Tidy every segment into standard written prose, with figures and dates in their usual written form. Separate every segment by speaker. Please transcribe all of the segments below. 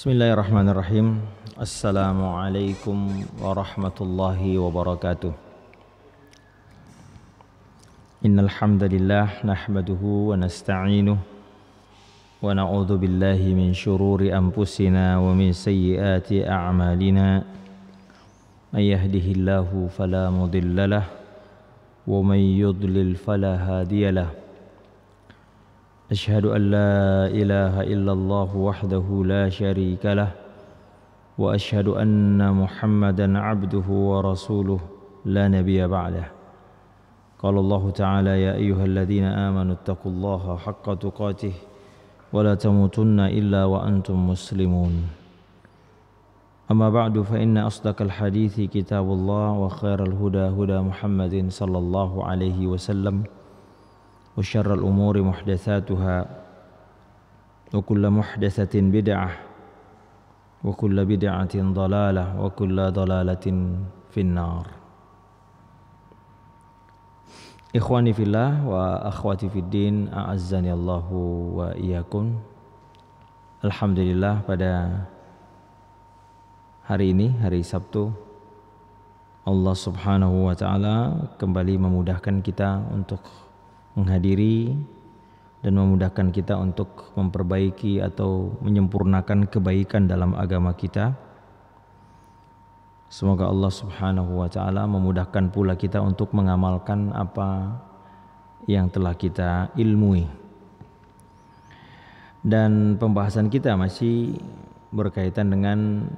Speaker 1: Bismillahirrahmanirrahim. Assalamualaikum warahmatullahi wabarakatuh. Innal hamdalillah nahmaduhu wa nasta'inuhu wa na'udzu billahi min shururi anfusina wa min sayyiati a'malina. May yahdihillahu fala mudhillalah wa may yudlil fala hadiyalah. Asyhadu an la ilaha illallah wahdahu la syarika lah wa asyhadu anna Muhammadan abduhu wa rasuluh la nabiyya ba'dah. Qala Allah ta'ala ya ayyuhalladzina amanu taqullaha haqqa tuqatih wa la tamutunna illa wa antum muslimun. Amma ba'du fa inna asdaqal hadithi kitabullah wa khairal huda huda Muhammadin sallallahu alaihi wasallam wa syarrul umuri muhdatsatuha wa kullu muhdatsatin bid'ah wa kullu bid'atin dhalalah wa kullu dhalalatin finnar. Ikhwani fillah wa akhwati fiddin, a'azzani Allahu wa iyyakum. Alhamdulillah, pada hari ini, hari Sabtu, Allah Subhanahu wa taala kembali memudahkan kita untuk menghadiri dan memudahkan kita untuk memperbaiki atau menyempurnakan kebaikan dalam agama kita. Semoga Allah Subhanahu wa taala memudahkan pula kita untuk mengamalkan apa yang telah kita ilmui. Dan pembahasan kita masih berkaitan dengan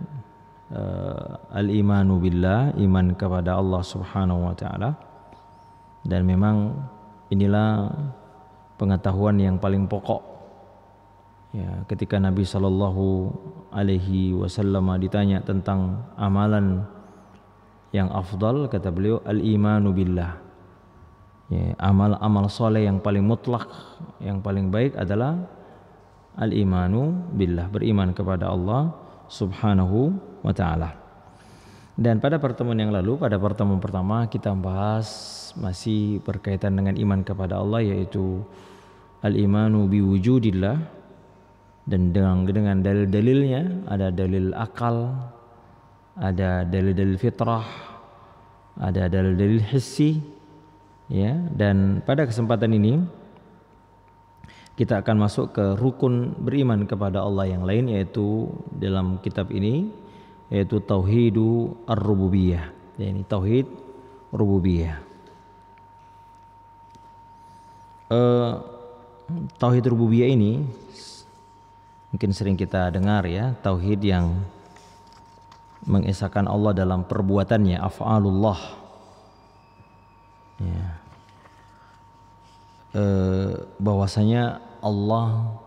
Speaker 1: al-imanu billah, iman kepada Allah Subhanahu wa taala. Dan memang inilah pengetahuan yang paling pokok. Ya, ketika Nabi sallallahu alaihi wasallam ditanya tentang amalan yang afdal, kata beliau al-imanu billah. Ya, amal-amal soleh yang paling mutlak, yang paling baik adalah al-imanu billah, beriman kepada Allah Subhanahu wa taala. Dan pada pertemuan yang lalu, pada pertemuan pertama kita bahas masih berkaitan dengan iman kepada Allah, yaitu al-imanu biwujudillah, dan dengan dalil-dalilnya. Ada dalil akal, ada dalil-dalil fitrah, ada dalil-dalil hissi, ya. Dan pada kesempatan ini kita akan masuk ke rukun beriman kepada Allah yang lain, yaitu dalam kitab ini, yaitu tauhidu ar-rububiyah. Ya, ini tauhid rububiyah. Tauhid rububiyah ini mungkin sering kita dengar, ya, tauhid yang mengesahkan Allah dalam perbuatannya, af'alullah. Ya. Bahwasanya Allah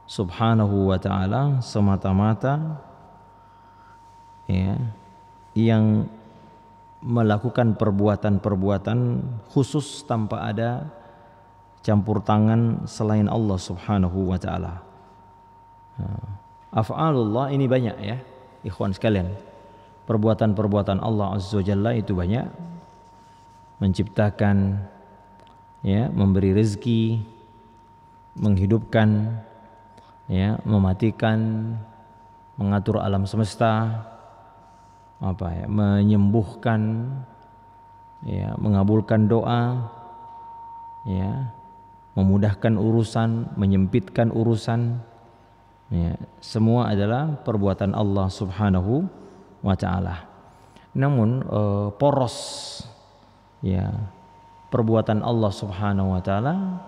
Speaker 1: Subhanahu wa taala semata-mata, ya, yang melakukan perbuatan-perbuatan khusus tanpa ada campur tangan selain Allah Subhanahu wa taala. Af'alullah ini banyak, ya, ikhwan sekalian. Perbuatan-perbuatan Allah Azza wa Jalla itu banyak. Menciptakan, ya, memberi rezeki, menghidupkan, ya, mematikan, mengatur alam semesta, menyembuhkan, ya, mengabulkan doa, ya, memudahkan urusan, menyempitkan urusan, ya, semua adalah perbuatan Allah Subhanahu wa taala. Namun poros, ya, perbuatan Allah Subhanahu wa taala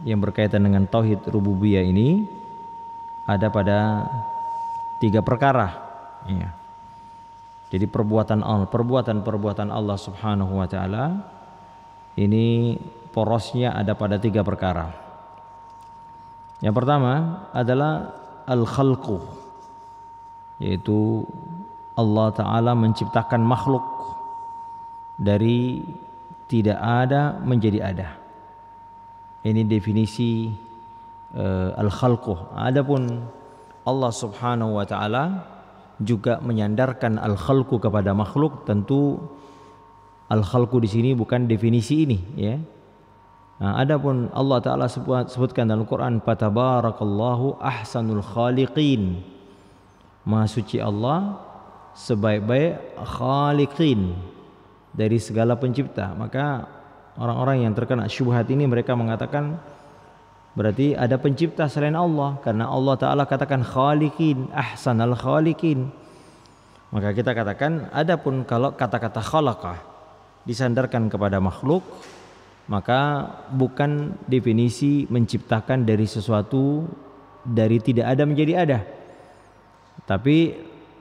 Speaker 1: yang berkaitan dengan tauhid rububiyah ini ada pada 3 perkara, ya. Jadi perbuatan Allah Subhanahu wa taala ini porosnya ada pada 3 perkara. Yang pertama adalah al-khalqu, yaitu Allah Ta'ala menciptakan makhluk dari tidak ada menjadi ada. Ini definisi al-khalqu. Adapun Allah Subhanahu wa taala juga menyandarkan al-khalqu kepada makhluk. Tentu al-khalqu di sini bukan definisi ini, ya. Nah, adapun Allah Ta'ala sebutkan dalam Quran, fatabarakallahu ahsanul khaliqin. Maha suci Allah sebaik-baik khaliqin, dari segala pencipta. Maka orang-orang yang terkena syubhat ini mereka mengatakan berarti ada pencipta selain Allah, karena Allah Ta'ala katakan khaliqin, ahsanal khaliqin. Maka kita katakan adapun kalau kata-kata khalaqah disandarkan kepada makhluk, maka bukan definisi menciptakan dari sesuatu dari tidak ada menjadi ada, tapi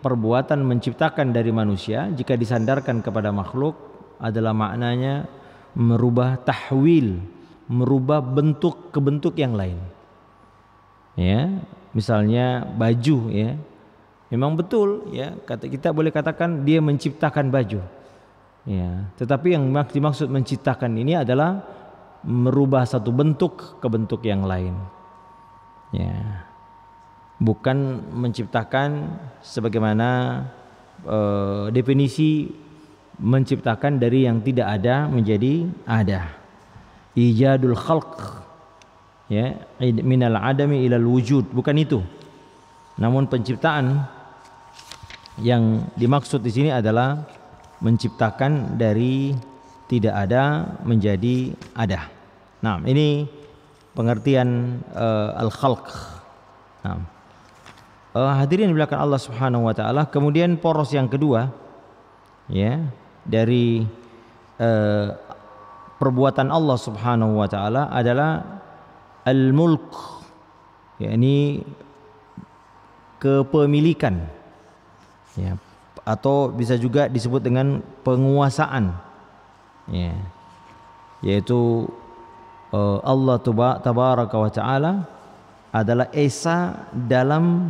Speaker 1: perbuatan menciptakan dari manusia jika disandarkan kepada makhluk adalah maknanya merubah tahwil, merubah bentuk ke bentuk yang lain. Ya, misalnya baju, ya, memang betul, ya, kita boleh katakan dia menciptakan baju. Ya, tetapi yang dimaksud menciptakan ini adalah merubah satu bentuk ke bentuk yang lain. Ya, bukan menciptakan sebagaimana definisi menciptakan dari yang tidak ada menjadi ada. Ijadul khalq, ya, minal adami ilal wujud, bukan itu. Namun penciptaan yang dimaksud di sini adalah menciptakan dari tidak ada menjadi ada. Nah, ini pengertian al-khalq. Nah, hadirin yang dimuliakan Allah Subhanahu wa taala, kemudian poros yang kedua, ya, dari perbuatan Allah Subhanahu wa taala adalah al-mulk, yakni kepemilikan, ya, atau bisa juga disebut dengan penguasaan, ya, yaitu Allah tabaraka wa taala adalah esa dalam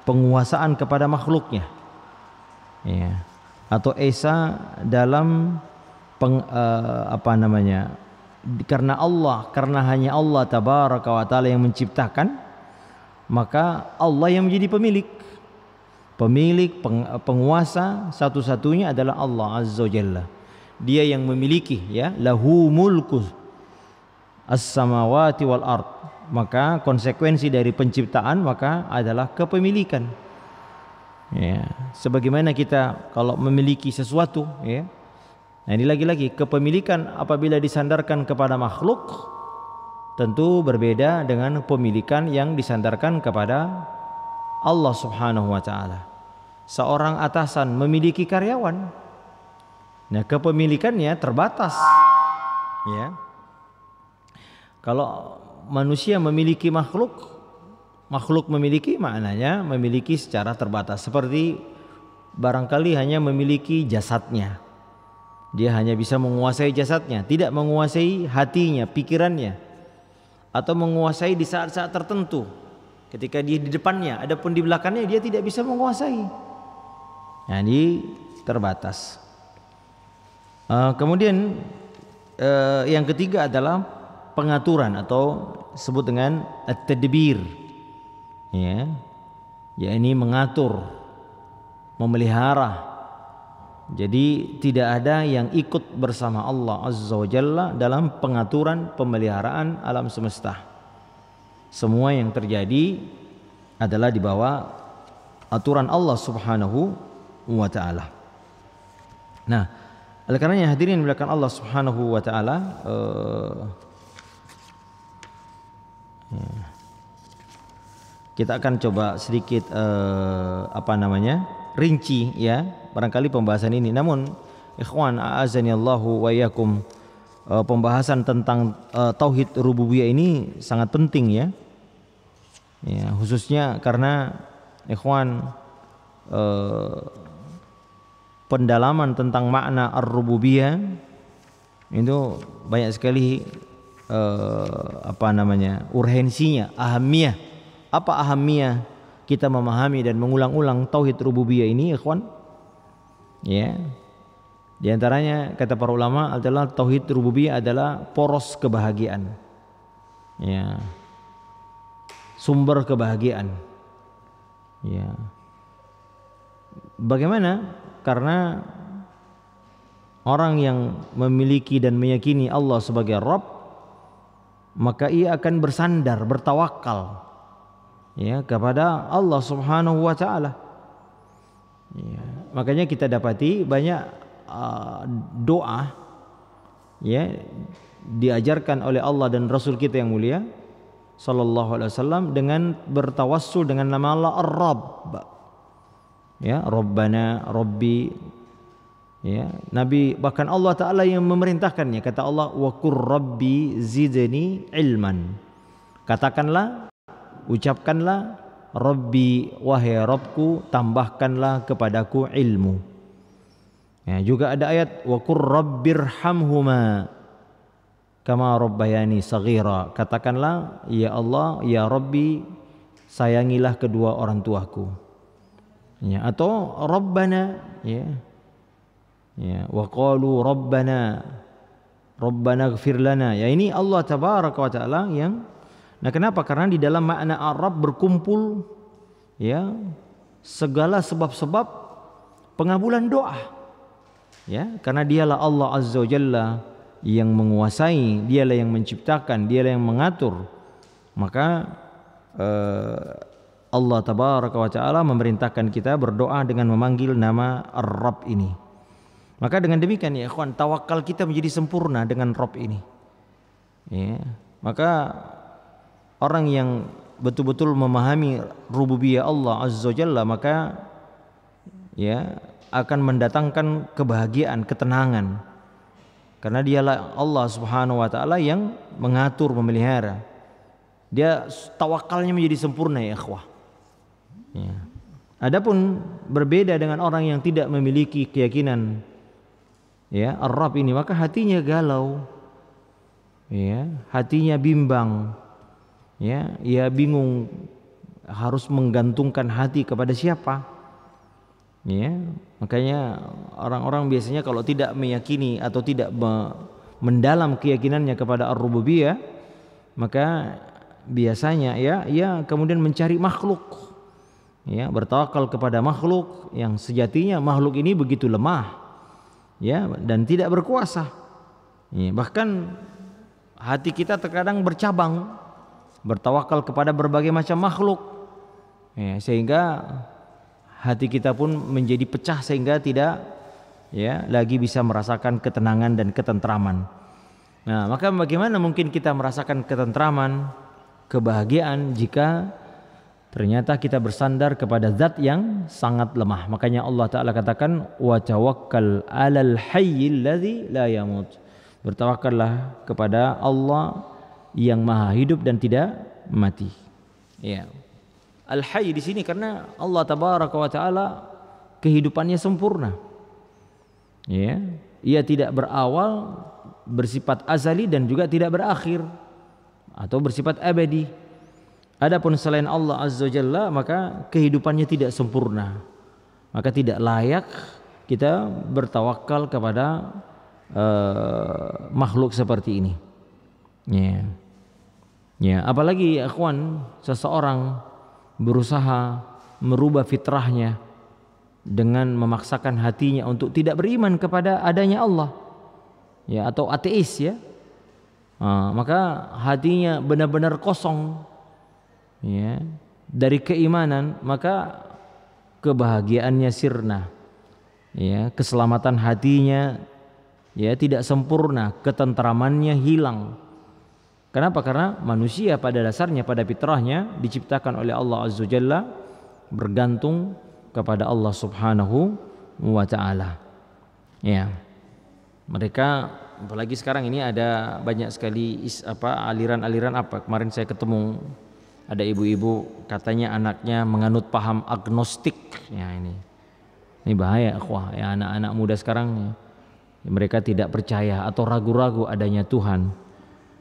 Speaker 1: penguasaan kepada makhluknya, ya, atau esa dalam karena hanya Allah tabaraka wa taala yang menciptakan, maka Allah yang menjadi pemilik, penguasa satu-satunya adalah Allah Azza wa Jalla. Dia yang memiliki, ya, lahu mulku as-samawati wal ard. Maka konsekuensi dari penciptaan maka adalah kepemilikan. Ya, sebagaimana kita kalau memiliki sesuatu, ya. Nah, ini lagi-lagi kepemilikan apabila disandarkan kepada makhluk tentu berbeda dengan pemilikan yang disandarkan kepada Allah Subhanahu wa taala. Seorang atasan memiliki karyawan, nah kepemilikannya terbatas, ya. Kalau manusia memiliki makhluk, makhluk memiliki maknanya memiliki secara terbatas. Seperti barangkali hanya memiliki jasadnya, dia hanya bisa menguasai jasadnya, tidak menguasai hatinya, pikirannya, atau menguasai di saat-saat tertentu ketika dia di depannya, adapun di belakangnya dia tidak bisa menguasai. Nah, ini terbatas. Kemudian yang ketiga adalah pengaturan atau disebut dengan at-tadbir, ya, yakni mengatur, memelihara. Jadi tidak ada yang ikut bersama Allah Azza wa Jalla dalam pengaturan pemeliharaan alam semesta. Semua yang terjadi adalah di bawah aturan Allah Subhanahu wa ta'ala. Nah, oleh karenanya hadirin dimuliakan Allah Subhanahu wa ta'ala, kita akan coba sedikit rinci, ya, barangkali pembahasan ini. Namun ikhwan a'azanillahu wa iyyakum, pembahasan tentang tauhid rububiyah ini sangat penting, ya. Ya, khususnya karena ikhwan pendalaman tentang makna ar-rububiyah itu banyak sekali urgensinya, ahamiyah. Apa ahamiyah kita memahami dan mengulang-ulang tauhid rububiyah ini, ikhwan? Ya. Di antaranya kata para ulama adalah tauhid rububiyah adalah poros kebahagiaan. Ya. Sumber kebahagiaan. Ya. Bagaimana? Karena orang yang memiliki dan meyakini Allah sebagai Rabb, maka ia akan bersandar, bertawakal, ya, kepada Allah Subhanahu wa taala. Ya, makanya kita dapati banyak doa ya diajarkan oleh Allah dan Rasul kita yang mulia sallallahu alaihi wasallam dengan bertawassul dengan nama Allah Ar-Rabb. Ya, Rabbana, Rabbi. Ya, Nabi bahkan Allah Taala yang memerintahkannya, kata Allah wa qur rabbi zidni ilman. Katakanlah, ucapkanlah, Rabbi, wahai Rabbku, tambahkanlah kepadaku ilmu. Ya, juga ada ayat wa qur rabbirhamhuma kama rabbayani saghira. Katakanlah, ya Allah, ya Rabbi, sayangilah kedua orang tuaku. Ya, atau Rabbana, ya. Ya, wa qalu rabbana ighfir lana. Ya, ini Allah tabaraka wa taala yang kenapa? Karena di dalam makna Arab berkumpul ya segala sebab-sebab pengabulan doa. Ya, karena dialah Allah azza wa jalla yang menguasai, dialah yang menciptakan, dialah yang mengatur. Maka Allah tabaraka wa taala memerintahkan kita berdoa dengan memanggil nama Ar-Rabb ini. Maka dengan demikian ya ikhwan, tawakal kita menjadi sempurna dengan Rabb ini. Ya, maka orang yang betul-betul memahami rububiyah Allah azza wa jalla, maka ya akan mendatangkan kebahagiaan, ketenangan. Karena dialah Allah Subhanahu wa taala yang mengatur, memelihara. Dia tawakalnya menjadi sempurna ya ikhwah. Ya. Adapun berbeda dengan orang yang tidak memiliki keyakinan ya Ar-Rabb ini, maka hatinya galau. Ya, hatinya bimbang. Ya, ia bingung harus menggantungkan hati kepada siapa. Ya, makanya orang-orang biasanya kalau tidak meyakini atau tidak mendalam keyakinannya kepada Ar-Rububiyah, maka biasanya ya kemudian mencari makhluk. Ya, bertawakal kepada makhluk yang sejatinya makhluk ini begitu lemah. Ya, dan tidak berkuasa. Ya, bahkan hati kita terkadang bercabang, bertawakal kepada berbagai macam makhluk. Ya, sehingga hati kita pun menjadi pecah sehingga tidak ya lagi bisa merasakan ketenangan dan ketentraman. Nah, maka bagaimana mungkin kita merasakan ketentraman, kebahagiaan jika ternyata kita bersandar kepada zat yang sangat lemah. Makanya Allah Ta'ala katakan wa tawakkal 'alal hayyil ladzi la yamut. Bertawakallah kepada Allah yang maha hidup dan tidak mati. Ya. Al-Hayy di sini karena Allah Tabaraka wa taala kehidupannya sempurna. Ya. Ia tidak berawal, bersifat azali dan juga tidak berakhir atau bersifat abadi. Adapun selain Allah Azza wa Jalla maka kehidupannya tidak sempurna. Maka tidak layak kita bertawakal kepada makhluk seperti ini. Ya. Ya, apalagi ya ikhwan, seseorang berusaha merubah fitrahnya dengan memaksakan hatinya untuk tidak beriman kepada adanya Allah. Ya, atau ateis ya. Maka hatinya benar-benar kosong. Ya, dari keimanan, maka kebahagiaannya sirna. Ya, keselamatan hatinya ya tidak sempurna, ketentramannya hilang. Kenapa? Karena manusia pada dasarnya, pada fitrahnya diciptakan oleh Allah Azza wa Jalla bergantung kepada Allah Subhanahu wa taala. Ya. Mereka apalagi sekarang ini ada banyak sekali aliran-aliran apa? Kemarin saya ketemu ada ibu-ibu katanya anaknya menganut paham agnostik. Ya, ini bahaya ikhwah ya, anak-anak muda sekarang ya, mereka tidak percaya atau ragu-ragu adanya Tuhan.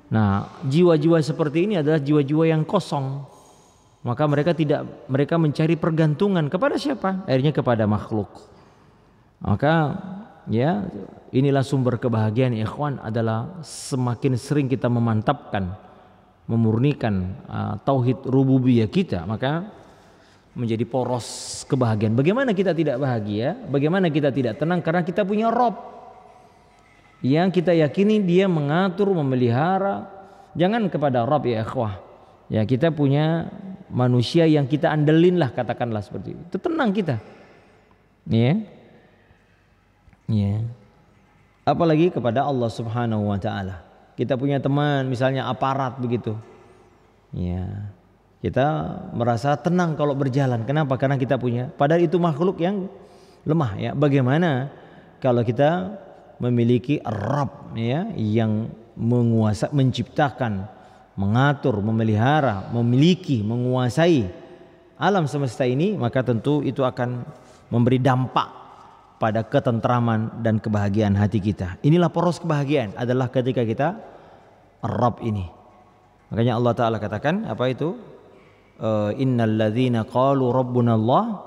Speaker 1: Nah, jiwa-jiwa seperti ini adalah jiwa-jiwa yang kosong. Maka mereka mencari pergantungan kepada siapa? Akhirnya kepada makhluk. Maka ya, inilah sumber kebahagiaan ikhwan adalah semakin sering kita memantapkan, memurnikan tauhid rububiyah kita, maka menjadi poros kebahagiaan. Bagaimana kita tidak bahagia? Bagaimana kita tidak tenang? Karena kita punya Rabb yang kita yakini dia mengatur, memelihara. Jangan kepada Rabb ya ikhwah. Ya, kita punya manusia yang kita andelin lah, katakanlah seperti itu. Tenang kita. Ya. Ya. Apalagi kepada Allah Subhanahu wa taala. Kita punya teman misalnya aparat begitu. Ya. Kita merasa tenang kalau berjalan. Kenapa? Karena kita punya. Padahal itu makhluk yang lemah ya. Bagaimana kalau kita memiliki Rabb ya yang menguasai, menciptakan, mengatur, memelihara, memiliki, menguasai alam semesta ini, maka tentu itu akan memberi dampak pada ketentraman dan kebahagiaan hati kita. Inilah poros kebahagiaan adalah ketika kita Rabb ini. Makanya Allah Ta'ala katakan apa itu? Innal ladzina qalu rabbuna Allah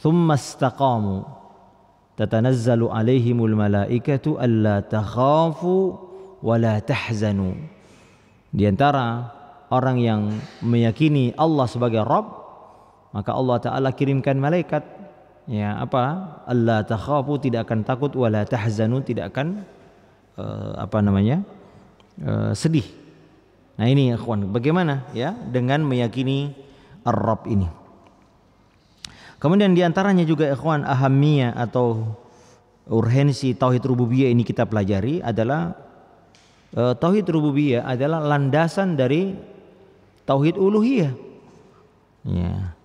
Speaker 1: thumma istaqamu tatanazzalu alaihimul malaikatu alla takhafu wa la tahzanu. Di antara orang yang meyakini Allah sebagai Rabb, maka Allah Ta'ala kirimkan malaikat. Ya, apa? Alla takhafu, tidak akan takut, wala tahzanu, tidak akan sedih. Nah ini ya ikhwan, bagaimana ya dengan meyakini Ar-Rabb ini. Kemudian diantaranya juga ikhwan ahamiyah atau urgensi tauhid rububiyah ini kita pelajari adalah tauhid rububiyah adalah landasan dari tauhid uluhiyah. Ya.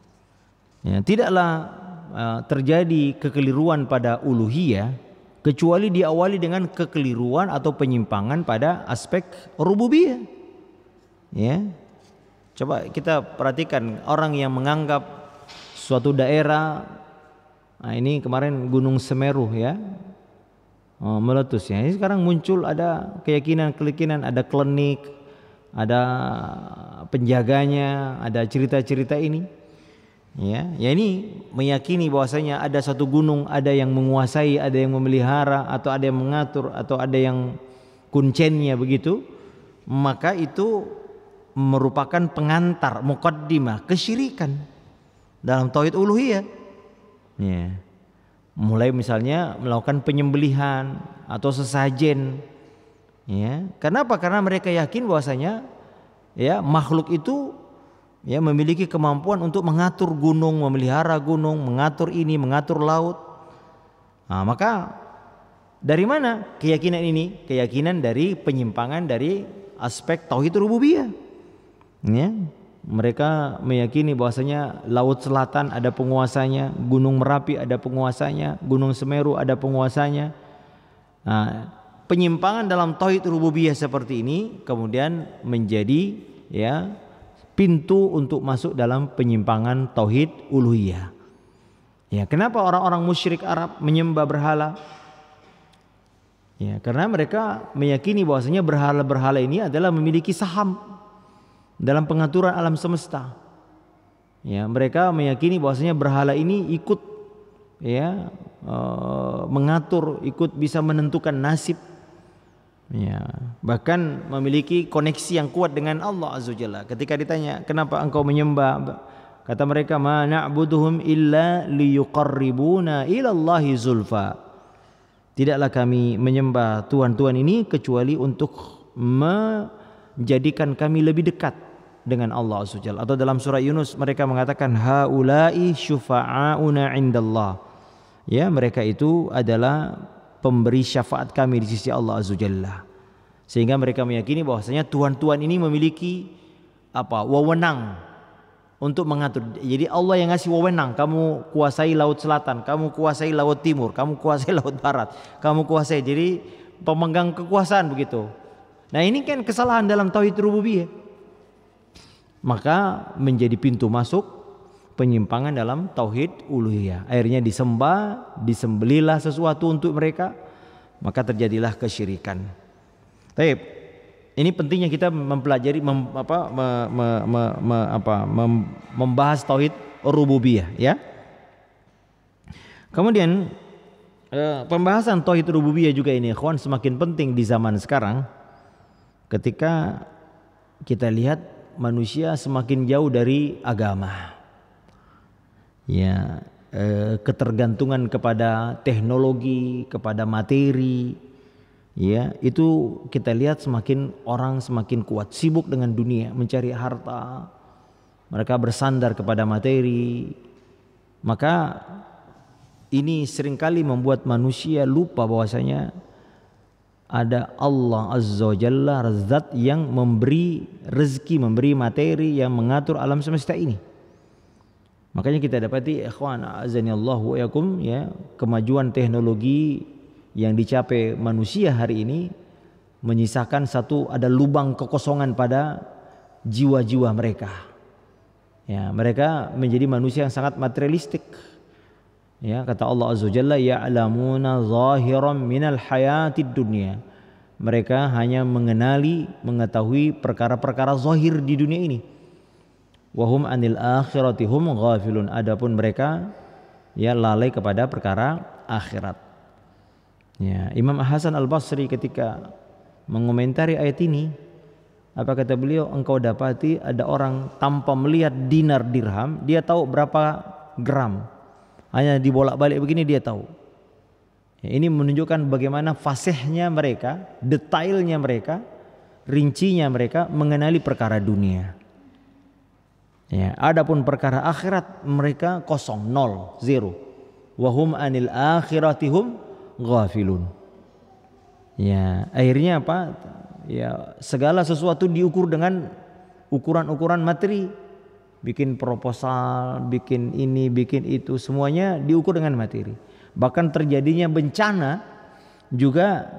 Speaker 1: Ya, tidaklah terjadi kekeliruan pada uluhiyah kecuali diawali dengan kekeliruan atau penyimpangan pada aspek rububiyah. Ya. Coba kita perhatikan orang yang menganggap suatu daerah, nah ini kemarin Gunung Semeru ya meletus ya. Ini sekarang muncul ada keyakinan ada klinik, ada penjaganya, ada cerita-cerita ini. Ya ini meyakini bahwasanya ada satu gunung, ada yang menguasai, ada yang memelihara, atau ada yang mengatur, atau ada yang kuncennya begitu, maka itu merupakan pengantar, muqaddimah kesyirikan dalam tauhid uluhiyah. Ya. Mulai misalnya melakukan penyembelihan atau sesajen. Ya. Kenapa? Karena mereka yakin bahwasanya ya makhluk itu ya memiliki kemampuan untuk mengatur gunung, memelihara gunung, mengatur ini, mengatur laut. Nah, maka dari mana keyakinan ini? Keyakinan dari penyimpangan dari aspek tauhid rububiyah. Ya, mereka meyakini bahwasanya laut selatan ada penguasanya, Gunung Merapi ada penguasanya, Gunung Semeru ada penguasanya. Nah, penyimpangan dalam tauhid rububiyah seperti ini kemudian menjadi ya pintu untuk masuk dalam penyimpangan tauhid uluhiyah. Ya, kenapa orang-orang musyrik Arab menyembah berhala? Ya, karena mereka meyakini bahwasanya berhala-berhala ini adalah memiliki saham dalam pengaturan alam semesta. Ya, mereka meyakini bahwasanya berhala ini ikut ya mengatur, ikut bisa menentukan nasib. Ya, bahkan memiliki koneksi yang kuat dengan Allah Azza Jalla. Ketika ditanya, "Kenapa engkau menyembah?" Kata mereka, "Ma na'buduhum illa liyuqarribuna ila Allahi zulfa." Tidaklah kami menyembah tuhan-tuhan ini kecuali untuk menjadikan kami lebih dekat dengan Allah Azza Jalla. Atau dalam surah Yunus mereka mengatakan haula'i syufa'auna 'indallah. Ya, mereka itu adalah pemberi syafaat kami di sisi Allah Azza Jalla. Sehingga mereka meyakini bahwasanya tuhan-tuhan ini memiliki wewenang untuk mengatur. Jadi Allah yang ngasih wewenang, kamu kuasai laut selatan, kamu kuasai laut timur, kamu kuasai laut barat, kamu kuasai. Jadi pemegang kekuasaan begitu. Nah, ini kan kesalahan dalam tauhid rububiyah. Maka menjadi pintu masuk penyimpangan dalam tauhid uluhiyah. Akhirnya disembelilah sesuatu untuk mereka, maka terjadilah kesyirikan. Baik, ini pentingnya kita mempelajari membahas tauhid rububiyah ya. Kemudian pembahasan tauhid rububiyah juga ini ikhwan semakin penting di zaman sekarang ketika kita lihat manusia semakin jauh dari agama. Ya, ketergantungan kepada teknologi, kepada materi, ya, itu kita lihat orang semakin kuat, sibuk dengan dunia, mencari harta. Mereka bersandar kepada materi. Maka Ini seringkali membuat manusia lupa bahwasanya ada Allah Azza wa Jalla, zat yang memberi rezeki, memberi materi, yang mengatur alam semesta ini. Makanya kita dapati ikhwan azanillahu wa yakum, ya, kemajuan teknologi yang dicapai manusia hari ini menyisakan ada lubang kekosongan pada jiwa-jiwa mereka. Ya, mereka menjadi manusia yang sangat materialistik. Ya, kata Allah Azza wa Jalla, ya'lamuna zahiran minal hayatid dunya. Mereka hanya mengetahui perkara-perkara zahir di dunia ini. Wahum anil akhirati hum ghafilun. Adapun mereka ya lalai kepada perkara akhirat. Ya, Imam Hasan Al-Basri ketika mengomentari ayat ini, apa kata beliau? Engkau dapati ada orang tanpa melihat dinar dirham, dia tahu berapa gram. Hanya dibolak-balik begini dia tahu. Ya, ini menunjukkan bagaimana fasihnya mereka, detailnya mereka, rincinya mereka mengenali perkara dunia. Ya, adapun perkara akhirat mereka kosong, nol, zero. Wahum anil akhiratihum ghafilun. Ya, akhirnya apa? Ya, segala sesuatu diukur dengan ukuran-ukuran materi. Bikin proposal, bikin ini, bikin itu, semuanya diukur dengan materi. Bahkan terjadinya bencana juga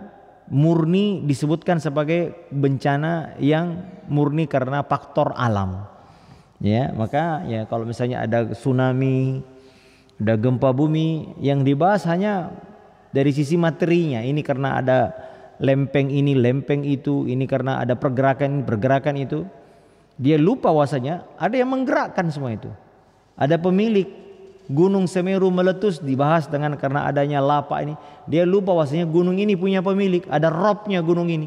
Speaker 1: murni disebutkan sebagai bencana yang murni karena faktor alam. Ya, maka ya kalau misalnya ada tsunami, ada gempa bumi, yang dibahas hanya dari sisi materinya. Ini karena ada lempeng ini, lempeng itu, ini karena ada pergerakan ini, pergerakan itu. Dia lupa bahwasanya ada yang menggerakkan semua itu. Ada pemilik. Gunung Semeru meletus dibahas dengan karena adanya lapa ini. Dia lupa bahwasanya gunung ini punya pemilik. Ada robnya gunung ini.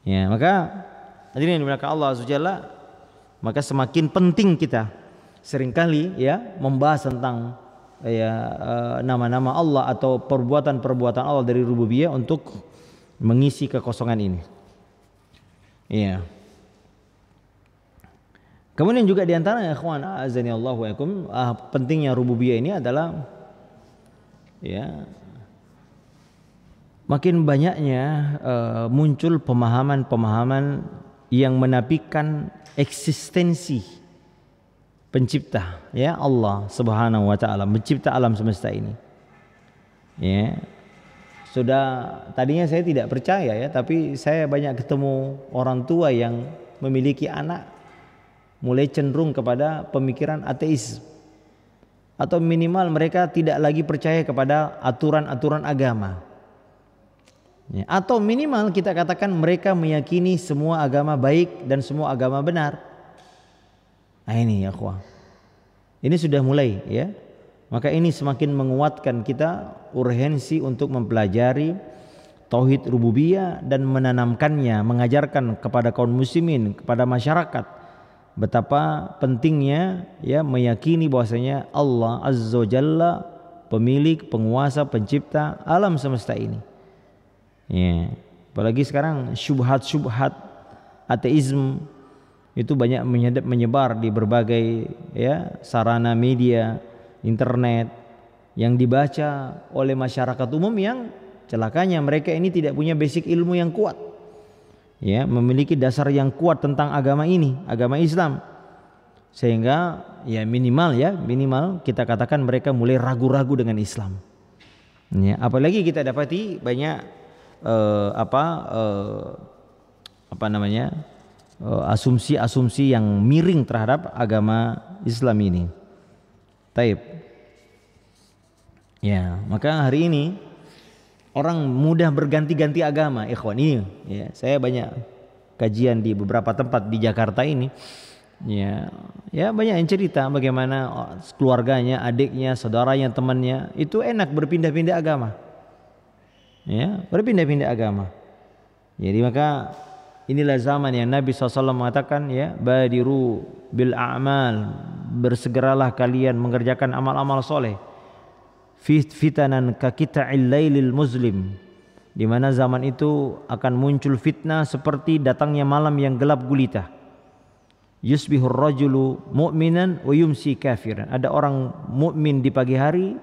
Speaker 1: Ya, maka hadirin yang dimuliakan Allah Azza wa Jalla, maka semakin penting kita seringkali ya membahas tentang nama-nama Allah atau perbuatan-perbuatan Allah dari rububiyah untuk mengisi kekosongan ini. Iya. Kemudian juga diantara ikhwan azani Allah wa yakum, pentingnya rububiyah ini adalah ya makin banyaknya muncul pemahaman-pemahaman yang menafikan eksistensi pencipta ya Allah Subhanahu wa taala, mencipta alam semesta ini. Ya. Sudah tadinya saya tidak percaya ya, tapi saya banyak ketemu orang tua yang memiliki anak mulai cenderung kepada pemikiran ateis, atau minimal mereka tidak lagi percaya kepada aturan-aturan agama ya, atau minimal kita katakan mereka meyakini semua agama baik dan semua agama benar. Nah ini ya akhwah, ini sudah mulai ya, maka ini semakin menguatkan kita urgensi untuk mempelajari tauhid rububiyah dan menanamkannya, mengajarkan kepada kaum muslimin, kepada masyarakat betapa pentingnya ya meyakini bahwasanya Allah Azza wa Jalla pemilik, penguasa, pencipta alam semesta ini. Ya, apalagi sekarang syubhat-syubhat ateisme itu banyak menyebar di berbagai ya sarana media, internet yang dibaca oleh masyarakat umum yang celakanya mereka ini tidak punya basic ilmu yang kuat. Ya, memiliki dasar yang kuat tentang agama ini, agama Islam, sehingga ya minimal kita katakan mereka mulai ragu-ragu dengan Islam. Ya, apalagi kita dapati banyak asumsi-asumsi yang miring terhadap agama Islam ini. Taib. Ya, maka hari ini orang mudah berganti-ganti agama, ikhwan. Ini ya, saya banyak kajian di beberapa tempat di Jakarta ini. Ya banyak yang cerita bagaimana keluarganya, adiknya, saudaranya, temannya itu enak berpindah-pindah agama. Ya, berpindah-pindah agama. Jadi maka inilah zaman yang Nabi SAW mengatakan ya, badiru bil a'mal, bersegeralah kalian mengerjakan amal-amal soleh. Fitanan kakita'il lailil muslim, di mana zaman itu akan muncul fitnah seperti datangnya malam yang gelap gulita. Yusbihur rajulu mu'minan wa yumsi kafiran. Ada orang mukmin di pagi hari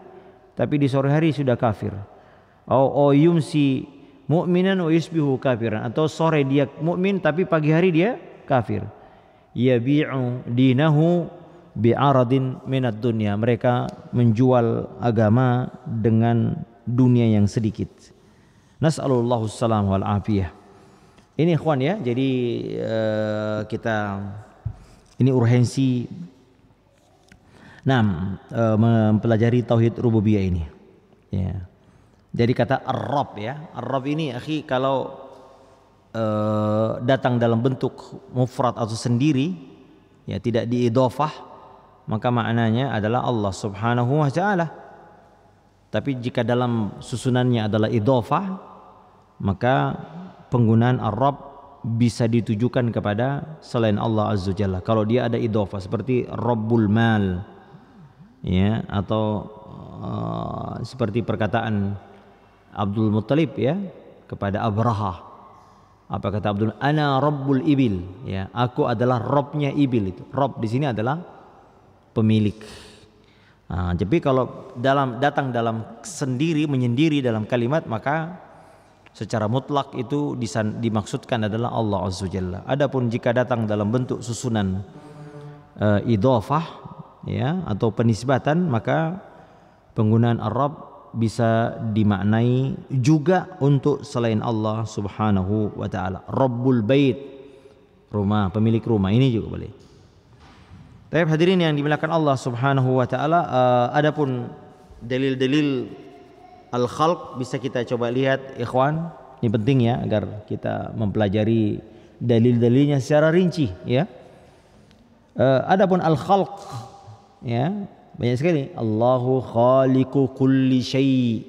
Speaker 1: tapi di sore hari sudah kafir. Au yumsi mu'minan wa yusbihu kafiran, atau sore dia mukmin tapi pagi hari dia kafir. Yabi'u dinahu bi'aradin minad dunya, mereka menjual agama dengan dunia yang sedikit. Nas'alullahu salam wal afiyah. Ini ikhwan ya, jadi kita ini urgensi mempelajari tauhid rububiyah ini. Ya. Jadi kata ar-rabb ya, ar-rabb ini akhi kalau datang dalam bentuk mufrad atau sendiri, ya tidak diidhofah, maka maknanya adalah Allah Subhanahu wa taala. Tapi jika dalam susunannya adalah idhofah, maka penggunaan ar-rabb bisa ditujukan kepada selain Allah Azza Jalla. Kalau dia ada idhofah seperti Rabbul Mal, ya, atau seperti perkataan Abdul Muttalib ya kepada Abraha. Apa kata Abdul? Ana Rabbul Ibil, ya, aku adalah Robnya ibil. Itu Rob di sini adalah pemilik. Jadi kalau datang dalam sendiri, menyendiri dalam kalimat, maka secara mutlak itu dimaksudkan adalah Allah Azza Jalla. Adapun jika datang dalam bentuk susunan idhofah ya atau penisbatan, maka penggunaan ar-rabb bisa dimaknai juga untuk selain Allah Subhanahu wa taala. Rabbul bait, rumah, pemilik rumah, ini juga boleh. Tapi hadirin yang dimuliakan Allah Subhanahu wa taala, adapun dalil-dalil al-khalq bisa kita coba lihat ikhwan. Ini penting ya agar kita mempelajari dalil-dalilnya secara rinci ya. Adapun al-khalq ya, banyak sekali. Allahu khaliqu kulli syai'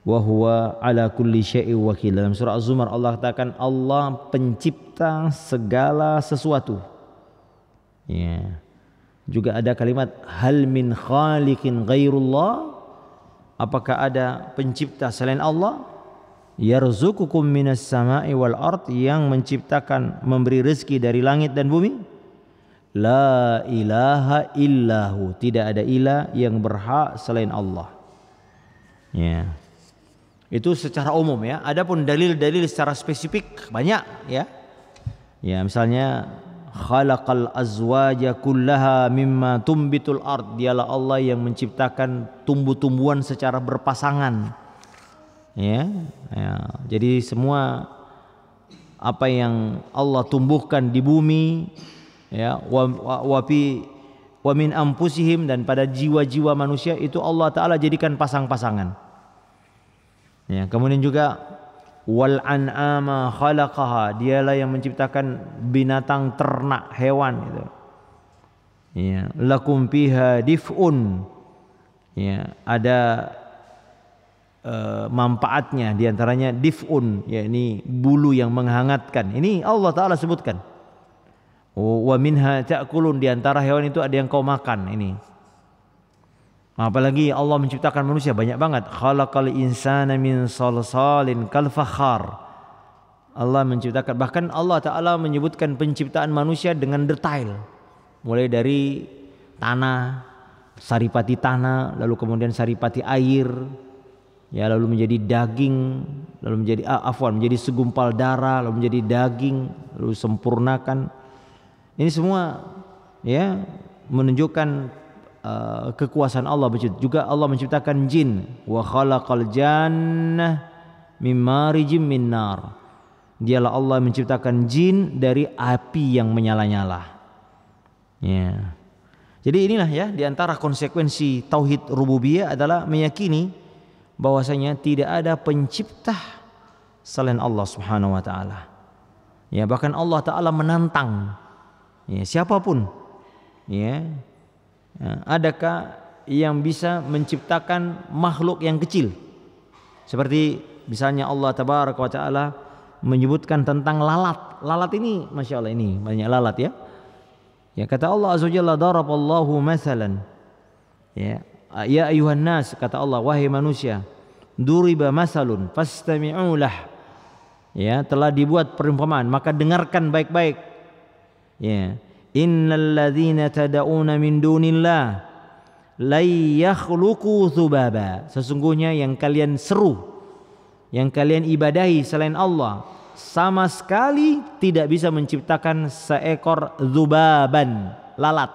Speaker 1: wa huwa ala kulli syai'in wakil. Dalam surah Az-Zumar Allah katakan Allah pencipta segala sesuatu. Ya. Juga ada kalimat hal min khaliqin ghairullah, apakah ada pencipta selain Allah? Yarzuqukum minas sama'i wal ard, yang menciptakan, memberi rezeki dari langit dan bumi. La ilaha illahu, tidak ada ilah yang berhak selain Allah. Ya. Itu secara umum ya. Adapun dalil-dalil secara spesifik banyak ya. Ya, misalnya khalaqal azwaja kullaha mimma tumbitul ard, dialah Allah yang menciptakan tumbuh-tumbuhan secara berpasangan. Ya, jadi semua apa yang Allah tumbuhkan di bumi ya, wa min anfusihim, dan pada jiwa-jiwa manusia itu Allah taala jadikan pasang-pasangan. Ya, kemudian juga wal an'ama khalaqaha, dialah yang menciptakan binatang ternak, hewan gitu. Ya, lakum fiha dif'un. Ya, ada manfaatnya, diantaranya dif'un, yakni bulu yang menghangatkan. Ini Allah taala sebutkan. Wa minha ta'kulun, diantara hewan itu ada yang kau makan. Ini apalagi Allah menciptakan manusia banyak banget. Khalaqal insana min salsalin kal fakhar, Allah menciptakan, bahkan Allah taala menyebutkan penciptaan manusia dengan detail, mulai dari tanah, saripati tanah, lalu kemudian saripati air, ya, lalu menjadi daging, lalu menjadi segumpal darah, lalu menjadi daging, lalu sempurnakan. Ini semua ya menunjukkan kekuasaan Allah. Juga Allah menciptakan jin, wa khalaqal jannah mim marijim min nar, dialah Allah menciptakan jin dari api yang menyala-nyala. Ya. Jadi inilah ya diantara konsekuensi tauhid rububiyah adalah meyakini bahwasanya tidak ada pencipta selain Allah Subhanahu wa taala. Ya, bahkan Allah taala menantang ya siapapun ya, adakah yang bisa menciptakan makhluk yang kecil, seperti misalnya Allah tabaraka wa taala menyebutkan tentang lalat. Lalat ini masya Allah, ini banyak lalat ya. Ya, kata Allah azza wajalla, daraballahu mathalan, ya ayuhan nas, kata Allah, wahai manusia, duriba masalun fastami'u lah, ya telah dibuat perumpamaan maka dengarkan baik-baik. Ya, innal ladzina tad'una min dunillah lai yakhluqu dzubaba, sesungguhnya yang kalian seru, yang kalian ibadahi selain Allah sama sekali tidak bisa menciptakan seekor dzubaban, lalat.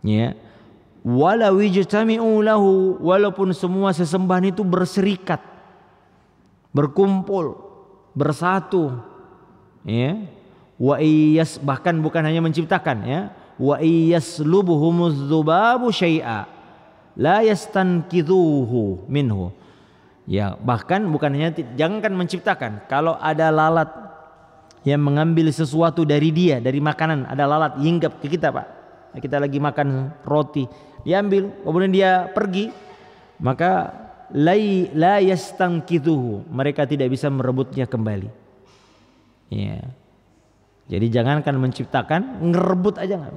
Speaker 1: Ya. Walau ijtami'u lahu, walaupun semua sesembahan itu berserikat, berkumpul, bersatu, ya. Wa iyas, bahkan bukan hanya menciptakan, ya. Wa iyaslubuhumuz dzubabu syai'a la yastankidhuhu minhu. Ya, bahkan bukan hanya, jangankan menciptakan, kalau ada lalat yang mengambil sesuatu dari dia, dari makanan, ada lalat hinggap ke kita, Pak. Kita lagi makan roti, diambil, kemudian dia pergi, maka la yastankidhuhu, mereka tidak bisa merebutnya kembali. Ya. Jadi jangankan menciptakan, ngerebut aja nggak.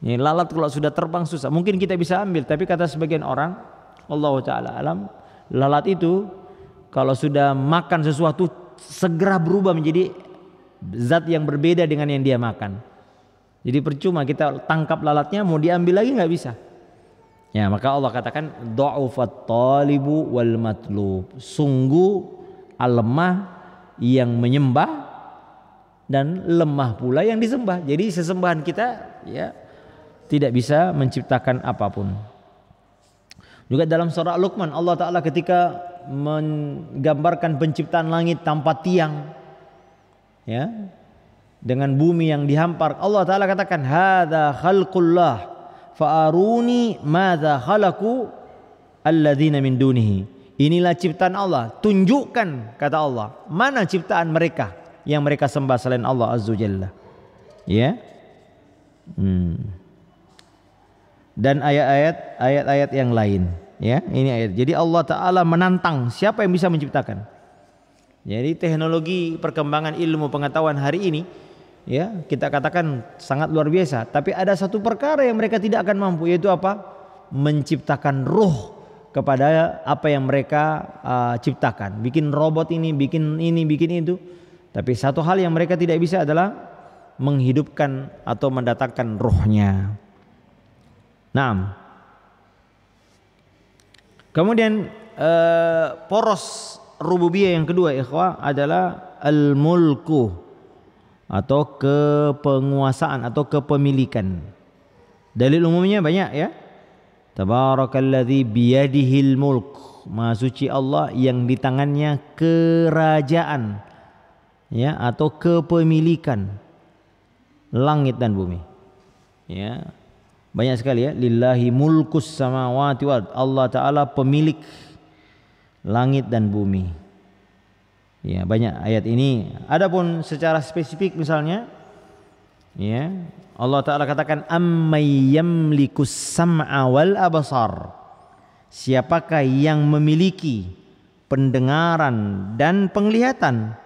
Speaker 1: Ini lalat kalau sudah terbang susah. Mungkin kita bisa ambil, tapi kata sebagian orang, Allah Ta'ala alam, lalat itu kalau sudah makan sesuatu segera berubah menjadi zat yang berbeda dengan yang dia makan. Jadi percuma kita tangkap lalatnya, mau diambil lagi nggak bisa. Ya, maka Allah katakan dha'ufat talibu wal matlub, sungguh lemah yang menyembah dan lemah pula yang disembah. Jadi sesembahan kita ya tidak bisa menciptakan apapun. Juga dalam surah Luqman Allah Ta'ala ketika menggambarkan penciptaan langit tanpa tiang, ya, dengan bumi yang dihampar, Allah Ta'ala katakan hadza khalqullah fa'aruni madza khalaqu alladzina min dunihi. Inilah ciptaan Allah, tunjukkan, kata Allah, mana ciptaan mereka yang mereka sembah selain Allah Azza Jalla. Ya. Dan ayat-ayat yang lain, ya. Ini ayat. Jadi Allah Ta'ala menantang siapa yang bisa menciptakan. Jadi teknologi perkembangan ilmu pengetahuan hari ini, ya, kita katakan sangat luar biasa, tapi ada satu perkara yang mereka tidak akan mampu, yaitu apa? Menciptakan ruh kepada apa yang mereka ciptakan. Bikin robot ini, bikin itu. Tapi satu hal yang mereka tidak bisa adalah menghidupkan atau mendatangkan ruhnya. Naam. Kemudian poros rububiyah yang kedua, ikhwah, adalah al-mulku, atau kepenguasaan atau kepemilikan. Dalil umumnya banyak, ya. Tabarakalladzi biyadihil mulk, Maha suci Allah yang di tangannya kerajaan, ya, atau kepemilikan langit dan bumi. Ya. Banyak sekali, ya. Lillahi mulkus samawati wal, Allah Ta'ala pemilik langit dan bumi. Ya, banyak ayat ini. Adapun secara spesifik misalnya, ya, Allah Ta'ala katakan ammay yamlikus sam'a wal absar, siapakah yang memiliki pendengaran dan penglihatan.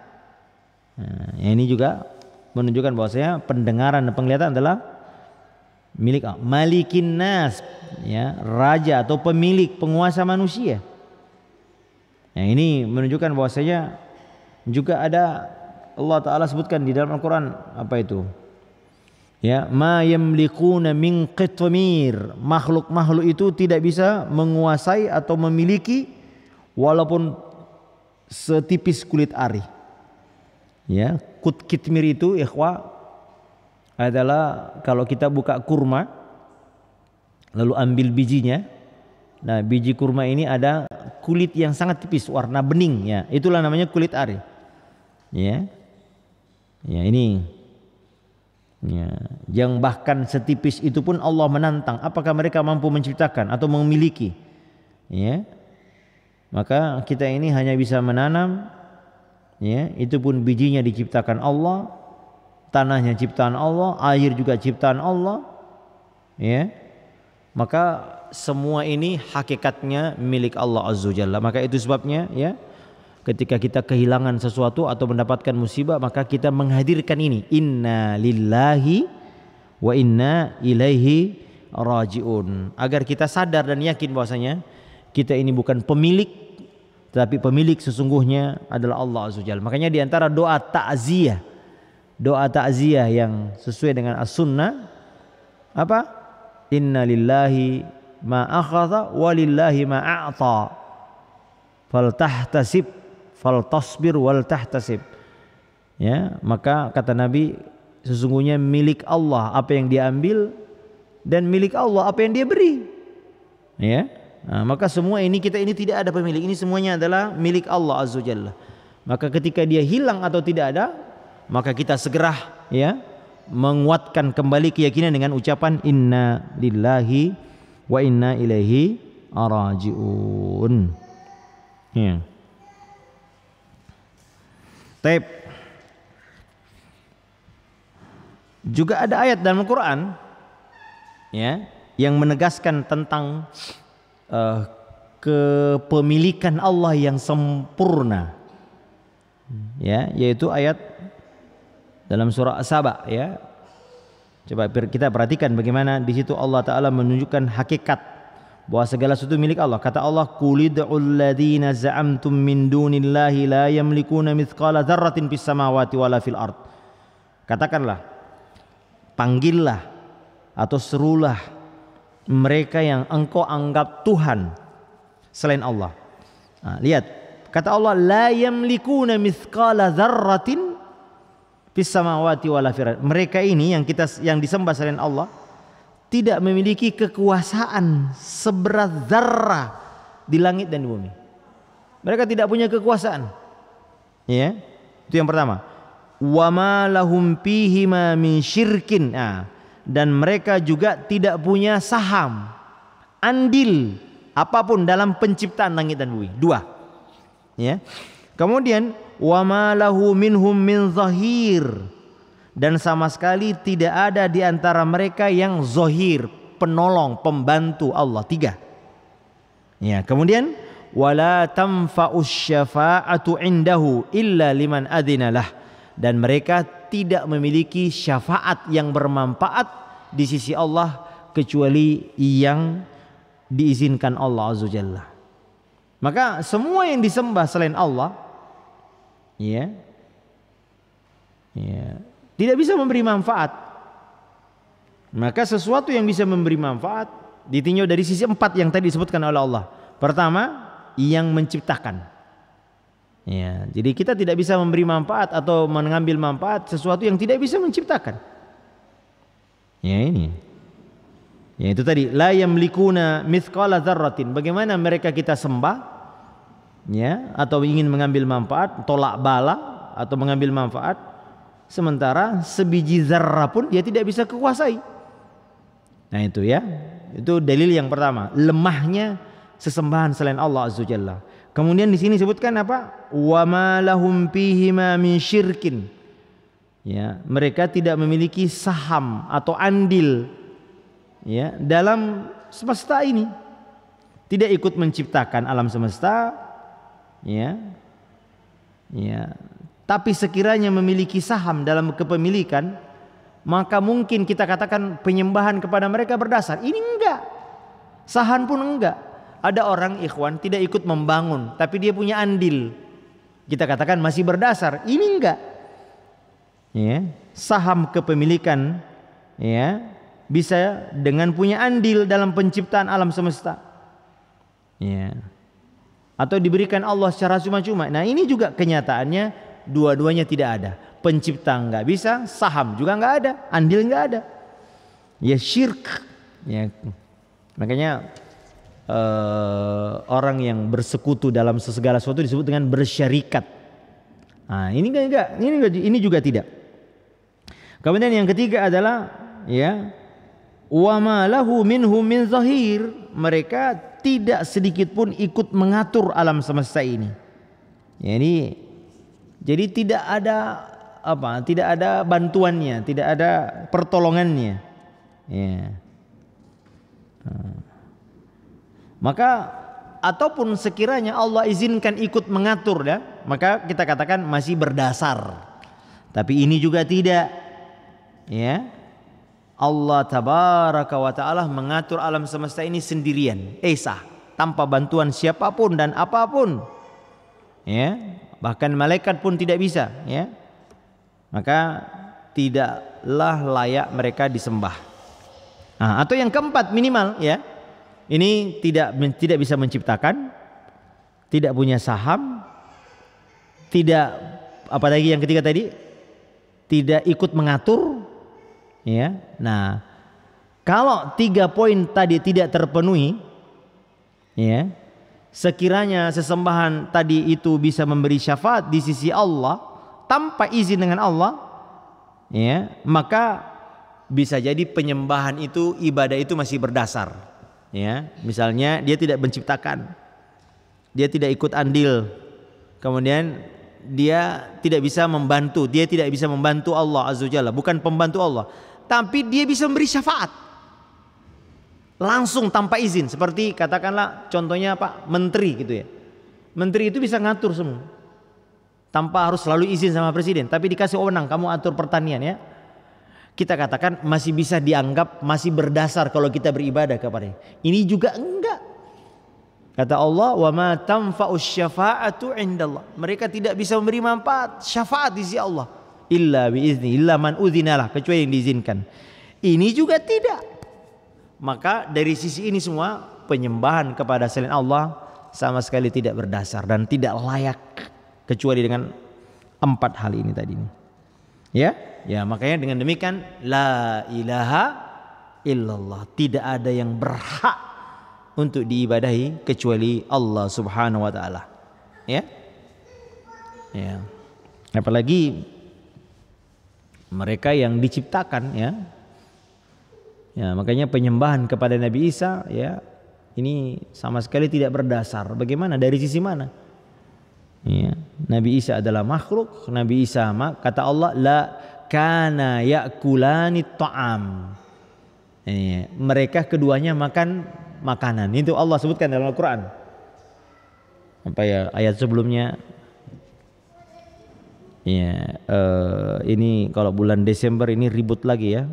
Speaker 1: Nah, ini juga menunjukkan bahwasanya pendengaran dan penglihatan adalah milik Malikin Nas, ya, raja atau pemilik, penguasa manusia. Nah, ini menunjukkan bahwasanya juga ada, Allah Ta'ala sebutkan di dalam Al-Quran, apa itu? Ya, ma yamlikuna min qitmir, makhluk-makhluk itu tidak bisa menguasai atau memiliki walaupun setipis kulit ari. Ya, kitmir itu, ikhwah, adalah kalau kita buka kurma lalu ambil bijinya. Nah, biji kurma ini ada kulit yang sangat tipis, warna bening, ya. Itulah namanya kulit ari. Ya. Ya, ini. Ya, yang bahkan setipis itu pun Allah menantang, apakah mereka mampu menciptakan atau memiliki? Ya. Maka kita ini hanya bisa menanam, ya, itu pun bijinya diciptakan Allah, tanahnya ciptaan Allah, air juga ciptaan Allah, ya. Maka semua ini hakikatnya milik Allah Azza Jalla. Maka itu sebabnya, ya, ketika kita kehilangan sesuatu atau mendapatkan musibah, maka kita menghadirkan ini, inna lillahi wa inna ilaihi rajiun, agar kita sadar dan yakin bahwasanya kita ini bukan pemilik, tetapi pemilik sesungguhnya adalah Allah Azza Jalla. Makanya di antara doa takziah yang sesuai dengan as-sunnah, apa? inna lillahi ma akhadha wa lillahi ma a'ta faltahtasib faltasbir wal tahtasib. Ya, maka kata Nabi, sesungguhnya milik Allah apa yang dia ambil dan milik Allah apa yang dia beri. Ya, nah, maka semua ini tidak ada pemilik, ini semuanya adalah milik Allah Azza wa Jalla. Maka ketika dia hilang atau tidak ada, maka kita segera ya menguatkan kembali keyakinan dengan ucapan inna lillahi wa inna ilaihi raji'un. Ya. Taib. Juga ada ayat dalam Al-Quran ya, yang menegaskan tentang kepemilikan Allah yang sempurna, ya, yaitu ayat dalam surah As-Saba ya. Coba kita perhatikan bagaimana di situ Allah Ta'ala menunjukkan hakikat bahwa segala sesuatu milik Allah. Kata Allah, qulid'ul ladzina za'amtum min dunillahi la yamlikuna mithqala dzarratin fis samawati wala fil ard. Katakanlah, panggillah atau serulah mereka yang engkau anggap Tuhan selain Allah. Nah, lihat, kata Allah, la yamlikuna mithqala dzarratin fis samawati wala fil ard. Mereka ini yang disembah selain Allah tidak memiliki kekuasaan seberat zarrah di langit dan bumi. Mereka tidak punya kekuasaan. Ya, itu yang pertama. Wa ma lahum fihi ma min syirkin. Nah, dan mereka juga tidak punya saham, andil apapun dalam penciptaan langit dan bumi. Dua. Ya. Kemudian wa ma lahu minhum min zahir. Dan sama sekali tidak ada di antara mereka yang zohir, penolong, pembantu Allah. Tiga. Ya, kemudian wala tanfa'us syafa'atu indahu illa liman adinalah. Dan mereka tidak memiliki syafaat yang bermanfaat di sisi Allah kecuali yang diizinkan Allah Azza Jalla. Maka semua yang disembah selain Allah, ya, tidak bisa memberi manfaat. Maka sesuatu yang bisa memberi manfaat ditinjau dari sisi empat yang tadi disebutkan oleh Allah. Pertama, yang menciptakan. Ya, jadi kita tidak bisa memberi manfaat atau mengambil manfaat sesuatu yang tidak bisa menciptakan. Ya, ini. Ya, itu tadi, la yamlikuna mithqala dzarratin. Bagaimana mereka kita sembah, ya, atau ingin mengambil manfaat, tolak bala atau mengambil manfaat, sementara sebiji zarrah pun dia tidak bisa kekuasai. Nah itu ya, itu dalil yang pertama, lemahnya sesembahan selain Allah Azza Jalla. Kemudian di sini sebutkan apa? Wa ma lahum fihi ma min syirkin. Ya, mereka tidak memiliki saham atau andil ya dalam semesta ini. Tidak ikut menciptakan alam semesta, ya. Ya. Tapi sekiranya memiliki saham dalam kepemilikan, maka mungkin kita katakan penyembahan kepada mereka berdasar. Ini enggak. Saham pun enggak. Ada orang ikhwan tidak ikut membangun, tapi dia punya andil. Kita katakan masih berdasar. Ini enggak. Ya, saham kepemilikan ya bisa dengan punya andil dalam penciptaan alam semesta. Ya. Atau diberikan Allah secara cuma-cuma. Nah, ini juga kenyataannya dua-duanya tidak ada. Pencipta enggak bisa, saham juga enggak ada, andil enggak ada. Ya syirk. Ya. Makanya orang yang bersekutu dalam segala sesuatu disebut dengan bersyarikat. Nah, ini juga tidak. Kemudian yang ketiga adalah ya wa ma lahu minhum min zahir. Mereka tidak sedikit pun ikut mengatur alam semesta ini. Jadi tidak ada tidak ada bantuannya, tidak ada pertolongannya. Ya. Maka ataupun sekiranya Allah izinkan ikut mengatur ya, maka kita katakan masih berdasar. Tapi ini juga tidak. Ya. Allah tabaraka wa taala mengatur alam semesta ini sendirian, esa, tanpa bantuan siapapun dan apapun. Ya. Bahkan malaikat pun tidak bisa, ya. Maka tidaklah layak mereka disembah. Atau yang keempat minimal ya. Ini tidak bisa menciptakan, tidak punya saham, tidak apa lagi yang ketiga tadi? Tidak ikut mengatur ya. Nah, kalau 3 poin tadi tidak terpenuhi ya, sekiranya sesembahan tadi itu bisa memberi syafaat di sisi Allah tanpa izin dengan Allah ya, maka bisa jadi penyembahan itu, ibadah itu masih berdasar ya. Misalnya dia tidak menciptakan, dia tidak ikut andil, kemudian dia tidak bisa membantu, dia tidak bisa membantu Allah Azza wa Jalla, bukan pembantu Allah, tapi dia bisa memberi syafaat langsung tanpa izin. Seperti katakanlah contohnya Pak menteri gitu ya, menteri itu bisa ngatur semua tanpa harus selalu izin sama presiden, tapi dikasih wewenang, kamu atur pertanian ya. Kita katakan masih bisa dianggap masih berdasar kalau kita beribadah kepadanya. Ini juga enggak. Kata Allah, wa ma tanfa'us syafa'atu 'indallah. Mereka tidak bisa memberi manfaat syafaat di sisi Allah illa biizni, illa man udzinalah, kecuali yang diizinkan. Ini juga tidak. Maka dari sisi ini semua penyembahan kepada selain Allah sama sekali tidak berdasar dan tidak layak kecuali dengan 4 hal ini tadi. Ya, makanya dengan demikian la ilaha illallah, tidak ada yang berhak untuk diibadahi kecuali Allah Subhanahu wa taala. Ya. Apalagi mereka yang diciptakan ya. Ya, makanya penyembahan kepada Nabi Isa ya, ini sama sekali tidak berdasar. Bagaimana, dari sisi mana? Ya, Nabi Isa adalah makhluk, Nabi Isa kata Allah la kana ya'kulani ta'am. Mereka keduanya makan makanan. Itu Allah sebutkan dalam Al-Qur'an. Apa ya ayat sebelumnya? Ya, ini kalau bulan Desember ini ribut lagi ya.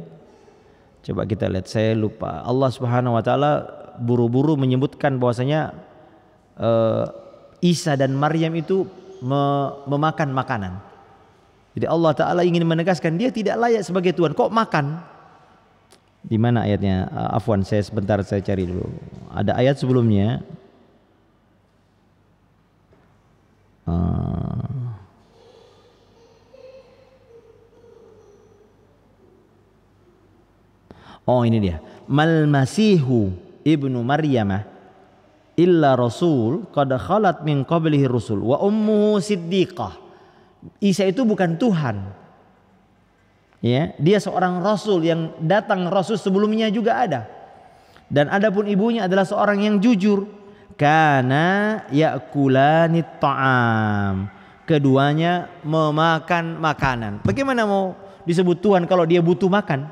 Speaker 1: Coba kita lihat, saya lupa. Allah Subhanahu wa taala buru-buru menyebutkan bahwasanya Isa dan Maryam itu memakan makanan. Jadi Allah Ta'ala ingin menegaskan dia tidak layak sebagai Tuhan, kok makan? Di mana ayatnya? Afwan, saya cari dulu. Ada ayat sebelumnya. Oh ini dia. Mal masihu ibnu Maryamah illa rasul qad khalat min qablihi rusul wa ummuhu siddiqah. Isa itu bukan Tuhan. Ya, dia seorang rasul yang datang, rasul sebelumnya juga ada. Dan adapun ibunya adalah seorang yang jujur. Kana ya'kulani ta'am. Keduanya memakan makanan. Bagaimana mau disebut Tuhan kalau dia butuh makan?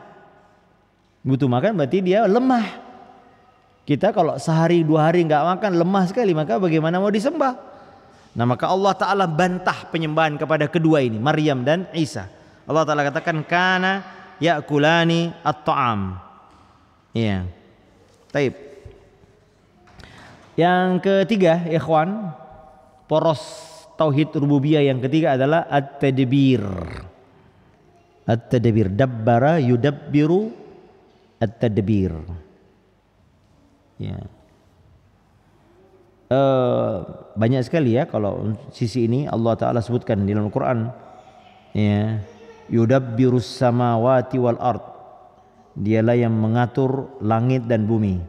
Speaker 1: Butuh makan berarti dia lemah. Kita kalau sehari 2 hari nggak makan lemah sekali, maka bagaimana mau disembah? Nah, maka Allah Ta'ala bantah penyembahan kepada kedua ini, Maryam dan Isa. Allah Ta'ala katakan kana ya'kulani at-ta'am. Iya. Taib. Yang ketiga, ikhwan, poros tauhid rububiyah yang ketiga adalah at-tadbir. At-tadbir, dabbara yudabbiru at-tadbir. Ya. Banyak sekali ya kalau sisi ini Allah Ta'ala sebutkan di dalam Al-Quran ya, yudabbirus samawati wal ard, dialah yang mengatur langit dan bumi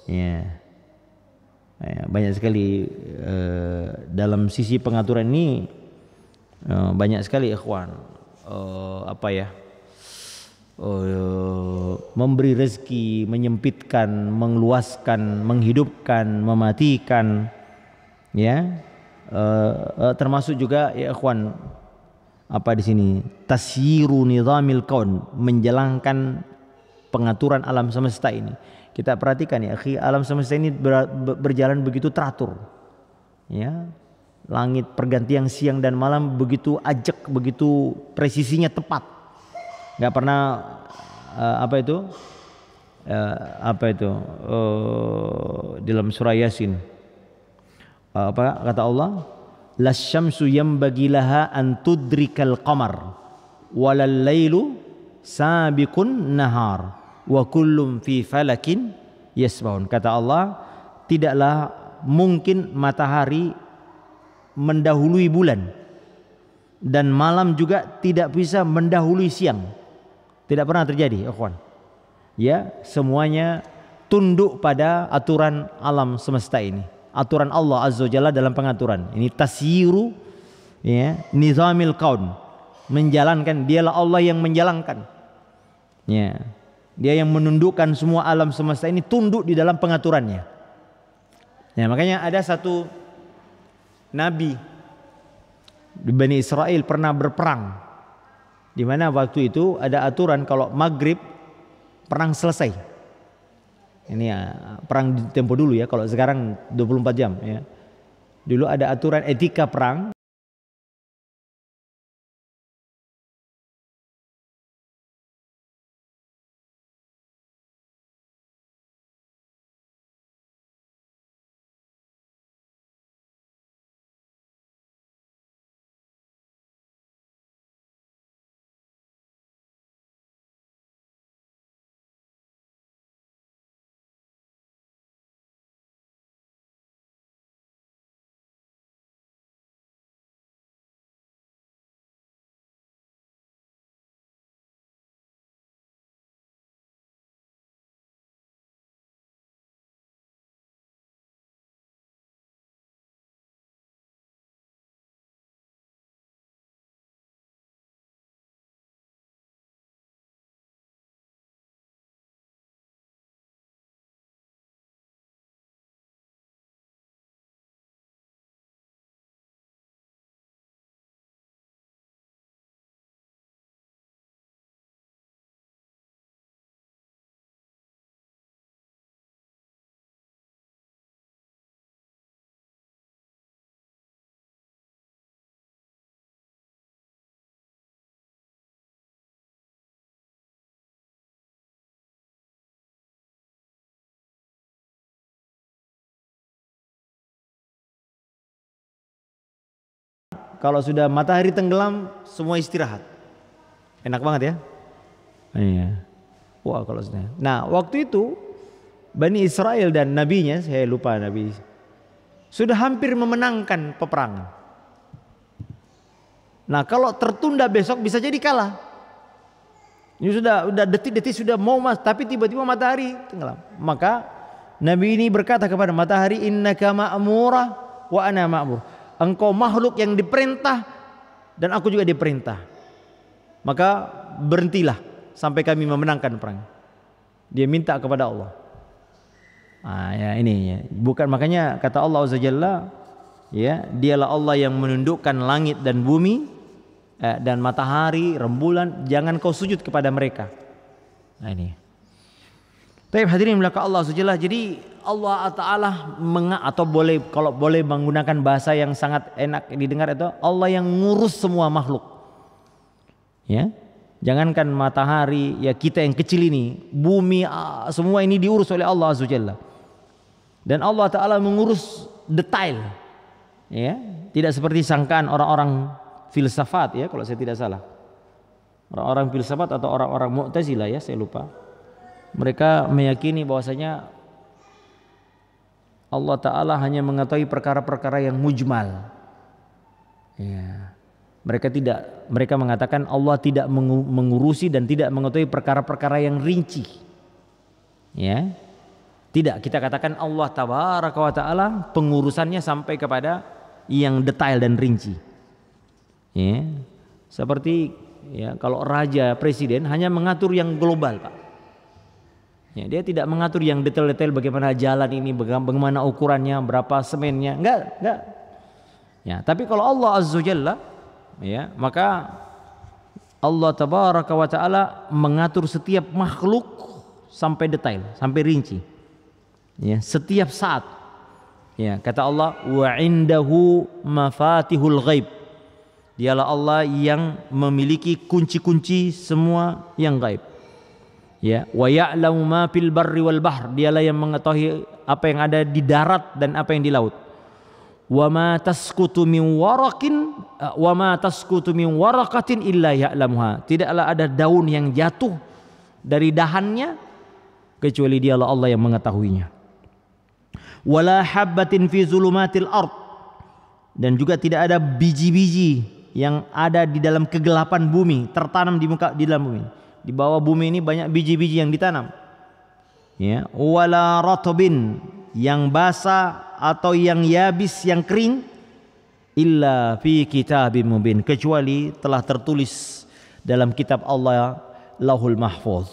Speaker 1: ya. Banyak sekali dalam sisi pengaturan ini banyak sekali ikhwan memberi rezeki, menyempitkan, mengeluaskan, menghidupkan, mematikan ya, termasuk juga ya ikhwan di sini tasyiru nizamil kaun, menjalankan pengaturan alam semesta ini. Kita perhatikan ya akhi, alam semesta ini berjalan begitu teratur ya, langit pergantian siang dan malam begitu ajak, begitu presisinya tepat. Nggak pernah dalam surah Yasin kata Allah, lasyamsu yambagi laha an tudrikal qamar walal lailu sabiqun nahar wa kullum fi falakin yasbahun. Kata Allah, tidaklah mungkin matahari mendahului bulan dan malam juga tidak bisa mendahului siang. Tidak pernah terjadi, ikhwan. Ya, semuanya tunduk pada aturan alam semesta ini. Aturan Allah Azza wa Jalla dalam pengaturan. Ini tasyiru, ya, nizamil kaun. Menjalankan, dialah Allah yang menjalankan. Ya. Dia yang menundukkan semua alam semesta ini tunduk di dalam pengaturannya. Ya, makanya ada satu nabi di Bani Israel pernah berperang, di mana waktu itu ada aturan kalau maghrib perang selesai. Ini ya, perang di tempo dulu ya, kalau sekarang 24 jam ya. Dulu ada aturan etika perang. Kalau sudah matahari tenggelam, semua istirahat. Enak banget ya. Iya. Wah, kalau sudah. Nah, waktu itu Bani Israel dan nabinya, saya lupa nabi, sudah hampir memenangkan peperangan. Nah, kalau tertunda besok bisa jadi kalah. Ini sudah detik-detik sudah mau tapi tiba-tiba matahari tenggelam. Maka nabi ini berkata kepada matahari, innaka ma'murah wa ana ma'mur. Engkau makhluk yang diperintah dan aku juga diperintah. Maka berhentilah sampai kami memenangkan perang. Dia minta kepada Allah. Ya ini ya. Bukan, makanya kata Allah Azza Jalla, ya, dialah Allah yang menundukkan langit dan bumi dan matahari, rembulan, jangan kau sujud kepada mereka. Nah ini. Tapi hadirin belakang Allah Azza Jalla, jadi Allah Ta'ala atau boleh, kalau boleh menggunakan bahasa yang sangat enak didengar, itu Allah yang ngurus semua makhluk. Ya, jangankan matahari, ya kita yang kecil ini, bumi, semua ini diurus oleh Allah Azza Jalla. Dan Allah Ta'ala mengurus detail. Ya, tidak seperti sangkaan orang-orang filsafat ya, kalau saya tidak salah. Orang-orang filsafat atau orang-orang Mu'tazilah ya, saya lupa. Mereka meyakini bahwasanya Allah Ta'ala hanya mengetahui perkara-perkara yang mujmal. Ya. Mereka mengatakan Allah tidak mengurusi dan tidak mengetahui perkara-perkara yang rinci. Ya. Tidak, kita katakan Allah Tabaraka wa Ta'ala pengurusannya sampai kepada yang detail dan rinci. Ya. Seperti ya, kalau raja, presiden hanya mengatur yang global, Pak. Ya, dia tidak mengatur yang detail-detail bagaimana jalan ini, bagaimana ukurannya, berapa semennya, enggak. Ya, tapi kalau Allah Azza Jalla, ya, maka Allah Tabaraka wa Ta'ala mengatur setiap makhluk sampai detail, sampai rinci. Ya, setiap saat. Ya, kata Allah, wa indahu mafatihul ghaib. Dialah Allah yang memiliki kunci-kunci semua yang gaib. Ya, wa ya'lamu ma fil barri wal bahr, dialah yang mengetahui apa yang ada di darat dan apa yang di laut. Wa ma tasqutu min waraqatin illa ya'lamuha, tidaklah ada daun yang jatuh dari dahannya kecuali dialah Allah yang mengetahuinya. Wala habbatin fi zulumatil ard, dan juga tidak ada biji-biji yang ada di dalam kegelapan bumi, tertanam di dalam bumi. Di bawah bumi ini banyak biji-biji yang ditanam. Ya, wala ratbin, yang basah atau yang yabis, yang kering, illa fi kitabim mubin, kecuali telah tertulis dalam kitab Allah Lauhul Mahfuz.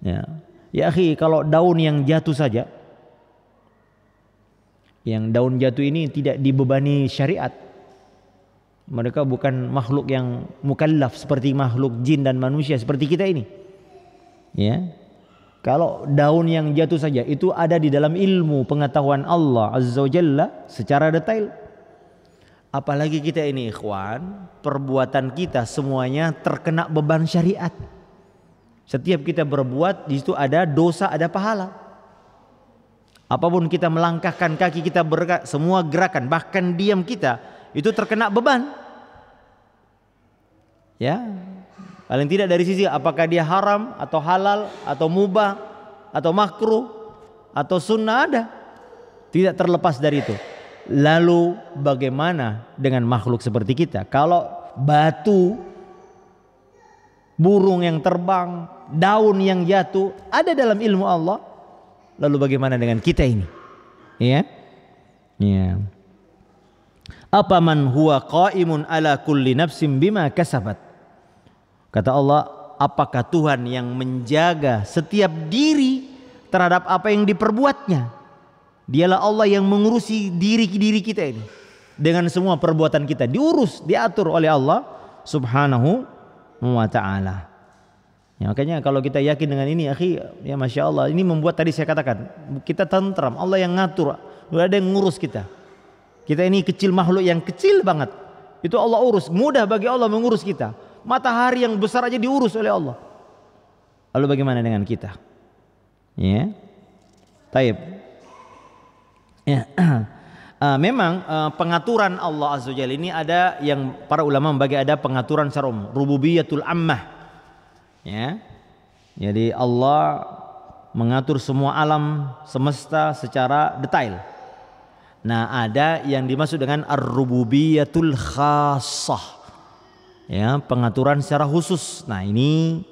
Speaker 1: Ya, ya akhi, kalau daun yang jatuh saja, yang daun jatuh ini tidak dibebani syariat. Mereka bukan makhluk yang mukallaf seperti makhluk jin dan manusia seperti kita ini. Ya, kalau daun yang jatuh saja itu ada di dalam ilmu pengetahuan Allah Azza wa Jalla secara detail. Apalagi kita ini ikhwan, perbuatan kita semuanya terkena beban syariat. Setiap kita berbuat di situ ada dosa, ada pahala. Apapun kita melangkahkan kaki kita, semua gerakan bahkan diam kita itu terkena beban. Ya, paling tidak dari sisi apakah dia haram atau halal atau mubah atau makruh atau sunnah, ada, tidak terlepas dari itu. Lalu bagaimana dengan makhluk seperti kita? Kalau batu, burung yang terbang, daun yang jatuh ada dalam ilmu Allah, lalu bagaimana dengan kita ini? Ya, ya. Apa man huwa qaimun ala kulli nafsin bima kasabat. Kata Allah, apakah Tuhan yang menjaga setiap diri terhadap apa yang diperbuatnya? Dialah Allah yang mengurusi diri kita ini dengan semua perbuatan kita, diurus, diatur oleh Allah Subhanahu wa ta'ala. Ya, makanya kalau kita yakin dengan ini, akhi, ya masya Allah, ini membuat tadi saya katakan kita tentram. Allah yang ngatur, tidak ada yang ngurus kita. Kita ini kecil, makhluk yang kecil banget. Itu Allah urus, mudah bagi Allah mengurus kita. Matahari yang besar aja diurus oleh Allah. Lalu bagaimana dengan kita? Ya, taib. Ya. Memang pengaturan Allah Azza wa Jalla ini ada yang para ulama membagi, ada pengaturan secara umum, rububiyatul ammah. Ya. Jadi Allah mengatur semua alam semesta secara detail. Nah, ada yang dimaksud dengan ar-rububiyatul khassah. Ya, pengaturan secara khusus. Nah, ini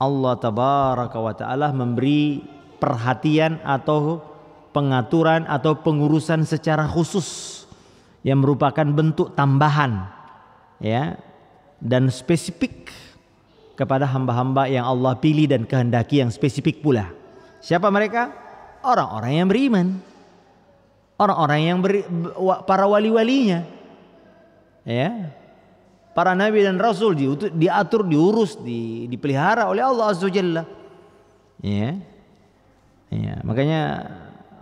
Speaker 1: Allah tabaraka wa taala memberi perhatian atau pengaturan atau pengurusan secara khusus yang merupakan bentuk tambahan, ya, dan spesifik kepada hamba-hamba yang Allah pilih dan kehendaki yang spesifik pula. Siapa mereka? Orang-orang yang beriman, orang-orang yang para wali-walinya, ya, para nabi dan rasul diatur, diurus, dipelihara oleh Allah Azza wa Jalla. Ya, ya, makanya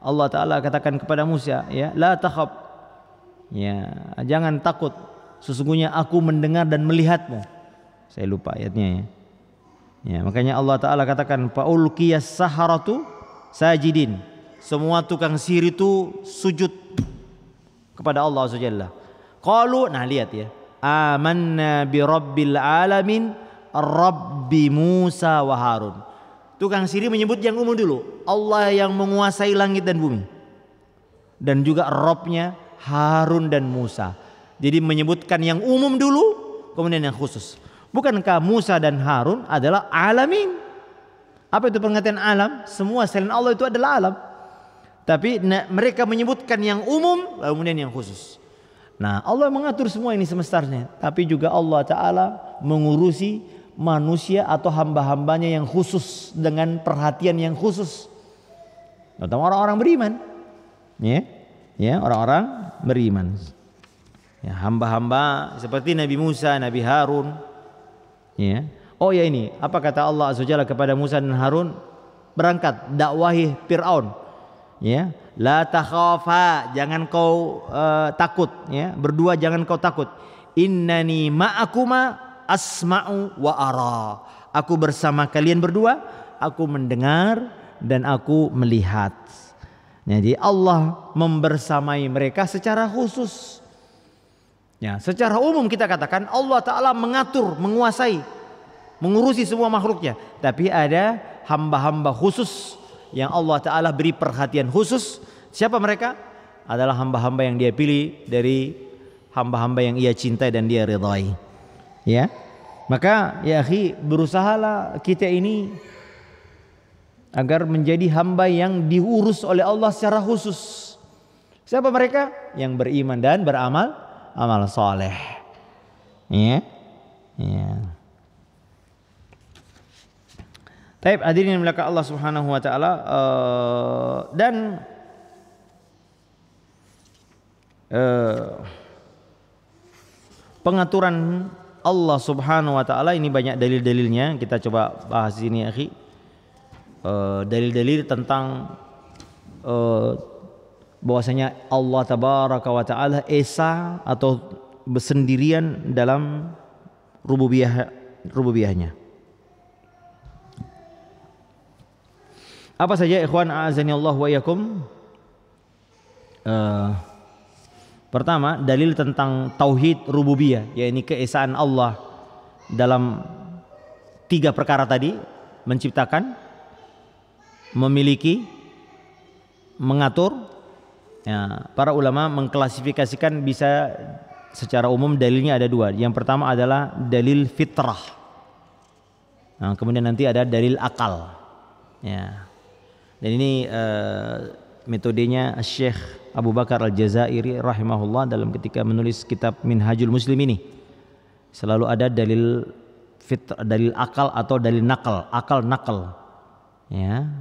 Speaker 1: Allah Ta'ala katakan kepada Musa, ya, la takhaf, ya, jangan takut, sesungguhnya aku mendengar dan melihatmu. Saya lupa ayatnya, ya. Ya, makanya Allah Ta'ala katakan faulqiyas saharatu sajidin, semua tukang sihir itu sujud kepada Allah Azza wa Jalla. Qalu, nah lihat ya, amanna bi rabbil alamin rabbi Musa wa Harun. Tukang sihir menyebut yang umum dulu, Allah yang menguasai langit dan bumi, dan juga Robnya Harun dan Musa. Jadi menyebutkan yang umum dulu, kemudian yang khusus. Bukankah Musa dan Harun adalah alamin? Apa itu pengertian alam? Semua selain Allah itu adalah alam. Tapi mereka menyebutkan yang umum, lalu kemudian yang khusus. Nah, Allah mengatur semua ini semestanya, tapi juga Allah Ta'ala mengurusi manusia atau hamba-hambanya yang khusus dengan perhatian yang khusus, terutama orang-orang beriman, ya, ya, orang-orang beriman, ya, hamba-hamba seperti Nabi Musa, Nabi Harun, ya. Oh ya, ini apa kata Allah Azza wa Jalla kepada Musa dan Harun? Berangkat dakwahi Fir'aun, ya, la takhafa, jangan kau takut, ya, berdua jangan kau takut, innani ma'akuma asma'u wa ara, aku bersama kalian berdua, aku mendengar dan aku melihat. Jadi Allah membersamai mereka secara khusus. Ya, secara umum kita katakan Allah Ta'ala mengatur, menguasai, mengurusi semua makhluknya. Tapi ada hamba-hamba khusus yang Allah Ta'ala beri perhatian khusus. Siapa mereka? Adalah hamba-hamba yang dia pilih dari hamba-hamba yang ia cintai dan dia ridhai. Ya, maka ya akhi, berusahalah kita ini agar menjadi hamba yang diurus oleh Allah secara khusus. Siapa mereka? Yang beriman dan beramal amal soleh. Ya, ya. Taib hadirin yang dimuliakan Allah Subhanahu wa taala, dan pengaturan Allah Subhanahu wa taala ini banyak dalil-dalilnya. Kita coba bahas ini, akhi. Dalil-dalil tentang bahwasanya Allah Tabaraka wa taala esa atau bersendirian dalam rububiyahnya. Apa saja ikhwan a'azani Allah wa iyyakum? Pertama, dalil tentang tauhid rububiyah, yaitu keesaan Allah dalam 3 perkara tadi: menciptakan, memiliki, mengatur. Ya, para ulama mengklasifikasikan bisa secara umum dalilnya ada 2. Yang pertama adalah dalil fitrah. Nah, kemudian nanti ada dalil akal. Ya. Dan ini metodenya Syekh Abu Bakar Al-Jazairi rahimahullah dalam ketika menulis kitab Minhajul Muslim ini. Selalu ada dalil dalil akal atau dalil nakal, akal nakal. Ya.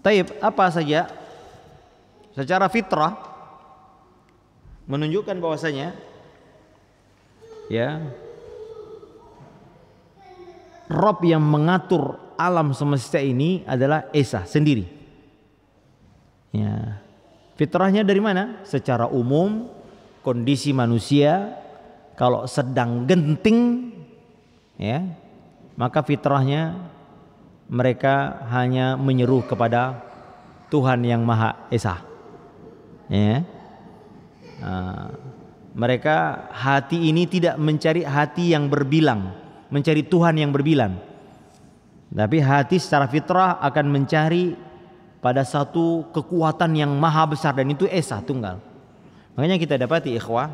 Speaker 1: Taib, apa saja secara fitrah menunjukkan bahwasanya ya Rabb yang mengatur alam semesta ini adalah Esa sendiri. Ya. Fitrahnya dari mana? Secara umum kondisi manusia kalau sedang genting, ya, maka fitrahnya mereka hanya menyeru kepada Tuhan yang Maha Esa. Ya. Mereka hati ini tidak mencari hati yang berbilang, mencari Tuhan yang berbilang, tapi hati secara fitrah akan mencari pada satu kekuatan yang maha besar, dan itu Esa tunggal. Makanya kita dapati ikhwah,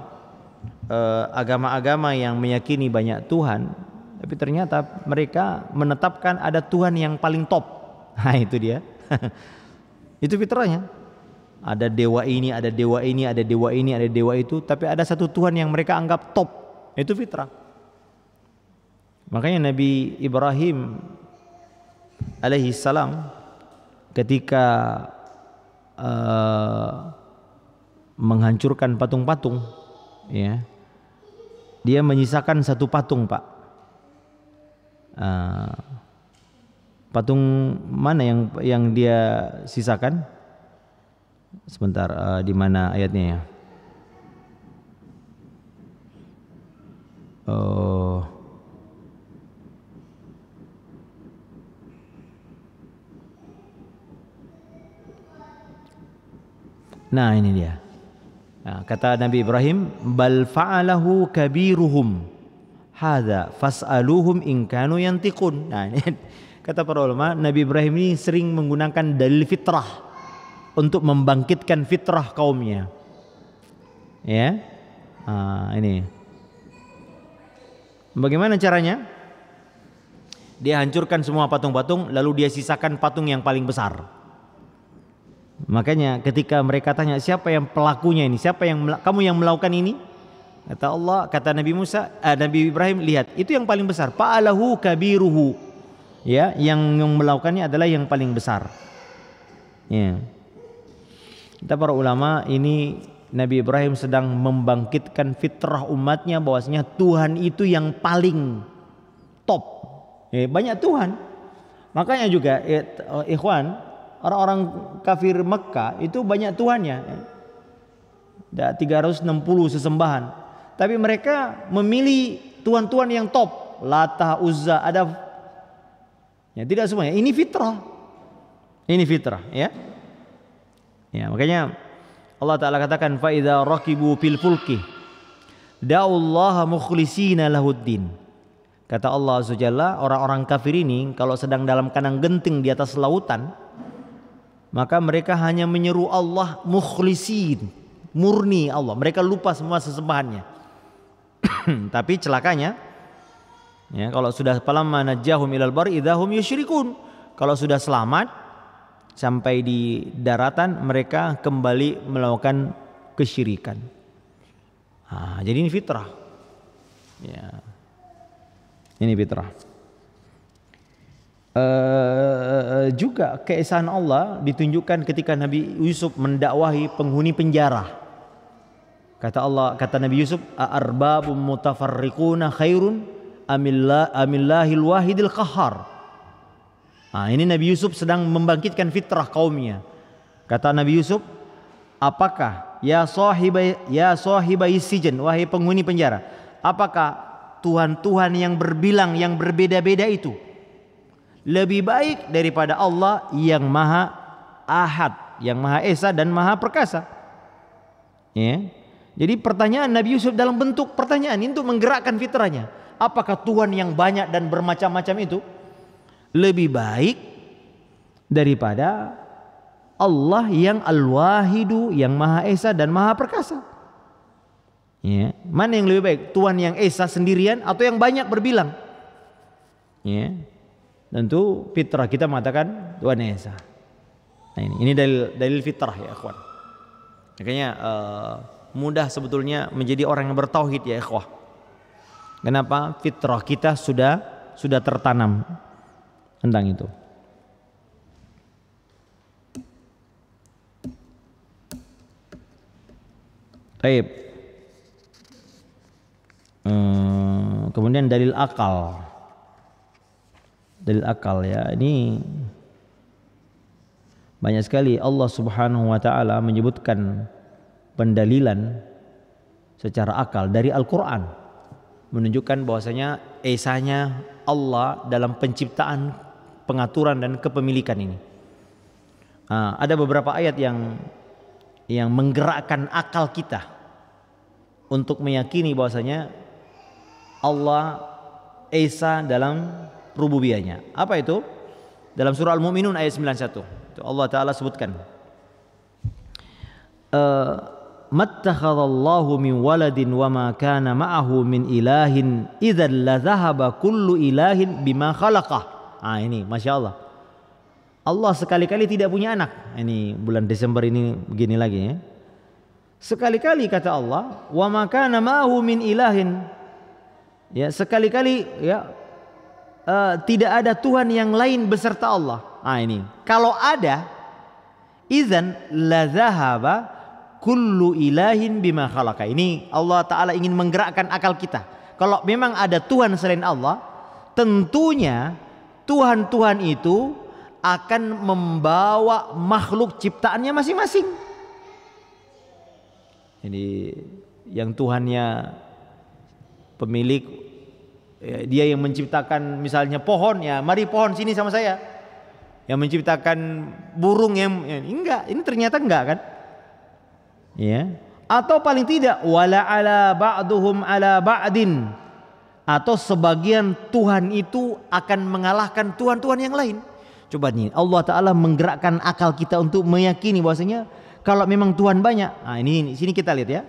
Speaker 1: agama-agama yang meyakini banyak Tuhan, tapi ternyata mereka menetapkan ada Tuhan yang paling top. Nah itu dia. Itu fitrahnya. Ada dewa ini, ada dewa ini, ada dewa ini, ada dewa itu, tapi ada satu Tuhan yang mereka anggap top. Itu fitrah. Makanya Nabi Ibrahim alaihi salam ketika menghancurkan patung-patung, ya, dia menyisakan satu patung, Pak. Patung mana yang dia sisakan? Sebentar, di mana ayatnya ya? Nah ini dia. Nah, kata Nabi Ibrahim, bal fa'alahu kabiruhum hadza fas'aluhum in kanu yantiqun. Nah ini kata para ulama, Nabi Ibrahim ini sering menggunakan dalil fitrah untuk membangkitkan fitrah kaumnya. Ya. Ini. Bagaimana caranya? Dia hancurkan semua patung-patung, lalu dia sisakan patung yang paling besar. Makanya ketika mereka tanya, siapa yang pelakunya ini? Siapa yang kamu yang melakukan ini? Kata Allah, kata Nabi Nabi Ibrahim, lihat, itu yang paling besar. Fa'alahu kabiruhu. Ya, yang melakukannya adalah yang paling besar. Ya. Kita para ulama ini, Nabi Ibrahim sedang membangkitkan fitrah umatnya bahwasanya Tuhan itu yang paling top. Banyak Tuhan. Makanya juga ikhwan, orang-orang kafir Mekah itu banyak Tuhannya. Ada 360 sesembahan. Tapi mereka memilih Tuhan-Tuhan yang top. Lata, Uzza, ada. Ya, tidak semuanya. Ini fitrah. Ini fitrah, ya. Ya, makanya Allah Ta'ala katakan, fa idza rakibu fil fulki da'ullaha mukhlishina lahuddin Kata Allah Azza wa Jalla, orang-orang kafir ini kalau sedang dalam kandang genting di atas lautan, maka mereka hanya menyeru Allah mukhlisin, murni Allah. Mereka lupa semua sesembahannya. Tapi celakanya, ya, kalau sudah falamma najjahum ilal barri idzahum yusyrikun. Kalau sudah selamat sampai di daratan, mereka kembali melakukan kesyirikan. Jadi ini fitrah. Ya. Ini fitrah. Juga keesaan Allah ditunjukkan ketika Nabi Yusuf mendakwahi penghuni penjara. Kata Nabi Yusuf, "Arbabum mutafarriquna khairun amillahil wahidil qahhar." Ini Nabi Yusuf sedang membangkitkan fitrah kaumnya. Kata Nabi Yusuf, "Apakah ya sahibai sijen, wahai penghuni penjara, apakah Tuhan-Tuhan yang berbilang, yang berbeda-beda itu lebih baik daripada Allah yang Maha Ahad, yang Maha Esa dan Maha Perkasa?" Ya. Jadi pertanyaan Nabi Yusuf dalam bentuk pertanyaan ini untuk menggerakkan fitrahnya. Apakah Tuhan yang banyak dan bermacam-macam itu lebih baik daripada Allah yang Al-Wahidu, yang Maha Esa dan Maha Perkasa? Ya, mana yang lebih baik? Tuhan yang esa sendirian atau yang banyak berbilang? Ya, tentu fitrah kita mengatakan Tuhan yang esa. Nah, ini dalil fitrah ya ikhwan. Makanya mudah sebetulnya menjadi orang yang bertauhid ya ikhwah. Kenapa? Fitrah kita sudah tertanam tentang itu. Baik. Kemudian dalil akal ya, ini banyak sekali Allah Subhanahu wa taala menyebutkan pendalilan secara akal dari Al-Qur'an, menunjukkan bahwasanya esanya Allah dalam penciptaan, pengaturan dan kepemilikan ini. Ada beberapa ayat yang menggerakkan akal kita untuk meyakini bahwasanya Allah esa dalam rububiyahnya. Apa itu? Dalam surah Al-Mu'minun ayat 91. Itu Allah Ta'ala sebutkan. Mattakhadallahu min waladin wa ma kana ma'ahu min ilahin idzal la dhahaba kullu ilahin bima khalaqah. Ini Masya Allah. Allah sekali-kali tidak punya anak. Ini bulan Desember ini begini lagi ya. Sekali-kali kata Allah, wa ma kana ma'ahu min ilahin. Ya, sekali-kali ya tidak ada Tuhan yang lain beserta Allah. Ini kalau ada, idzan la dhahaba kullu ilahin bima khalaqa. Ini Allah Ta'ala ingin menggerakkan akal kita. Kalau memang ada Tuhan selain Allah, tentunya Tuhan-Tuhan itu akan membawa makhluk ciptaannya masing-masing. Jadi yang Tuhannya pemilik, ya, dia yang menciptakan misalnya pohon, ya mari pohon sini sama saya. Yang menciptakan burung enggak, ini ternyata enggak kan? Ya. Atau paling tidak wala ala ba'duhum ala ba'din, atau sebagian Tuhan itu akan mengalahkan Tuhan-Tuhan yang lain. Coba nih Allah Ta'ala menggerakkan akal kita untuk meyakini bahwasanya kalau memang Tuhan banyak. Ini sini kita lihat ya.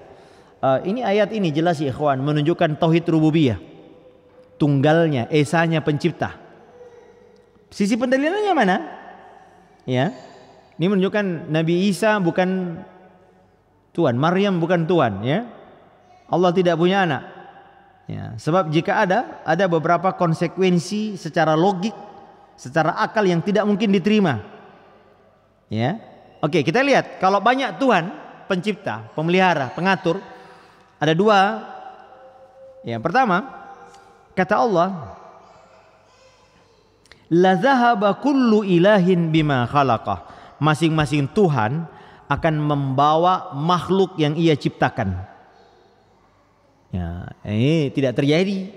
Speaker 1: Ini ayat ini jelas ya ikhwan, menunjukkan tauhid rububiyah, tunggalnya, esanya pencipta. Sisi pendalilannya mana? Ya, ini menunjukkan Nabi Isa bukan Tuhan, Maryam bukan Tuhan. Ya, Allah tidak punya anak. Ya, sebab jika ada beberapa konsekuensi secara logik, secara akal yang tidak mungkin diterima. Ya, oke, kita lihat kalau banyak Tuhan pencipta, pemelihara, pengatur. Ada dua. Yang pertama, kata Allah, la zahaba kullu ilahin bima khalaqah. Masing-masing Tuhan akan membawa makhluk yang ia ciptakan. Ya, ini tidak terjadi.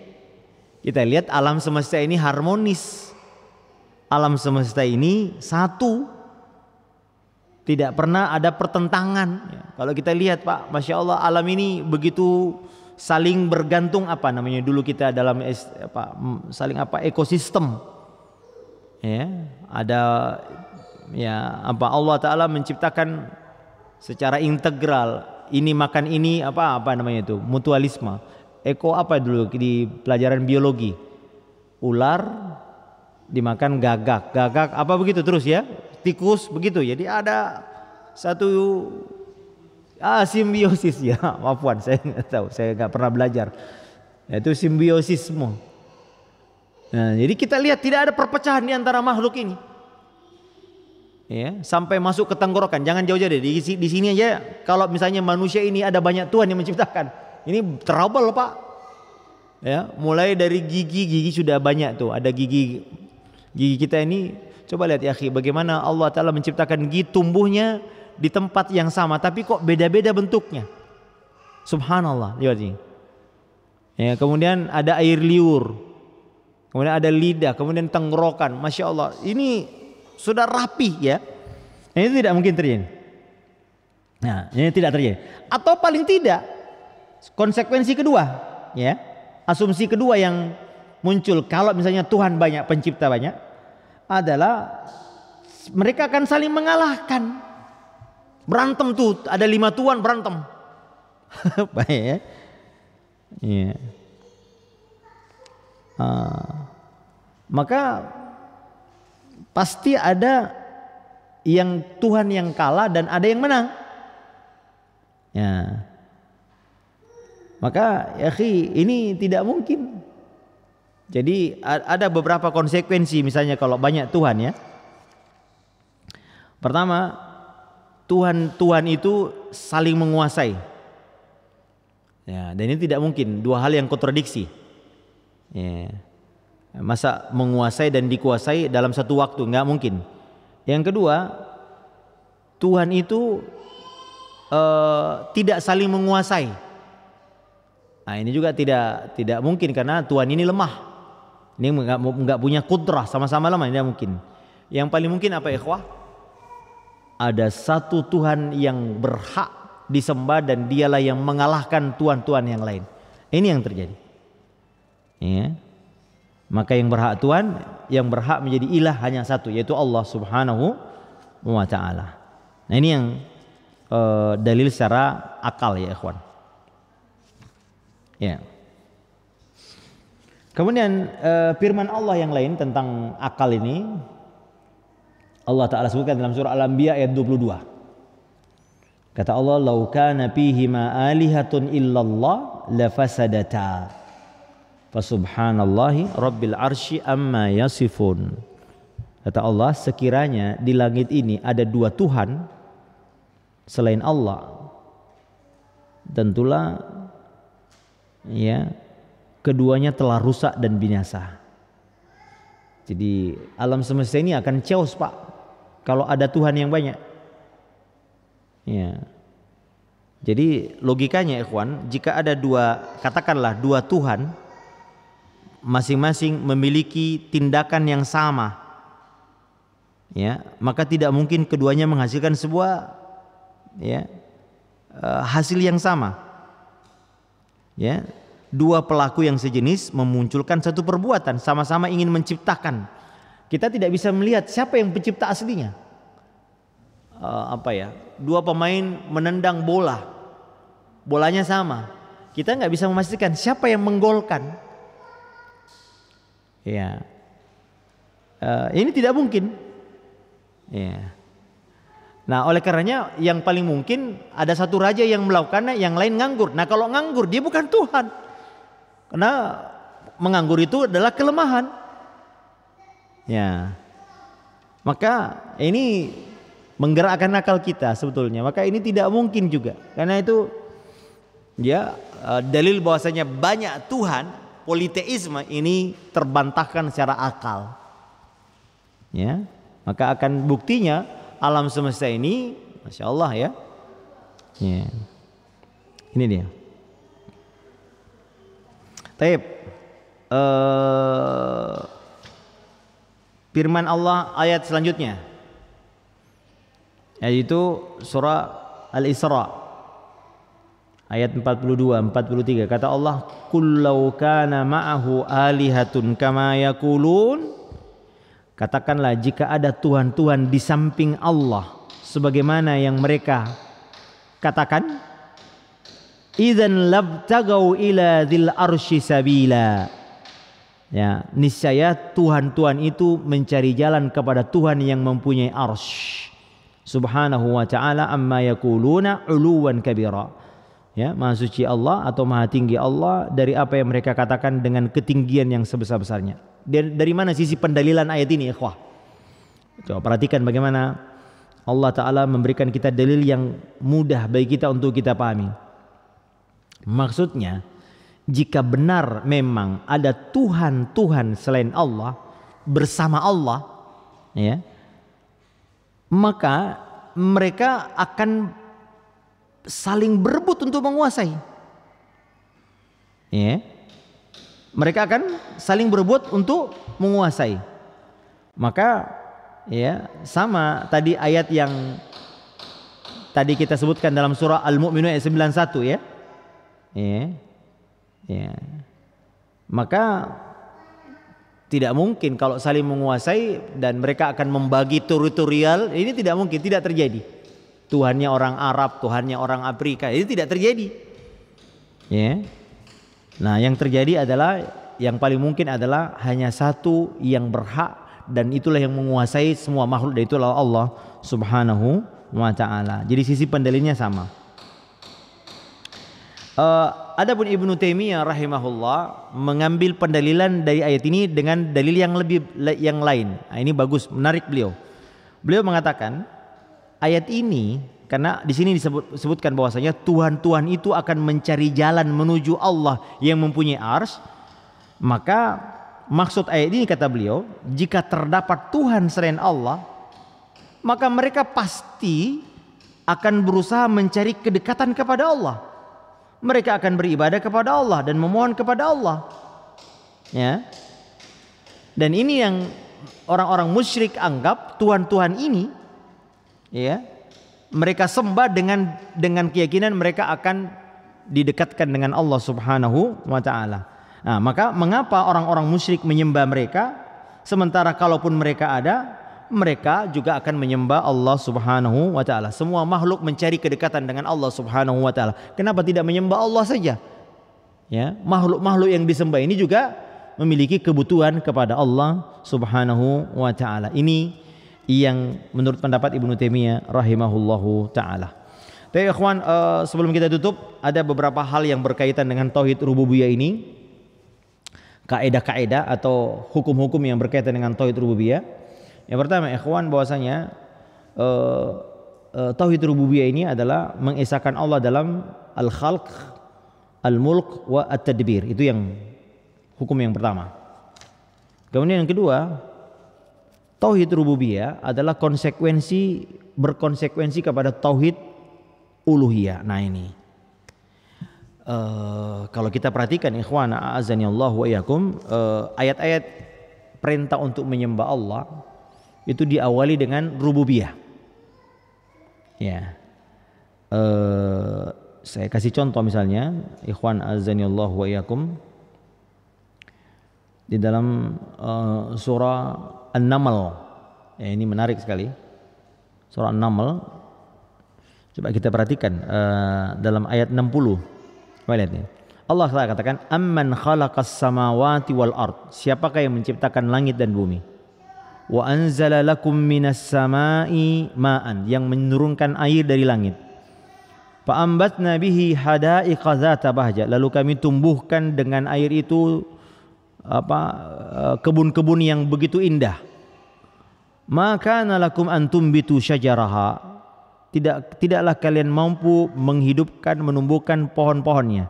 Speaker 1: Kita lihat alam semesta ini harmonis. Alam semesta ini satu. Tidak pernah ada pertentangan. Ya, kalau kita lihat Pak, Masya Allah, alam ini begitu saling bergantung, apa namanya dulu kita dalam saling ekosistem. Ya, ada ya Allah Taala menciptakan secara integral, ini makan ini, apa namanya itu, mutualisme. Apa dulu di pelajaran biologi, ular dimakan gagak apa begitu terus ya, tikus begitu. Jadi ada satu simbiosis ya, maafkan saya nggak tahu, saya nggak pernah belajar, yaitu simbiosisme. Nah, jadi kita lihat tidak ada perpecahan di antara makhluk ini, ya, sampai masuk ke tenggorokan. Jangan jauh-jauh deh, di sini aja. Kalau misalnya manusia ini ada banyak Tuhan yang menciptakan, ini trouble Pak. Ya, mulai dari gigi sudah banyak tuh, ada gigi kita ini. Coba lihat ya, bagaimana Allah Taala menciptakan gigi tumbuhnya di tempat yang sama, tapi kok beda-beda bentuknya. Subhanallah, lihat ini. Ya, kemudian ada air liur, kemudian ada lidah, kemudian tenggorokan. Masya Allah, ini sudah rapi ya. Ini tidak mungkin terjadi. Nah, ini tidak terjadi. Atau paling tidak, konsekuensi kedua, ya, asumsi kedua yang muncul kalau misalnya Tuhan banyak, pencipta banyak, adalah mereka akan saling mengalahkan. Berantem tuh, ada 5 Tuhan berantem. Baik ya. Ya. Maka pasti ada yang Tuhan yang kalah dan ada yang menang. Ya. Maka ya ini tidak mungkin. Jadi ada beberapa konsekuensi, misalnya kalau banyak Tuhan ya. Pertama, Tuhan itu saling menguasai. Ya, dan ini tidak mungkin, dua hal yang kontradiksi. Ya. Masa menguasai dan dikuasai dalam satu waktu, nggak mungkin. Yang kedua, Tuhan itu tidak saling menguasai. Nah, ini juga tidak mungkin karena Tuhan ini lemah. Ini nggak punya kudrah, sama-sama lemah, tidak mungkin. Yang paling mungkin apa ikhwah? Ada satu Tuhan yang berhak disembah dan dialah yang mengalahkan Tuhan-Tuhan yang lain. Ini yang terjadi. Ya. Maka yang berhak Tuhan, yang berhak menjadi ilah hanya satu, yaitu Allah Subhanahu wa Ta'ala. Nah, ini yang dalil secara akal ya ikhwan. Ya. Kemudian firman Allah yang lain tentang akal ini, Allah Ta'ala sebutkan dalam surah Al-Anbiya ayat 22. Kata Allah, "Lau kana fihima alihatun illallah lafasadata. Fasubhanallahi rabbil arsy amma yasifun." Kata Allah, sekiranya di langit ini ada 2 Tuhan selain Allah, tentulah ya keduanya telah rusak dan binasa. Jadi alam semesta ini akan chaos Pak kalau ada Tuhan yang banyak. Ya. Jadi logikanya ikhwan, jika ada katakanlah 2 Tuhan, masing-masing memiliki tindakan yang sama, ya, maka tidak mungkin keduanya menghasilkan sebuah ya hasil yang sama. Ya, 2 pelaku yang sejenis memunculkan satu perbuatan, sama-sama ingin menciptakan. Kita tidak bisa melihat siapa yang pencipta aslinya. 2 pemain menendang bolanya sama, kita nggak bisa memastikan siapa yang menggolkan. Ya, ini tidak mungkin. Ya. Nah, oleh karenanya yang paling mungkin ada satu raja yang melakukannya, yang lain nganggur. Nah, kalau nganggur dia bukan Tuhan, karena menganggur itu adalah kelemahan. Ya, maka ini menggerakkan akal kita sebetulnya. Maka ini tidak mungkin juga. Karena itu ya dalil bahwasanya banyak Tuhan, politeisme ini terbantahkan secara akal. Ya, maka akan buktinya alam semesta ini, masya Allah ya. Ya. Ini dia. Taib. Firman Allah ayat selanjutnya, yaitu surah Al-Isra Ayat 42, 43 kata Allah, "Kullau kana ma'ahu alihatun kama yaqulun." Katakanlah jika ada tuhan-tuhan di samping Allah sebagaimana yang mereka katakan, idzan labtagau ila dzil arsy sabila. Ya, niscaya tuhan-tuhan itu mencari jalan kepada Tuhan yang mempunyai arsy. Subhanahu wa ta'ala amma yaquluna uluwan kabira. Ya, maha suci Allah atau maha tinggi Allah dari apa yang mereka katakan dengan ketinggian yang sebesar-besarnya. Dari mana sisi pendalilan ayat ini, ikhwah? Coba perhatikan bagaimana Allah Ta'ala memberikan kita dalil yang mudah bagi kita untuk kita pahami. Maksudnya, jika benar memang ada Tuhan-Tuhan selain Allah bersama Allah, ya, maka mereka akan saling berebut untuk menguasai. Ya. Mereka akan saling berebut untuk menguasai. Maka ya, sama tadi ayat yang tadi kita sebutkan dalam surah Al-Mu'minun ayat 91 ya. Ya. Ya. Maka tidak mungkin kalau saling menguasai dan mereka akan membagi teritorial, ini tidak mungkin, tidak terjadi. Tuhannya orang Arab, Tuhannya orang Afrika, ini tidak terjadi. Ya. Nah, yang terjadi adalah yang paling mungkin adalah hanya satu yang berhak dan itulah yang menguasai semua makhluk, dan itulah Allah Subhanahu wa ta'ala. Jadi sisi pendalilannya sama. Adapun Ibnu Taimiyah rahimahullah mengambil pendalilan dari ayat ini dengan dalil yang lain. Nah, ini bagus, menarik beliau. Beliau mengatakan ayat ini karena di sini disebutkan bahwasanya Tuhan-Tuhan itu akan mencari jalan menuju Allah yang mempunyai arsy. Maka maksud ayat ini kata beliau, jika terdapat Tuhan selain Allah, maka mereka pasti akan berusaha mencari kedekatan kepada Allah. Mereka akan beribadah kepada Allah dan memohon kepada Allah. Ya. Dan ini yang orang-orang musyrik anggap Tuhan-Tuhan ini, ya, mereka sembah dengan keyakinan mereka akan didekatkan dengan Allah Subhanahu wa ta'ala. Nah, maka mengapa orang-orang musyrik menyembah mereka, sementara kalaupun mereka ada, mereka juga akan menyembah Allah Subhanahu wa ta'ala. Semua makhluk mencari kedekatan dengan Allah Subhanahu wa ta'ala. Kenapa tidak menyembah Allah saja? Ya, makhluk-makhluk yang disembah ini juga memiliki kebutuhan kepada Allah Subhanahu wa ta'ala. Ini yang menurut pendapat Ibnu Taimiyah rahimahullahu ta'ala. Tapi ikhwan, sebelum kita tutup, ada beberapa hal yang berkaitan dengan tauhid rububiyah ini, kaidah-kaidah atau hukum-hukum yang berkaitan dengan tauhid rububiyah. Yang pertama, ikhwan, bahwasanya tauhid rububiyah ini adalah mengesahkan Allah dalam al-khalq, al-mulk wa at-tadbir. Itu yang hukum yang pertama. Kemudian yang kedua, tauhid rububiyah adalah berkonsekuensi kepada tauhid uluhiyah. Nah, ini kalau kita perhatikan, ikhwan, a'azani Allah wa iyyakum, ayat-ayat perintah untuk menyembah Allah itu diawali dengan rububiyah. Ya. Saya kasih contoh misalnya, ikhwan, a'azani Allah wa iyyakum, di dalam surah An-Naml. Ya, ini menarik sekali. Surah An-Naml. Coba kita perhatikan dalam ayat 60. Lihat nih. Allah katakan, "Amman khalaqas samawati wal ard." Siapakah yang menciptakan langit dan bumi? "Wa anzala lakum minas samai ma'an." Yang menurunkan air dari langit. "Fa ambatna bihi hadaiqa dzata bahja." Lalu kami tumbuhkan dengan air itu kebun-kebun yang begitu indah. "Maka nalakum antum bitu syajaraha." Tidaklah kalian mampu menghidupkan, menumbuhkan pohon-pohonnya.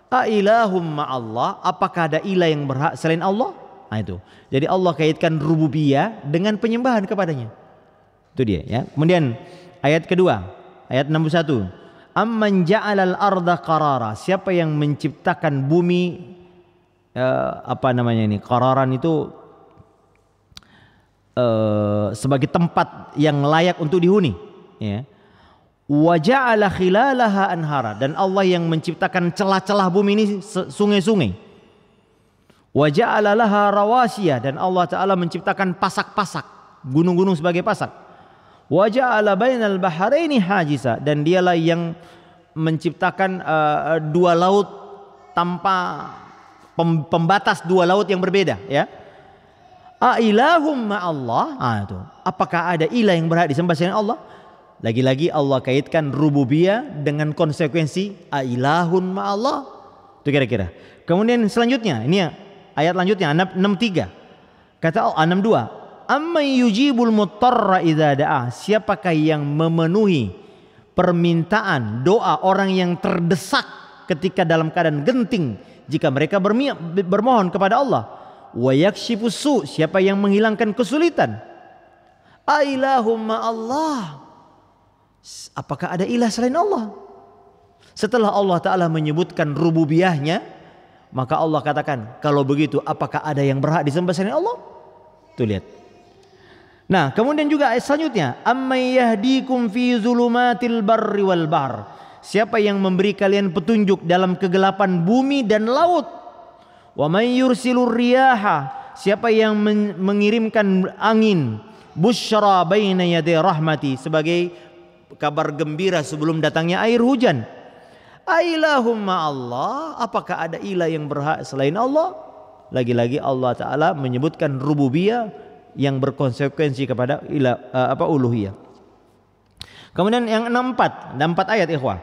Speaker 1: "A ilahum ma'allah." Apakah ada ilah yang berhak selain Allah? Nah, itu. Jadi Allah kaitkan rububiyah dengan penyembahan kepadanya. Itu dia, ya. Kemudian ayat kedua, ayat 61. "Amman ja'alal arda qarara." Siapa yang menciptakan bumi, qararan itu sebagai tempat yang layak untuk dihuni, ya. Wa ja'ala khilalaha anhara, dan Allah yang menciptakan celah-celah bumi ini sungai-sungai. Wa ja'ala laha rawasiya, dan Allah Ta'ala menciptakan pasak-pasak, gunung-gunung sebagai pasak. Wa ja'ala bainal baharaini hajisa, dan dialah yang menciptakan dua laut tanpa pembatas, dua laut yang berbeda, ya. A ilahum ma'allah, itu. Apakah ada ilah yang berhak disembah selain Allah? Lagi-lagi Allah kaitkan rububiyah dengan konsekuensi a ilahun ma'allah. Itu kira-kira. Kemudian selanjutnya, ini ayat lanjutnya 63. Kata Allah 62, "Amman yujibul muttarra idza da'a?" Siapakah yang memenuhi permintaan doa orang yang terdesak ketika dalam keadaan genting jika mereka bermohon kepada Allah? Wa yakshifus su', siapa yang menghilangkan kesulitan? A ilahum ma'allah. Apakah ada ilah selain Allah? Setelah Allah Ta'ala menyebutkan rububiyahnya, maka Allah katakan, kalau begitu apakah ada yang berhak disembah selain Allah? Tuh lihat. Nah, kemudian juga ayat selanjutnya, "Amman yahdikum fi zulumatil barri wal bahr." Siapa yang memberi kalian petunjuk dalam kegelapan bumi dan laut? "Wa may yursilur riyaha." Siapa yang mengirimkan angin, busyra baina yaday rahmati, sebagai kabar gembira sebelum datangnya air hujan. Ailahum ma'allah, apakah ada ilah yang berhak selain Allah? Lagi-lagi Allah Ta'ala menyebutkan rububiyah yang berkonsekuensi kepada uluhiyah. Kemudian yang 64 ayat ikhwah.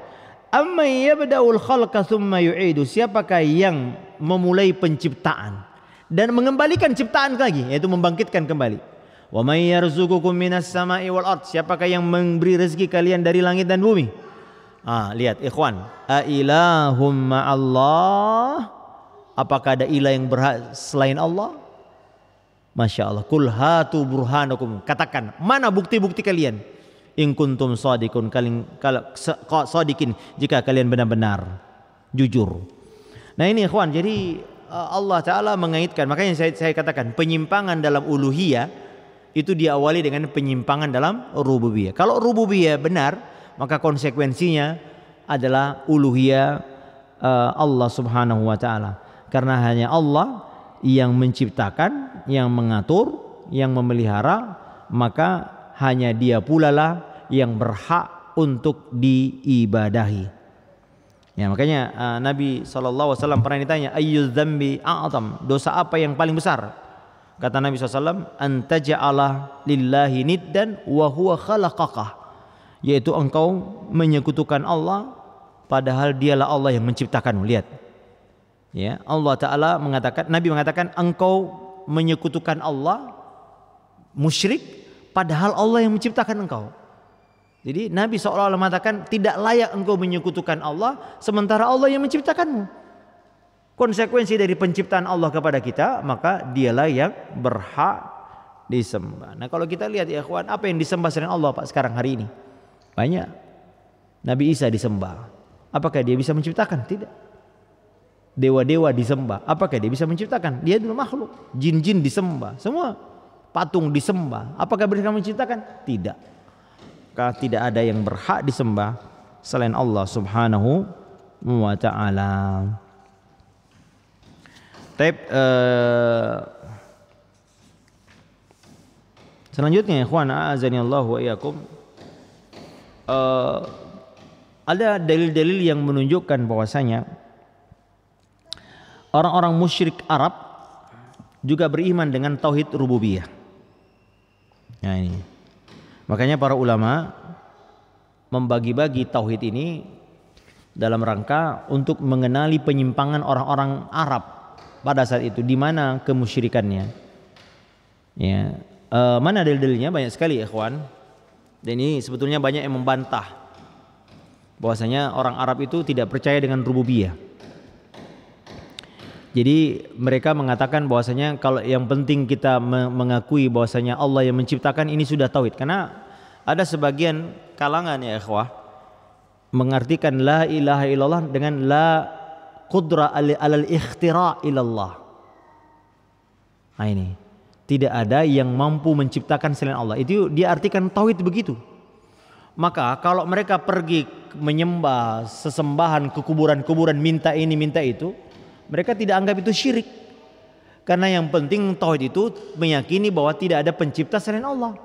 Speaker 1: Amma yabda'ul khalqa thumma yu'idu. Siapakah yang memulai penciptaan dan mengembalikan ciptaan lagi, yaitu membangkitkan kembali. Wa may yarzuqukum minas sama'i wal ard. Siapakah yang memberi rezeki kalian dari langit dan bumi? Lihat ikhwan, a ilahum ma'allah, apakah ada ilah yang berhak selain Allah? Masya Allah. Kul hatu burhanakum, katakan mana bukti-bukti kalian, in kuntum shadiqun, shadiqin, jika kalian benar-benar jujur. Nah ini ikhwan, jadi Allah Ta'ala mengaitkan, makanya saya katakan penyimpangan dalam uluhiyah itu diawali dengan penyimpangan dalam rububiyah. Kalau rububiyah benar, maka konsekuensinya adalah uluhiyah Allah Subhanahu wa Ta'ala. Karena hanya Allah yang menciptakan, yang mengatur, yang memelihara, maka hanya Dia pula lah yang berhak untuk diibadahi. Ya, makanya Nabi SAW pernah ditanya, ayyuz dzambi a'zam, dosa apa yang paling besar? Kata Nabi SAW, antaja'ala lillahi niddan wa huwa khalaqaka, yaitu engkau menyekutukan Allah padahal dialah Allah yang menciptakanmu. Lihat, ya, Allah Ta'ala mengatakan, Nabi mengatakan engkau menyekutukan Allah, musyrik, padahal Allah yang menciptakan engkau. Jadi Nabi SAW mengatakan tidak layak engkau menyekutukan Allah sementara Allah yang menciptakanmu. Konsekuensi dari penciptaan Allah kepada kita, maka dialah yang berhak disembah. Nah kalau kita lihat ya ikhwan, apa yang disembah selain Allah Pak sekarang hari ini? Banyak. Nabi Isa disembah. Apakah dia bisa menciptakan? Tidak. Dewa-dewa disembah. Apakah dia bisa menciptakan? Dia dulu makhluk. Jin-jin disembah. Semua patung disembah. Apakah mereka menciptakan? Tidak. Karena tidak ada yang berhak disembah selain Allah Subhanahu wa Ta'ala. Selanjutnya ikhwan a'azanillahu wa iyyakum, ada dalil-dalil yang menunjukkan bahwasanya orang-orang musyrik Arab juga beriman dengan tauhid rububiyah. Nah ini, makanya para ulama membagi-bagi tauhid ini dalam rangka untuk mengenali penyimpangan orang-orang Arab pada saat itu, di mana kemusyrikannya. Ya, mana dalil-dalilnya? Banyak sekali ikhwan. Dan ini sebetulnya banyak yang membantah bahwasanya orang Arab itu tidak percaya dengan rububiyah. Jadi mereka mengatakan bahwasanya kalau yang penting kita mengakui bahwasanya Allah yang menciptakan, ini sudah tauhid. Karena ada sebagian kalangan ya ikhwah mengartikan la ilaha illallah dengan la qudra alal ikhtira ilallah. Nah ini, tidak ada yang mampu menciptakan selain Allah. Itu dia artikan tauhid begitu. Maka kalau mereka pergi menyembah sesembahan ke kuburan-kuburan, minta ini minta itu, mereka tidak anggap itu syirik. Karena yang penting tauhid itu meyakini bahwa tidak ada pencipta selain Allah.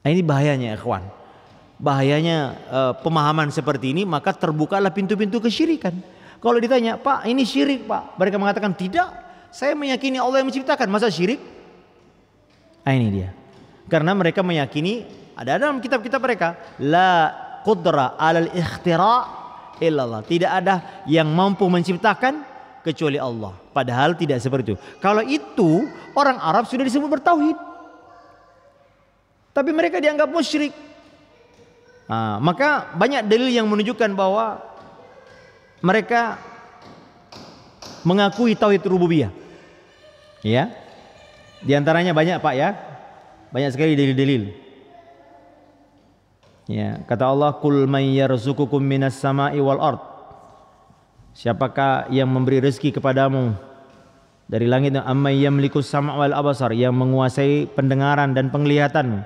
Speaker 1: Nah, ini bahayanya ikhwan. Bahayanya pemahaman seperti ini, maka terbukalah pintu-pintu kesyirikan. Kalau ditanya, Pak ini syirik Pak, mereka mengatakan tidak, saya meyakini Allah yang menciptakan, masa syirik? Nah, ini dia. Karena mereka meyakini, ada dalam kitab-kitab mereka, la qudra alal ikhtira illallah, tidak ada yang mampu menciptakan kecuali Allah. Padahal tidak seperti itu. Kalau itu orang Arab sudah disebut bertauhid, tapi mereka dianggap musyrik. Nah, maka banyak dalil yang menunjukkan bahwa mereka mengakui tauhid rububiyah. Ya, di antaranya banyak Pak ya, banyak sekali dalil-dalil. Ya, kata Allah, "Qul may yarzuqukum minas sama'i wal ard." Siapakah yang memberi rezeki kepadamu dari langit? Amman yamlikus sam'a wal absar, yang menguasai pendengaran dan penglihatan.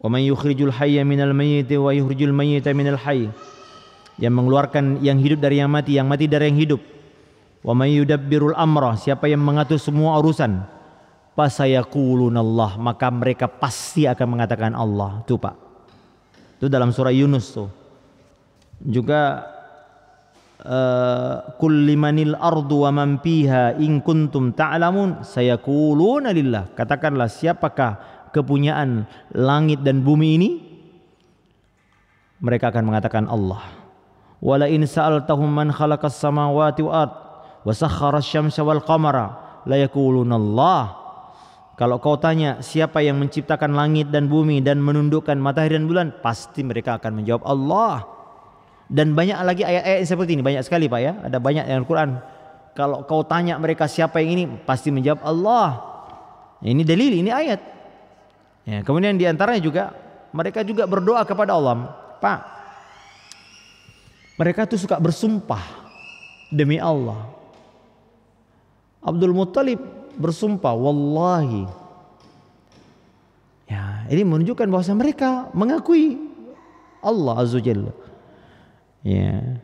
Speaker 1: Wa may yukhrijul hayya minal mayyiti wa yukhrijul mayyita minal hayy, yang mengeluarkan yang hidup dari yang mati dari yang hidup. Wa may yudabbirul amra, siapa yang mengatur semua urusan. Fasayaqulunallah, maka mereka pasti akan mengatakan Allah. Tuh Pak, itu dalam surah Yunus tuh. Juga qul limanil ardu wa man fiha in kuntum ta'lamun sayaquluna lillah, katakanlah siapakah kepunyaan langit dan bumi ini, mereka akan mengatakan Allah. Wala in sa'altahum man khalaqas samawati wal ard wa sakhkhara asy-syamsa wal qamara la yaquluna Allah. Kalau kau tanya siapa yang menciptakan langit dan bumi dan menundukkan matahari dan bulan, pasti mereka akan menjawab Allah. Dan banyak lagi ayat-ayat seperti ini, banyak sekali Pak ya, ada banyak yang Al-Quran. Kalau kau tanya mereka siapa yang ini, pasti menjawab Allah. Ini dalil, ini ayat. Ya, kemudian diantaranya juga mereka juga berdoa kepada Allah. Pak, mereka tuh suka bersumpah demi Allah. Abdul Muttalib bersumpah, wallahi. Ya, ini menunjukkan bahwa mereka mengakui Allah Azza wa Jalla. Ya.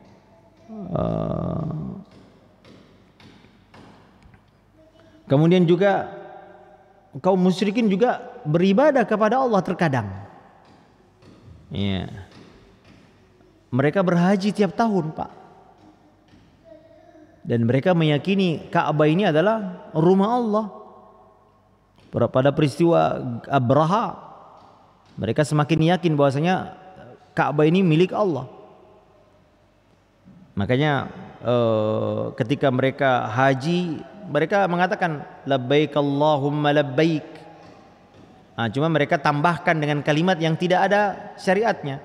Speaker 1: Kemudian juga kaum musyrikin juga beribadah kepada Allah terkadang. Ya. Mereka berhaji tiap tahun, Pak. Dan mereka meyakini Ka'bah ini adalah rumah Allah. Pada peristiwa Abraha, mereka semakin yakin bahwasanya Ka'bah ini milik Allah. Makanya ketika mereka haji, mereka mengatakan labbaik Allahumma labbaik. Nah, cuma mereka tambahkan dengan kalimat yang tidak ada syariatnya.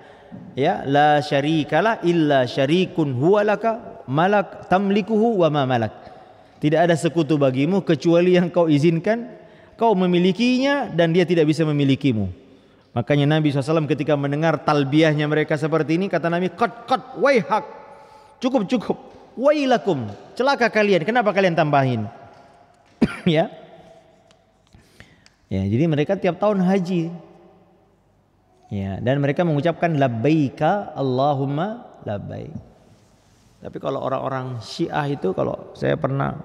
Speaker 1: Ya, la syarikalah illa syarikun huwa laka malak tamlikuhu wa ma malak. Tidak ada sekutu bagimu kecuali yang kau izinkan, kau memilikinya dan dia tidak bisa memilikimu. Makanya Nabi SAW ketika mendengar talbiyahnya mereka seperti ini, kata Nabi, qad waihak, cukup, wailakum, celaka kalian, kenapa kalian tambahin? Ya, jadi mereka tiap tahun haji. Ya, dan mereka mengucapkan labbaika Allahumma labbaik. Tapi kalau orang-orang Syiah itu, kalau saya pernah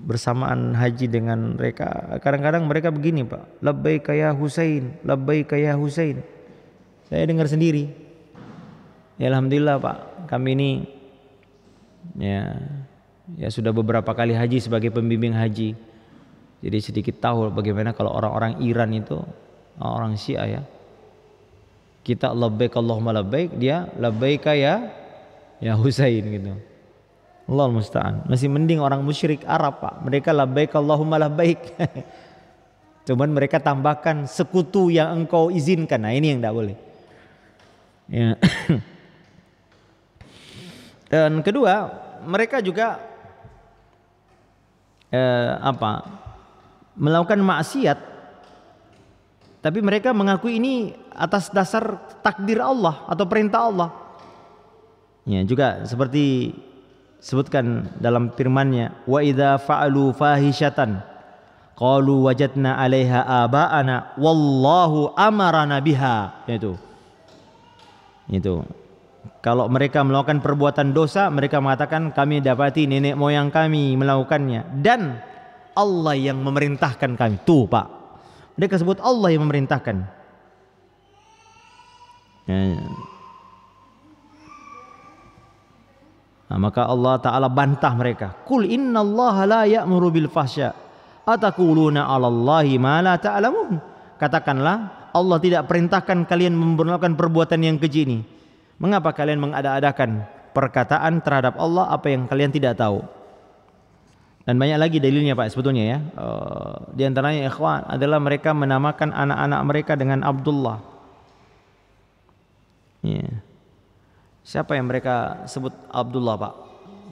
Speaker 1: bersamaan haji dengan mereka, kadang-kadang mereka begini, Pak, labbaika ya Husain, labbaika ya Husain. Saya dengar sendiri. Ya, alhamdulillah Pak, kami ini ya sudah beberapa kali haji sebagai pembimbing haji. Jadi sedikit tahu bagaimana kalau orang-orang Iran itu, orang Syiah ya. Kita labbaik Allahumma labbaik, dia labbaika ya Husain gitu. Allah musta'an. Masih mending orang musyrik Arab, Pak. Mereka labbaik Allahumma labbaik. Cuman mereka tambahkan sekutu yang engkau izinkan. Nah, ini yang tidak boleh. Ya. Dan kedua, mereka juga melakukan maksiat, tapi mereka mengakui ini atas dasar takdir Allah atau perintah Allah. Ya, juga seperti sebutkan dalam firman-Nya, wa idza fa'alu fahishatan Qalu wajadna 'alaiha aba'ana wallahu amarana biha. Itu. Kalau mereka melakukan perbuatan dosa, mereka mengatakan kami dapati nenek moyang kami melakukannya dan Allah yang memerintahkan kami. Tuh Pak, mereka sebut Allah yang memerintahkan. Nah, maka Allah Ta'ala bantah mereka. Qul innallaha la ya'muru bil fahsya ataquluna 'alallahi ma la ta'lamun. Katakanlah, Allah tidak perintahkan kalian melakukan perbuatan yang keji ini. Mengapa kalian mengada-adakan perkataan terhadap Allah apa yang kalian tidak tahu? Dan banyak lagi dalilnya Pak sebetulnya ya. Di antaranya ikhwan adalah mereka menamakan anak-anak mereka dengan Abdullah. Ya. Siapa yang mereka sebut Abdullah Pak?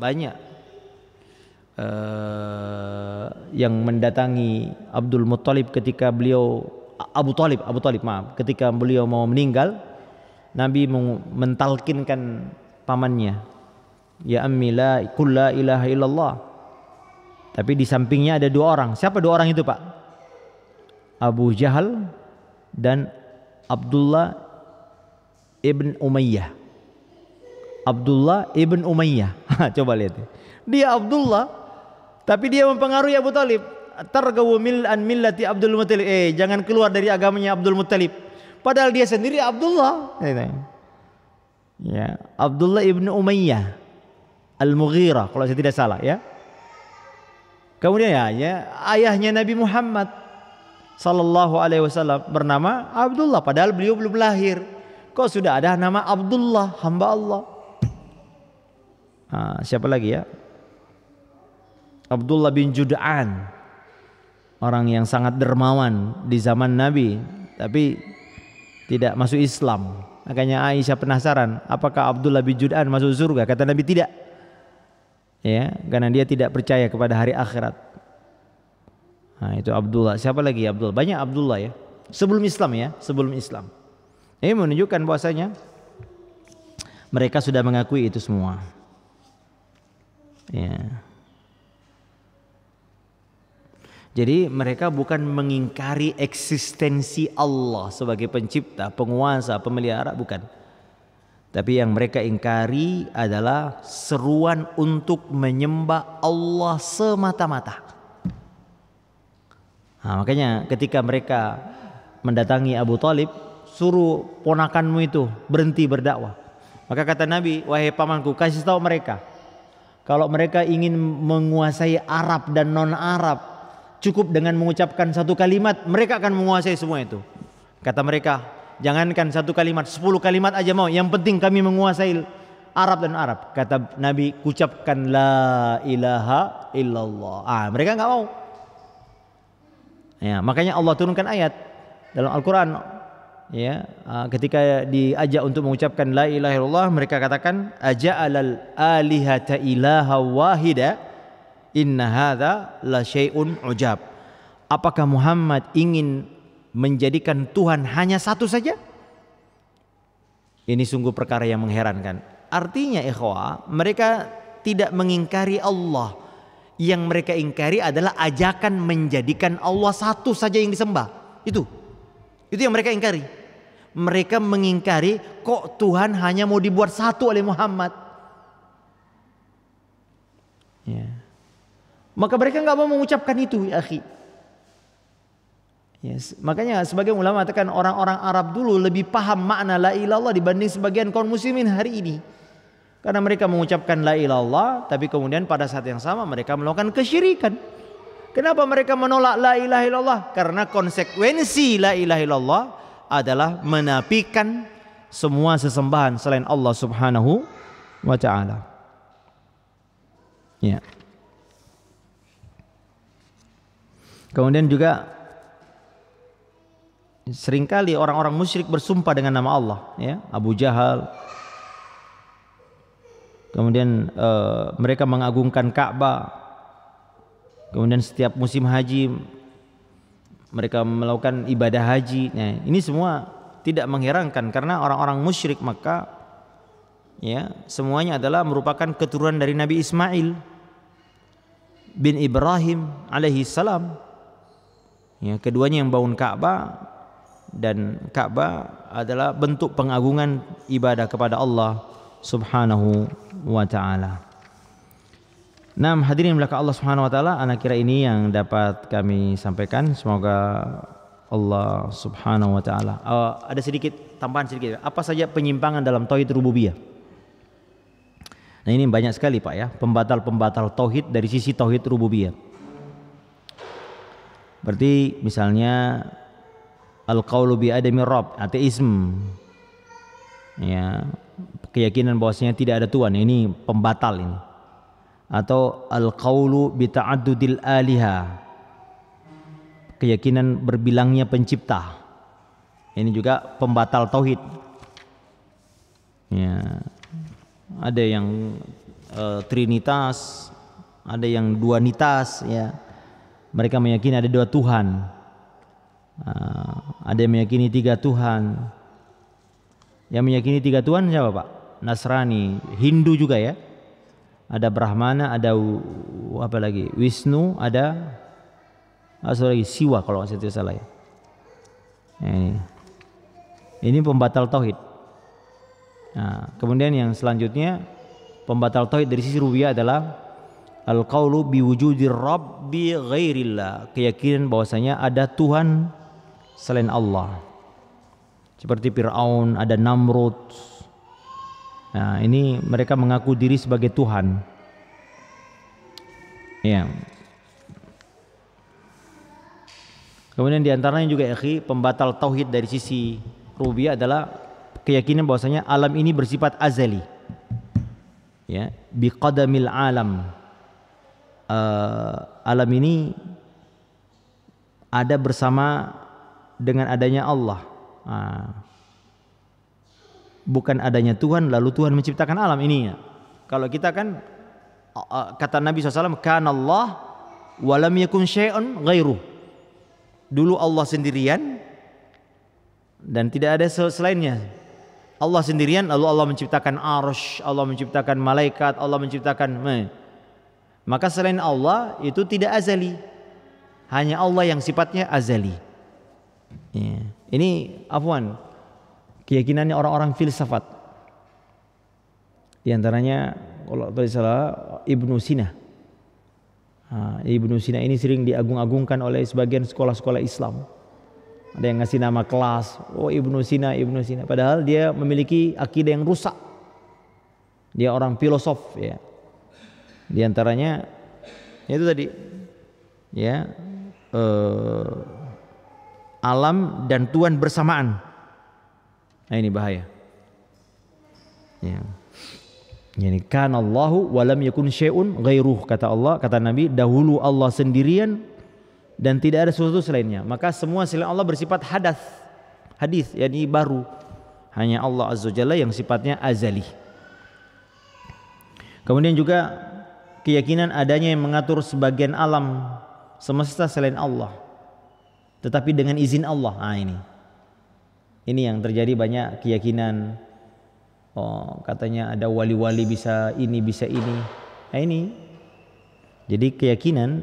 Speaker 1: Banyak. Yang mendatangi Abdul Muttalib ketika beliau Abu Talib maaf, ketika beliau mau meninggal, Nabi mentalkinkan pamannya, ya ammi la ilaha illallah. Tapi di sampingnya ada dua orang. Siapa dua orang itu Pak? Abu Jahal dan Abdullah ibn Umayyah. Abdullah ibn Umayyah. Coba lihat. Dia Abdullah, tapi dia mempengaruhi Abu Talib. Targawu an millati Abdul Muttalib. Jangan keluar dari agamanya Abdul Muttalib. Padahal dia sendiri Abdullah. Ya, Abdullah ibn Umayyah Al-Mughirah kalau saya tidak salah ya. Kemudian ya, ayahnya Nabi Muhammad sallallahu alaihi wasallam bernama Abdullah padahal beliau belum lahir. Kok sudah ada nama Abdullah, hamba Allah. Siapa lagi ya? Abdullah bin Jud'an, orang yang sangat dermawan di zaman Nabi tapi tidak masuk Islam. Makanya Aisyah penasaran, apakah Abdullah bin Jud'an masuk surga? Kata Nabi tidak. Ya, karena dia tidak percaya kepada hari akhirat. Nah, itu Abdullah. Siapa lagi Abdullah? Banyak Abdullah ya. Sebelum Islam ya, sebelum Islam. Ini menunjukkan bahwasanya mereka sudah mengakui itu semua. Ya. Jadi mereka bukan mengingkari eksistensi Allah sebagai pencipta, penguasa, pemelihara, bukan. Tapi yang mereka ingkari adalah seruan untuk menyembah Allah semata-mata. Nah, makanya ketika mereka mendatangi Abu Talib, suruh ponakanmu itu berhenti berdakwah. Maka kata Nabi, wahai pamanku, kasih tahu mereka, kalau mereka ingin menguasai Arab dan non-Arab, cukup dengan mengucapkan satu kalimat, mereka akan menguasai semua itu. Kata mereka, jangankan satu kalimat, 10 kalimat aja mau. Yang penting kami menguasai Arab dan Arab. Kata Nabi, ucapkan la ilaha illallah. Mereka nggak mau. Ya, makanya Allah turunkan ayat dalam Al-Quran. Ya, ketika diajak untuk mengucapkan la ilaha illallah, mereka katakan, aja'alal alihata ilaha wahida. Inna hadza la syai'un ujab. Apakah Muhammad ingin menjadikan Tuhan hanya satu saja? Ini sungguh perkara yang mengherankan. Artinya ikhwah, mereka tidak mengingkari Allah. Yang mereka ingkari adalah ajakan menjadikan Allah satu saja yang disembah. Itu yang mereka ingkari. Mereka mengingkari kok Tuhan hanya mau dibuat satu oleh Muhammad. Ya. Maka mereka nggak mau mengucapkan itu, ya akhi. Yes. Makanya sebagian ulama katakan orang-orang Arab dulu lebih paham makna la ilaha illallah dibanding sebagian kaum muslimin hari ini. Karena mereka mengucapkan la ilaha illallah, tapi kemudian pada saat yang sama mereka melakukan kesyirikan. Kenapa mereka menolak la ilaha illallah? Karena konsekuensi la ilaha illallah adalah menafikan semua sesembahan selain Allah Subhanahu wa taala. Ya. Kemudian juga seringkali orang-orang musyrik bersumpah dengan nama Allah, ya, Abu Jahal. Kemudian mereka mengagungkan Ka'bah. Kemudian setiap musim haji mereka melakukan ibadah haji. Nah, ini semua tidak mengherankan karena orang-orang musyrik Makkah, ya, semuanya adalah merupakan keturunan dari Nabi Ismail bin Ibrahim alaihi salam. Ya, keduanya yang bangun Ka'bah, dan Ka'bah adalah bentuk pengagungan ibadah kepada Allah Subhanahu wa taala. Nah, hadirin belakang Allah Subhanahu wa taala, anak kira ini yang dapat kami sampaikan. Semoga Allah Subhanahu wa taala. Ada sedikit tambahan sedikit. Apa saja penyimpangan dalam tauhid rububiyah? Nah, ini banyak sekali Pak ya, pembatal-pembatal tauhid dari sisi tauhid rububiyah. Berarti misalnya al-qaulu bi adami rabb, ateisme. Ya, keyakinan bahwasanya tidak ada Tuhan, ini pembatal ini. Atau al-qaulu bi ta'addudil aliha, keyakinan berbilangnya pencipta. Ini juga pembatal tauhid. Ya. Ada yang trinitas, ada yang duanitas ya. Mereka meyakini ada 2 Tuhan. Ada yang meyakini 3 Tuhan. Yang meyakini 3 Tuhan siapa Pak? Nasrani, Hindu juga ya. Ada Brahmana, ada apa lagi? Wisnu, ada lagi Siwa kalau saya tidak salah ya. Ini pembatal tauhid. Nah, kemudian yang selanjutnya pembatal tauhid dari sisi rububiyah adalah al-qaulu biwujudir rabbi ghairillah, keyakinan bahwasanya ada Tuhan selain Allah. Seperti Fir'aun, ada Namrud. Nah, ini mereka mengaku diri sebagai Tuhan. Ya. Kemudian diantaranya juga pembatal tauhid dari sisi rububiyah adalah keyakinan bahwasanya alam ini bersifat azali. Ya, biqadamil alam. Alam ini ada bersama dengan adanya Allah. Bukan adanya Tuhan lalu Tuhan menciptakan alam ini ya. Kalau kita kan kata Nabi SAW, kana Allah wa lam yakun syai'un ghairuh. Dulu Allah sendirian dan tidak ada selainnya. Allah sendirian lalu Allah menciptakan arsy, Allah menciptakan malaikat, Allah menciptakan maka selain Allah itu tidak azali. Hanya Allah yang sifatnya azali. Ya. Ini afwan, keyakinannya orang-orang filsafat. Di antaranya kalau tidak salah Ibnu Sina. Ibnu Sina ini sering diagung-agungkan oleh sebagian sekolah-sekolah Islam. Ada yang ngasih nama kelas, oh Ibnu Sina, Ibnu Sina. Padahal dia memiliki akidah yang rusak. Dia orang filosof ya. Di antaranya itu tadi ya, alam dan Tuhan bersamaan. Nah, ini bahaya. Ya. Yani kana Allahu wa lam yakun syai'un ghairuh, kata Allah, kata Nabi, dahulu Allah sendirian dan tidak ada sesuatu selainnya. Maka semua selain Allah bersifat hadis, yakni baru. Hanya Allah Azza wa Jalla yang sifatnya azali. Kemudian juga keyakinan adanya yang mengatur sebagian alam semesta selain Allah, tetapi dengan izin Allah. Ini yang terjadi banyak keyakinan. Oh, katanya ada wali-wali bisa ini, bisa ini. Nah, ini. Jadi keyakinan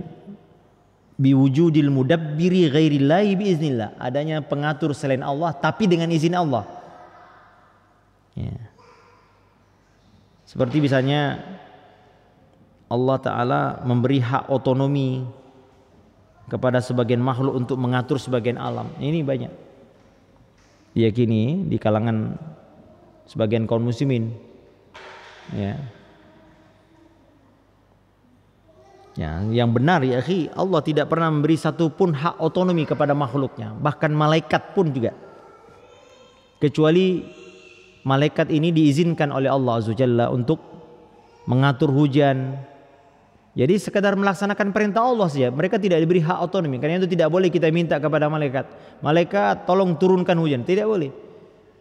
Speaker 1: biwujudil mudabbiri ghairillahi biiznillah, adanya pengatur selain Allah tapi dengan izin Allah. Ya. Seperti misalnya Allah Ta'ala memberi hak otonomi kepada sebagian makhluk untuk mengatur sebagian alam. Ini banyak diyakini di kalangan sebagian kaum muslimin. Ya. Yang benar ya akhi, Allah tidak pernah memberi satu pun hak otonomi kepada makhluknya, bahkan malaikat pun juga. Kecuali malaikat ini diizinkan oleh Allah Azza wa Jalla untuk mengatur hujan. Jadi sekadar melaksanakan perintah Allah saja, mereka tidak diberi hak otonomi. Karena itu tidak boleh kita minta kepada malaikat, malaikat tolong turunkan hujan, tidak boleh.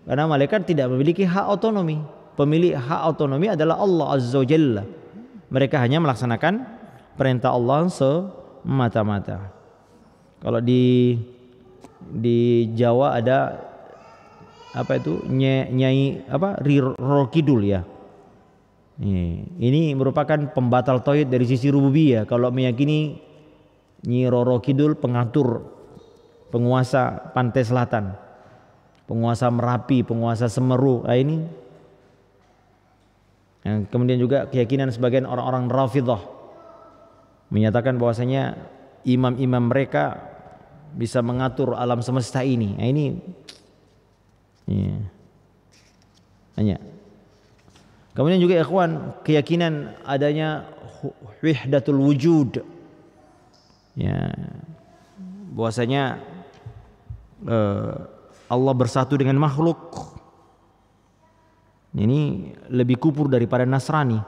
Speaker 1: Karena malaikat tidak memiliki hak otonomi. Pemilik hak otonomi adalah Allah Azza wa Jalla. Mereka hanya melaksanakan perintah Allah semata-mata. Kalau di Jawa ada apa itu nyai apa Roro Kidul ya. Ini merupakan pembatal tauhid dari sisi rububiyah. Kalau meyakini Nyi Roro Kidul pengatur penguasa pantai selatan, penguasa Merapi, penguasa Semeru. Nah, ini. Kemudian juga keyakinan sebagian orang-orang Rafidhah menyatakan bahwasanya imam-imam mereka bisa mengatur alam semesta ini. Nah, ini ya. Hanya. Kemudian juga ikhwan, keyakinan adanya wahdatul wujud. Ya. Bahwasanya Allah bersatu dengan makhluk. Ini lebih kufur daripada Nasrani.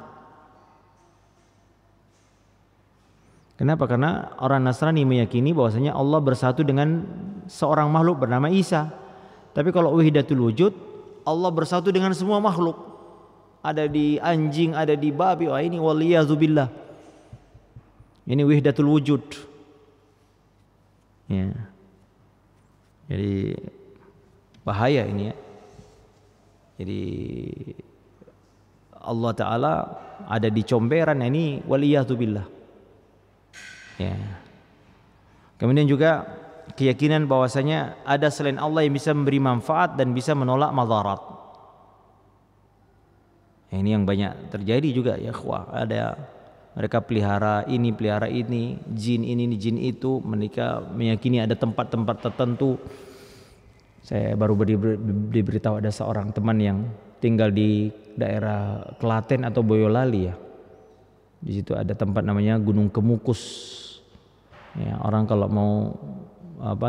Speaker 1: Kenapa? Karena orang Nasrani meyakini bahwasanya Allah bersatu dengan seorang makhluk bernama Isa. Tapi kalau wahdatul wujud, Allah bersatu dengan semua makhluk. Ada di anjing, ada di babi. Wah, ini waliyazubillah. Ini wahdatul wujud. Ya. Jadi bahaya ini ya. Jadi Allah Ta'ala ada di comberan, ini waliyatubillah. Ya. Kemudian juga keyakinan bahwasanya ada selain Allah yang bisa memberi manfaat dan bisa menolak madarat. Ini yang banyak terjadi juga ya ikhwah. Ada mereka pelihara ini, jin ini, jin itu. Mereka meyakini ada tempat-tempat tertentu. Saya baru diberitahu ada seorang teman yang tinggal di daerah Klaten atau Boyolali ya. Di situ ada tempat namanya Gunung Kemukus. Ya, orang kalau mau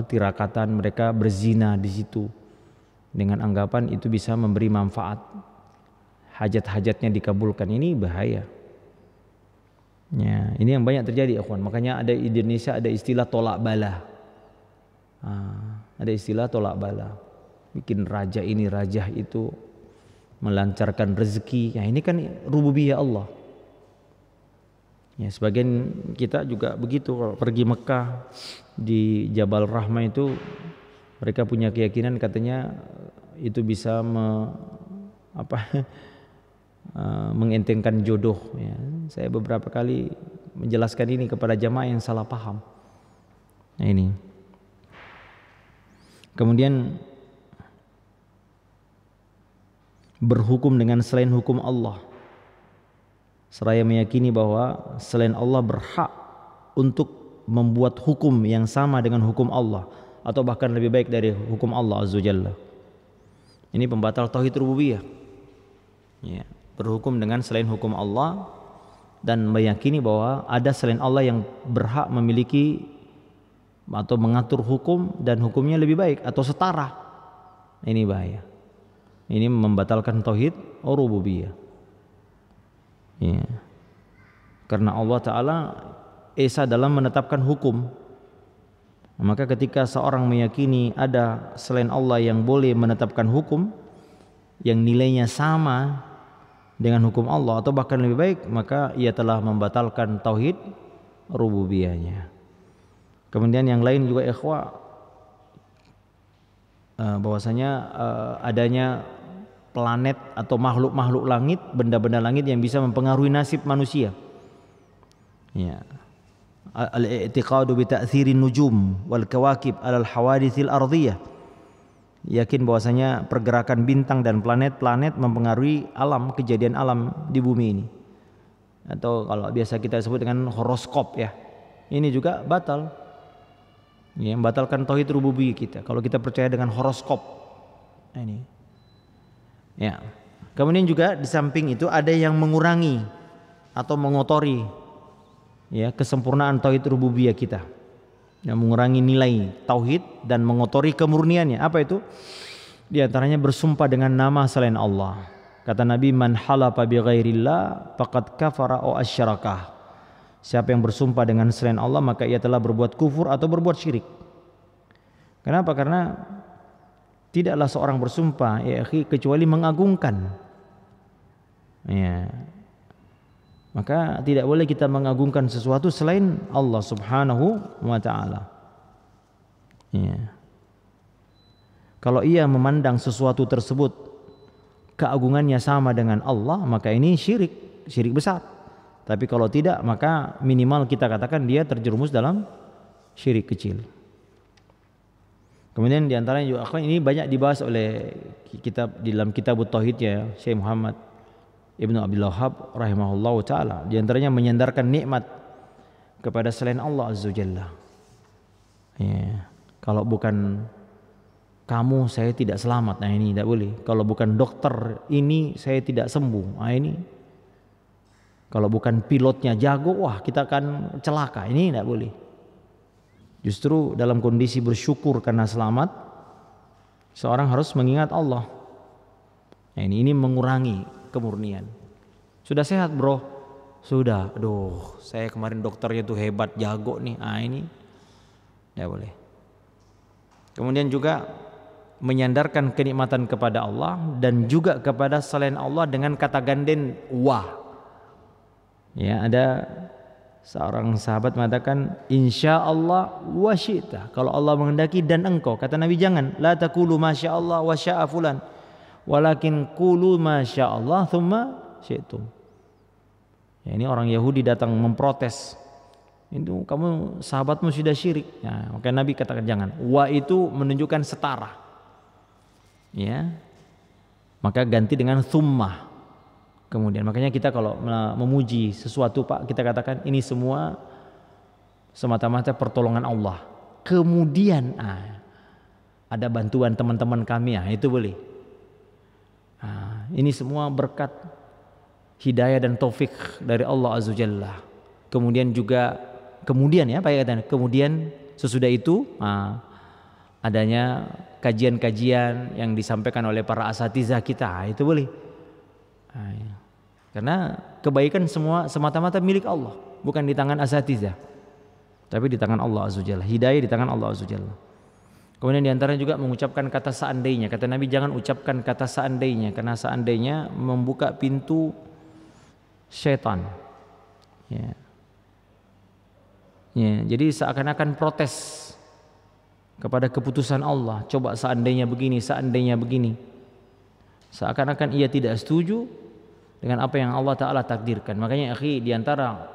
Speaker 1: tirakatan mereka berzina di situ dengan anggapan itu bisa memberi manfaat. Hajat-hajatnya dikabulkan. Ini bahaya. Ya, ini yang banyak terjadi ikhwan. Makanya ada di Indonesia ada istilah tolak bala. Ada istilah tolak bala, bikin raja ini raja itu, melancarkan rezeki. Ya, ini kan rububiyah Allah. Ya, sebagian kita juga begitu. Kalau pergi Mekah di Jabal Rahmah itu mereka punya keyakinan katanya itu bisa mengentengkan jodoh. Ya, saya beberapa kali menjelaskan ini kepada jamaah yang salah paham. Nah, ini. Kemudian berhukum dengan selain hukum Allah, seraya meyakini bahwa selain Allah berhak untuk membuat hukum yang sama dengan hukum Allah atau bahkan lebih baik dari hukum Allah Azza wa Jalla. Ini pembatal tauhid rububiyah. Ya, berhukum dengan selain hukum Allah dan meyakini bahwa ada selain Allah yang berhak memiliki atau mengatur hukum dan hukumnya lebih baik atau setara. Ini bahaya. Ini membatalkan tauhid rububiyah. Ya. Karena Allah Ta'ala esa dalam menetapkan hukum. Maka ketika seorang meyakini ada selain Allah yang boleh menetapkan hukum yang nilainya sama dengan hukum Allah atau bahkan lebih baik, maka ia telah membatalkan tauhid rububiyahnya. Kemudian yang lain juga ikhwah, bahwasanya adanya planet atau makhluk-makhluk langit, benda-benda langit yang bisa mempengaruhi nasib manusia. Ya. Al-i'tiqadu bi ta'thirin nujum wal kawakib 'ala al-hawaditsil ardhiyah. Yakin bahwasanya pergerakan bintang dan planet-planet mempengaruhi alam, kejadian alam di bumi ini. Atau kalau biasa kita sebut dengan horoskop ya. Ini juga batal. Ya, membatalkan tauhid rububiyah kita kalau kita percaya dengan horoskop. Nah, ini. Ya. Kemudian juga di samping itu ada yang mengurangi atau mengotori ya kesempurnaan tauhid rububiyah kita. Yang mengurangi nilai tauhid dan mengotori kemurniannya. Apa itu? Di antaranya bersumpah dengan nama selain Allah. Kata Nabi, man halafa bi ghairillah faqad kafara aw asyraka. Siapa yang bersumpah dengan selain Allah maka ia telah berbuat kufur atau berbuat syirik. Kenapa? Karena tidaklah seorang bersumpah ya akhi kecuali mengagungkan. Ya. Maka tidak boleh kita mengagungkan sesuatu selain Allah Subhanahu wa taala. Ya. Kalau ia memandang sesuatu tersebut keagungannya sama dengan Allah, maka ini syirik besar. Tapi kalau tidak, maka minimal kita katakan dia terjerumus dalam syirik kecil. Kemudian diantaranya juga ini banyak dibahas oleh dalam kitab Tauhid ya Syekh Muhammad Ibnu Abdul Wahhab rahimahullah taala. Diantaranya menyandarkan nikmat kepada selain Allah azza jalla. Ya, kalau bukan kamu saya tidak selamat. Nah ini tidak boleh. Kalau bukan dokter ini saya tidak sembuh. Nah ini. Kalau bukan pilotnya jago, wah kita akan celaka. Ini tidak boleh. Justru dalam kondisi bersyukur karena selamat, seorang harus mengingat Allah. Nah ini mengurangi kemurnian. Sudah sehat bro? Sudah. Aduh, saya kemarin dokternya tuh hebat, jago nih. Ah ini tidak boleh. Kemudian juga menyandarkan kenikmatan kepada Allah dan juga kepada selain Allah dengan kata ganden wa. Ya, ada seorang sahabat mengatakan insyaallah wa syi'ta, kalau Allah menghendaki dan engkau. Kata Nabi jangan, la taqulu masyaallah wa syaa fulan, walakin qulu masyaallah tsumma syi'tum. Ya, ini orang Yahudi datang memprotes. Itu kamu sahabatmu sudah syirik. Ya, maka Nabi katakan jangan. Wa itu menunjukkan setara. Ya. Maka ganti dengan tsumma. Kemudian makanya kita kalau memuji sesuatu Pak, kita katakan ini semua semata-mata pertolongan Allah. Kemudian ada bantuan teman-teman kami, itu boleh. Ini semua berkat hidayah dan taufik dari Allah azza jalla. Kemudian ya Pak ya, kemudian sesudah itu adanya kajian-kajian yang disampaikan oleh para asatizah kita, itu boleh. Karena kebaikan semua semata-mata milik Allah, bukan di tangan asatizah, tapi di tangan Allah azza jalla. Hidayah di tangan Allah azza jalla. Kemudian diantaranya juga mengucapkan kata seandainya. Kata Nabi jangan ucapkan kata seandainya, karena seandainya membuka pintu syaitan. Ya. Jadi seakan-akan protes kepada keputusan Allah. Coba seandainya begini, seandainya begini. Seakan-akan ia tidak setuju dengan apa yang Allah Ta'ala takdirkan. Makanya akhi, diantara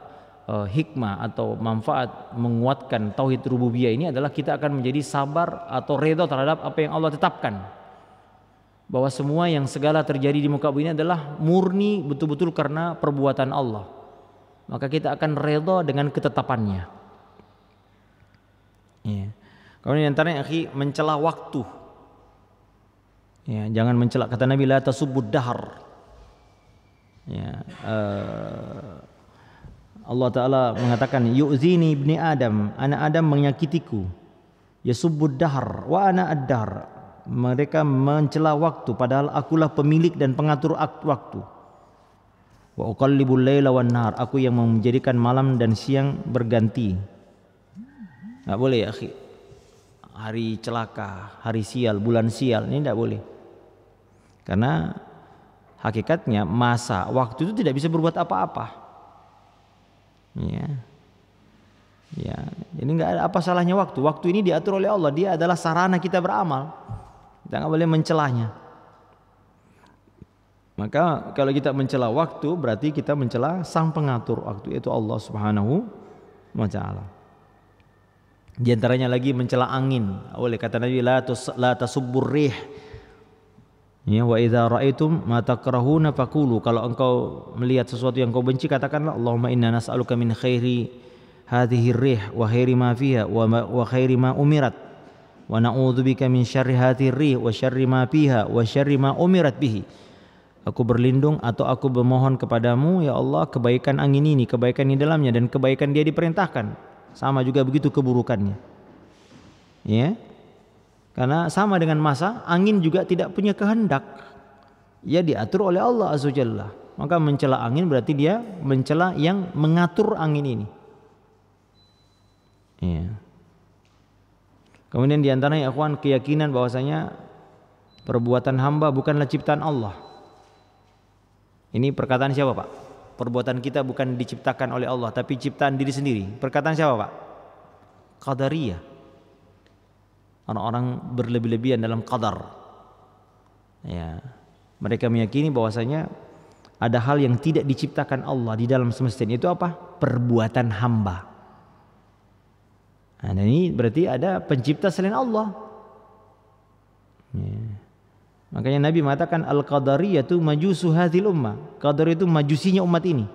Speaker 1: hikmah atau manfaat menguatkan tauhid rububiyah ini adalah kita akan menjadi sabar atau redha terhadap apa yang Allah tetapkan, bahwa semua yang segala terjadi di muka bumi ini adalah murni betul-betul karena perbuatan Allah. Maka kita akan redha dengan ketetapannya. Ya. Kemudian diantaranya akhi, mencela waktu. Ya, jangan mencela. Kata Nabi la tasubbud dahr. Ya, Allah Ta'ala mengatakan yu'zini ibni Adam, anak Adam menyakitiku, yasubbud dahr wa ana ad-dahr, mereka mencela waktu padahal akulah pemilik dan pengatur waktu. Wa uqallibul laila wan nahar, aku yang menjadikan malam dan siang berganti. Enggak boleh ya akhi, hari celaka, hari sial, bulan sial, ini tidak boleh. Karena hakikatnya masa waktu itu tidak bisa berbuat apa-apa. Ya, ini nggak ada apa salahnya waktu. Waktu ini diatur oleh Allah, dia adalah sarana kita beramal. Kita nggak boleh mencelanya. Maka kalau kita mencela waktu, berarti kita mencela sang pengatur waktu, yaitu Allah Subhanahu wa Ta'ala. Di antaranya lagi mencela angin. Oleh kata Nabi la tasubbur rih. Ya, wa idza ra'aitum ma takrahuna faqulu, kalau engkau melihat sesuatu yang kau benci katakanlah Allahumma inna nas'aluka min khairi hadhihi rih wa khairi ma fiha wa khairi ma umirat wa na'udzubika min syarri hadhihi rih wa syarri ma fiha wa syarri ma umirat bihi. Aku berlindung atau aku bermohon kepadamu ya Allah kebaikan angin ini, kebaikan di dalamnya dan kebaikan dia diperintahkan. Sama juga begitu keburukannya. Ya. Karena sama dengan masa, angin juga tidak punya kehendak. Ia diatur oleh Allah Azza Jalla. Maka mencela angin berarti dia mencela yang mengatur angin ini. Ya. Kemudian diantaranya ikhwan, keyakinan bahwasanya perbuatan hamba bukanlah ciptaan Allah. Ini perkataan siapa Pak? Perbuatan kita bukan diciptakan oleh Allah, tapi ciptaan diri sendiri. Perkataan siapa Pak? Qadariyah. Orang-orang berlebih-lebihan dalam qadar. Ya. Mereka meyakini bahwasanya ada hal yang tidak diciptakan Allah di dalam semesta ini. Itu apa? Perbuatan hamba. Nah, ini berarti ada pencipta selain Allah. Makanya Nabi mengatakan al-qadariyatu majusu hadhil ummah. Qadar itu majusinya umat ini.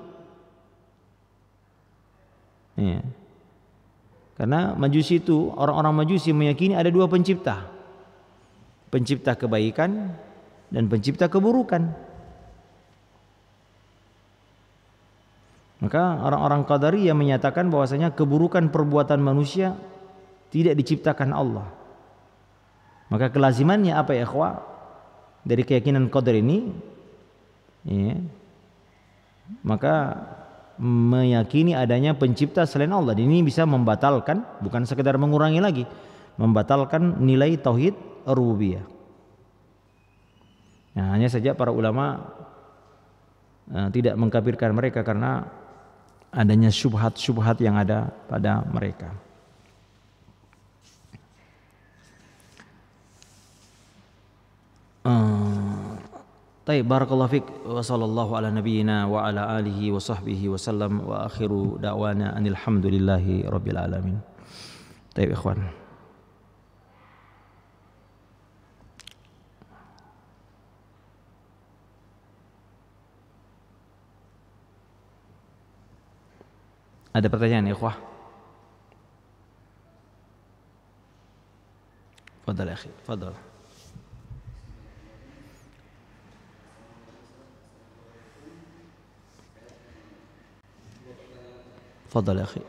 Speaker 1: Ya. Karena majusi itu, orang-orang majusi meyakini ada dua pencipta. Pencipta kebaikan dan pencipta keburukan. Maka orang-orang qadariyah menyatakan bahwasanya keburukan perbuatan manusia tidak diciptakan Allah. Maka kelazimannya apa ya ikhwah? Dari keyakinan qadar ini, ya, maka meyakini adanya pencipta selain Allah. Ini bisa membatalkan, bukan sekedar mengurangi lagi, membatalkan nilai tauhid rububiyah. Nah, hanya saja para ulama tidak mengkafirkan mereka karena adanya syubhat-syubhat yang ada pada mereka. Baik, barakallahu fik wa sallallahu ala nabiyyina wa ala alihi wa sahbihi wa sallam wa akhiru da'wana anil hamdulillahi rabbil alamin. Baik ikhwan. Ada pertanyaan ikhwah? Fadal ya akhi, fadal. Fadal ya akhi.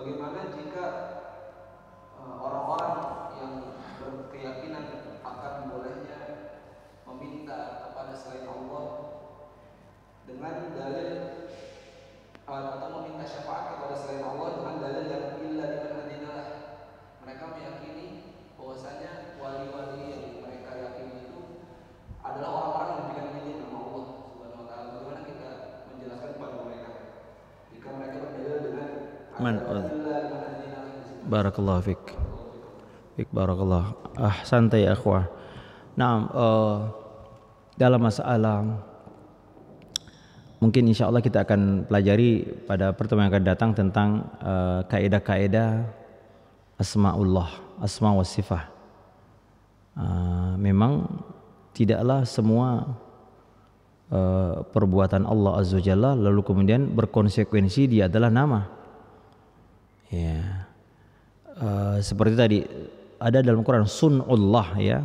Speaker 2: Bagaimana jika orang-orang yang berkeyakinan akan bolehnya meminta kepada selain Allah dengan dalil atau meminta syafaat kepada selain Allah dengan dalil yang illa liman adinalah. Mereka meyakini bahwasanya wali-wali yang mereka yakini itu adalah orang-orang yang diberikan izin nama Allah Subhanahu wa taala. Bagaimana kita menjelaskan kepada mereka jika mereka berdalil dengan
Speaker 1: Barakallahu fik. Fik barakallah. Santai ya akhwah. Nah, dalam masalah mungkin insya Allah kita akan pelajari pada pertemuan yang akan datang tentang kaidah-kaidah asmaullah, asma wa sifah. Memang tidaklah semua perbuatan Allah Azza wa Jalla lalu kemudian berkonsekuensi dia adalah nama. Ya. Seperti tadi ada dalam Quran sunullah ya.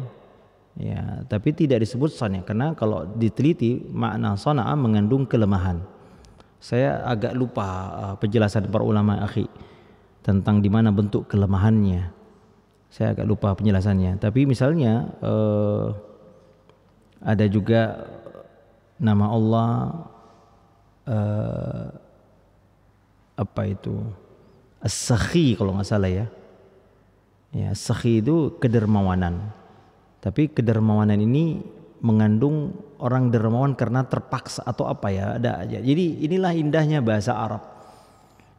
Speaker 1: Ya, tapi tidak disebut sana karena kalau diteliti makna sana'a mengandung kelemahan. Saya agak lupa penjelasan para ulama akhi tentang di mana bentuk kelemahannya. Saya agak lupa penjelasannya. Tapi misalnya ada juga nama Allah apa itu? As-Sakhi kalau nggak salah ya. Ya, Sakhi itu kedermawanan. Tapi kedermawanan ini mengandung orang dermawan karena terpaksa atau apa ya, ada aja. Jadi inilah indahnya bahasa Arab.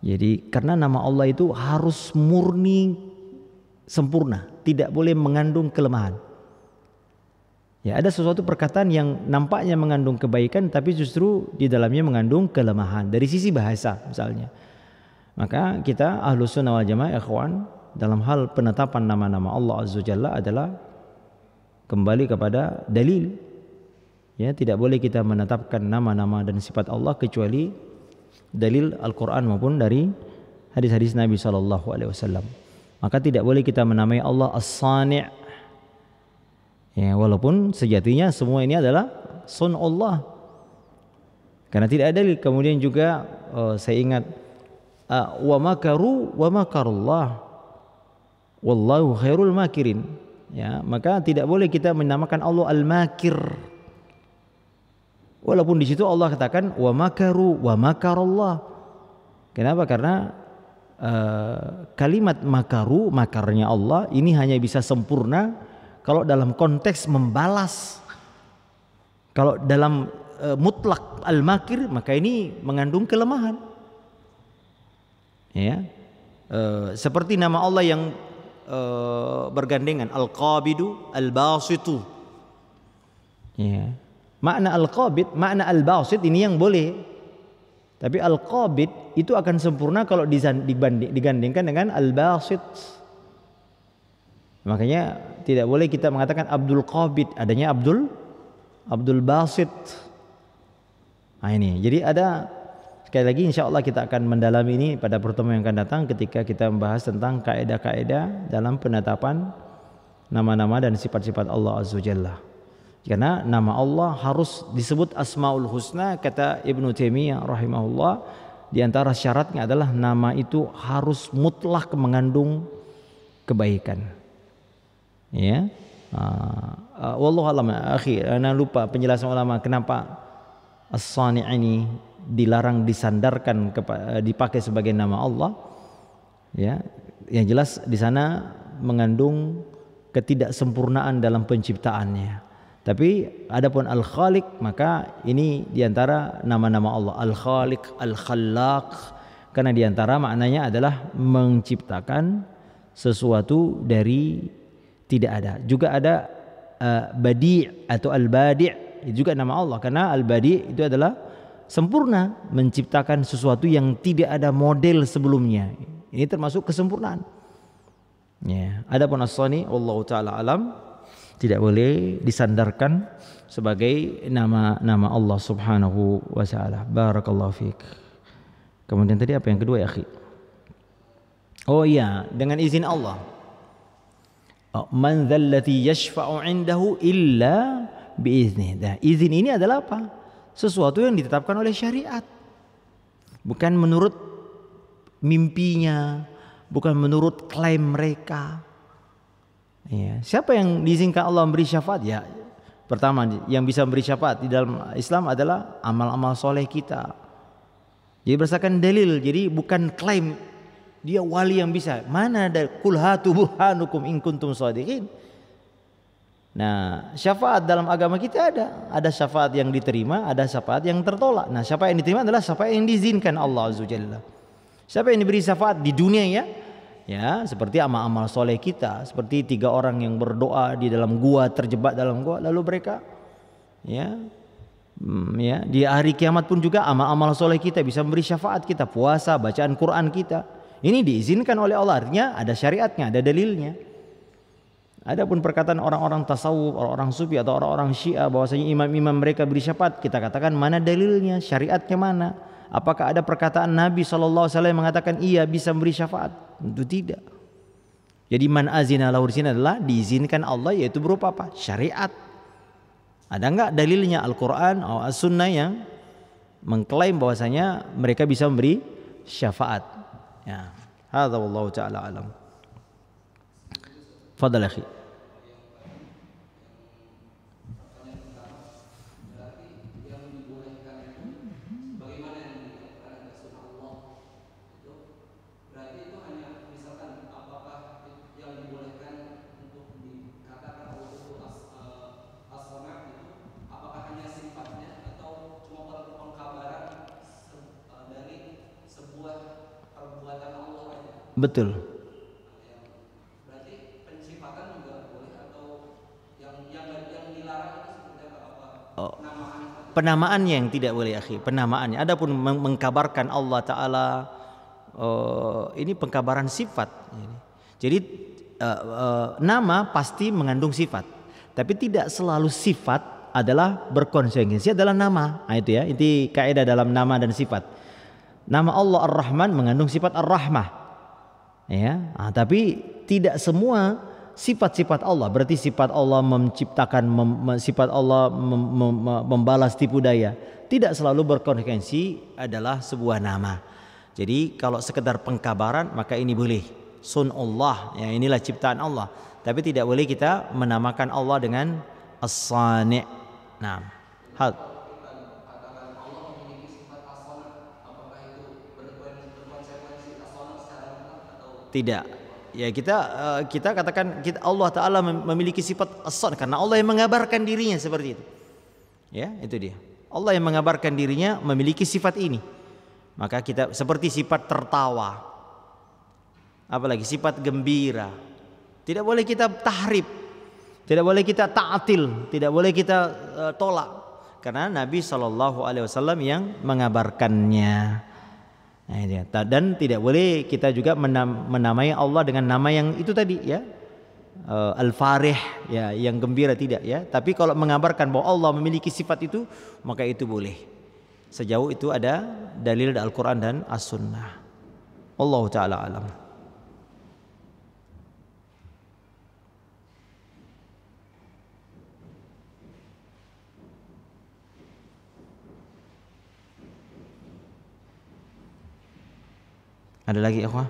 Speaker 1: Jadi karena nama Allah itu harus murni sempurna, tidak boleh mengandung kelemahan. Ya, ada sesuatu perkataan yang nampaknya mengandung kebaikan tapi justru di dalamnya mengandung kelemahan dari sisi bahasa misalnya. Maka kita Ahlus Sunnah wal Jamaah ikhwan dalam hal penetapan nama-nama Allah Azza Jalla adalah kembali kepada dalil. Ya, tidak boleh kita menetapkan nama-nama dan sifat Allah kecuali dalil Al-Qur'an maupun dari hadis-hadis Nabi sallallahu alaihi wasallam. Maka tidak boleh kita menamai Allah As-Sani'. Ya, walaupun sejatinya semua ini adalah sun Allah. Karena tidak ada dalil. Kemudian juga saya ingat wa makaru wa makarullah wallahu khairul makirin. Ya, maka tidak boleh kita menamakan Allah Al-Makir. Walaupun di situ Allah katakan wa makaru wa makarullah. Kenapa? Karena kalimat makaru, makarnya Allah ini hanya bisa sempurna kalau dalam konteks membalas. Kalau dalam mutlak al-makir, maka ini mengandung kelemahan. Ya, seperti nama Allah yang bergandengan al-qabidu, al-basitu. Ya, makna al-qabid, makna al-basit ini yang boleh. Tapi al-qabid itu akan sempurna kalau digandingkan dengan al-basit. Makanya tidak boleh kita mengatakan Abdul Qabid, adanya Abdul Basit. Nah ini, jadi ada sekali lagi insya Allah kita akan mendalami ini pada pertemuan yang akan datang ketika kita membahas tentang kaidah-kaidah dalam penetapan nama-nama dan sifat-sifat Allah Azza Jalla. Karena nama Allah harus disebut Asmaul Husna, kata Ibnu Taimiyah rahimahullah, di antara syaratnya adalah nama itu harus mutlak mengandung kebaikan. Ya, wallahu a'lam. Akhi, ana lupa penjelasan ulama kenapa As-Sani' ini dilarang disandarkan dipakai sebagai nama Allah. Ya, yang jelas di sana mengandung ketidaksempurnaan dalam penciptaannya. Tapi adapun Al-Khaliq, maka ini diantara nama-nama Allah, Al-Khaliq, Al-Khallaq, karena diantara maknanya adalah menciptakan sesuatu dari tidak ada. Juga ada Badi' atau Al-Badi', itu juga nama Allah, karena Al-Badi' itu adalah sempurna, menciptakan sesuatu yang tidak ada model sebelumnya. Ini termasuk kesempurnaan. Ya, adapun As-Sani, wallahu taala alam, tidak boleh disandarkan sebagai nama-nama Allah Subhanahu wa taala. Barakallahu fiik. Kemudian tadi apa yang kedua ya, akhi? Oh iya, dengan izin Allah. Man dzallati yashfa'u 'indahu illa biiznih. Nah, izin ini adalah apa? Sesuatu yang ditetapkan oleh syariat. Bukan menurut mimpinya, bukan menurut klaim mereka. Ya, siapa yang diizinkan Allah memberi syafaat? Ya, pertama yang bisa memberi syafaat di dalam Islam adalah amal-amal soleh kita. Jadi berdasarkan dalil, jadi bukan klaim dia wali yang bisa. Mana ada qul hatu burhanukum in kuntum shadiqin. Nah, syafaat dalam agama kita ada syafaat yang diterima, ada syafaat yang tertolak. Nah, syafaat yang diterima adalah syafaat yang diizinkan Allah Azza Jalla. Siapa yang diberi syafaat di dunia ya seperti amal-amal soleh kita, seperti 3 orang yang berdoa di dalam gua, terjebak dalam gua, lalu mereka ya di hari kiamat pun juga amal-amal soleh kita bisa memberi syafaat kita, puasa, bacaan Quran kita. Ini diizinkan oleh Allah, artinya ada syariatnya, ada dalilnya. Adapun perkataan orang-orang tasawuf, orang-orang sufi atau orang-orang Syiah bahwasanya imam-imam mereka beri syafaat, kita katakan mana dalilnya, syariatnya mana? Apakah ada perkataan Nabi sallallahu alaihi wasallam yang mengatakan iya bisa memberi syafaat? Tentu tidak. Jadi man azina lahu di sini adalah diizinkan Allah, yaitu berupa apa? Syariat. Ada enggak dalilnya Al-Qur'an atau As-Sunnah yang mengklaim bahwasanya mereka bisa memberi syafaat? Ya, hadza wallahu taala alam. Fadhal akhi. Betul.
Speaker 2: Berarti penciptaan juga boleh, atau yang dilarang
Speaker 1: penamaannya yang tidak boleh akhi, penamaannya. Adapun mengkabarkan Allah Taala, ini pengkabaran sifat. Jadi nama pasti mengandung sifat, tapi tidak selalu sifat adalah berkonsekuensi adalah nama. Nah, itu ya, itu kaidah dalam nama dan sifat. Nama Allah Ar-Rahman mengandung sifat Ar-Rahmah, ya. Tapi tidak semua sifat-sifat Allah, berarti sifat Allah menciptakan, sifat Allah membalas tipu daya, tidak selalu berkonsekuensi adalah sebuah nama. Jadi kalau sekedar pengkabaran maka ini boleh, sunullah, ya inilah ciptaan Allah. Tapi tidak boleh kita menamakan Allah dengan as-sani'. Nah, hal tidak. Ya kita katakan Allah Taala memiliki sifat as-san karena Allah yang mengabarkan dirinya seperti itu. Ya, itu dia. Allah yang mengabarkan dirinya memiliki sifat ini. Maka kita seperti sifat tertawa. Apalagi sifat gembira. Tidak boleh kita tahrif. Tidak boleh kita ta'til, tidak boleh kita tolak. Karena Nabi SAW yang mengabarkannya. Nah, dan tidak boleh kita juga menamai Allah dengan nama yang itu tadi ya, Al-Farih ya, yang gembira, tidak ya. Tapi kalau mengabarkan bahwa Allah memiliki sifat itu, maka itu boleh. Sejauh itu ada dalil dari Al-Quran dan As-Sunnah. Wallahu ta'ala alam. Ada lagi ikhwah?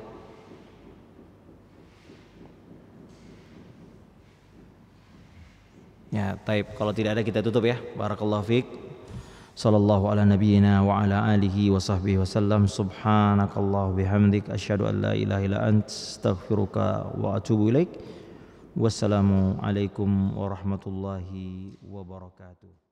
Speaker 1: Ya, taib. Kalau tidak ada kita tutup ya. Barakallahu fiik. Sallallahu ala nabiyyina wa ala alihi wa sahbihi wasallam. Subhanakallah bihamdik asyhadu an la ilaha illa ant astaghfiruka wa atubu ilaik. Wassalamu alaikum warahmatullahi wabarakatuh.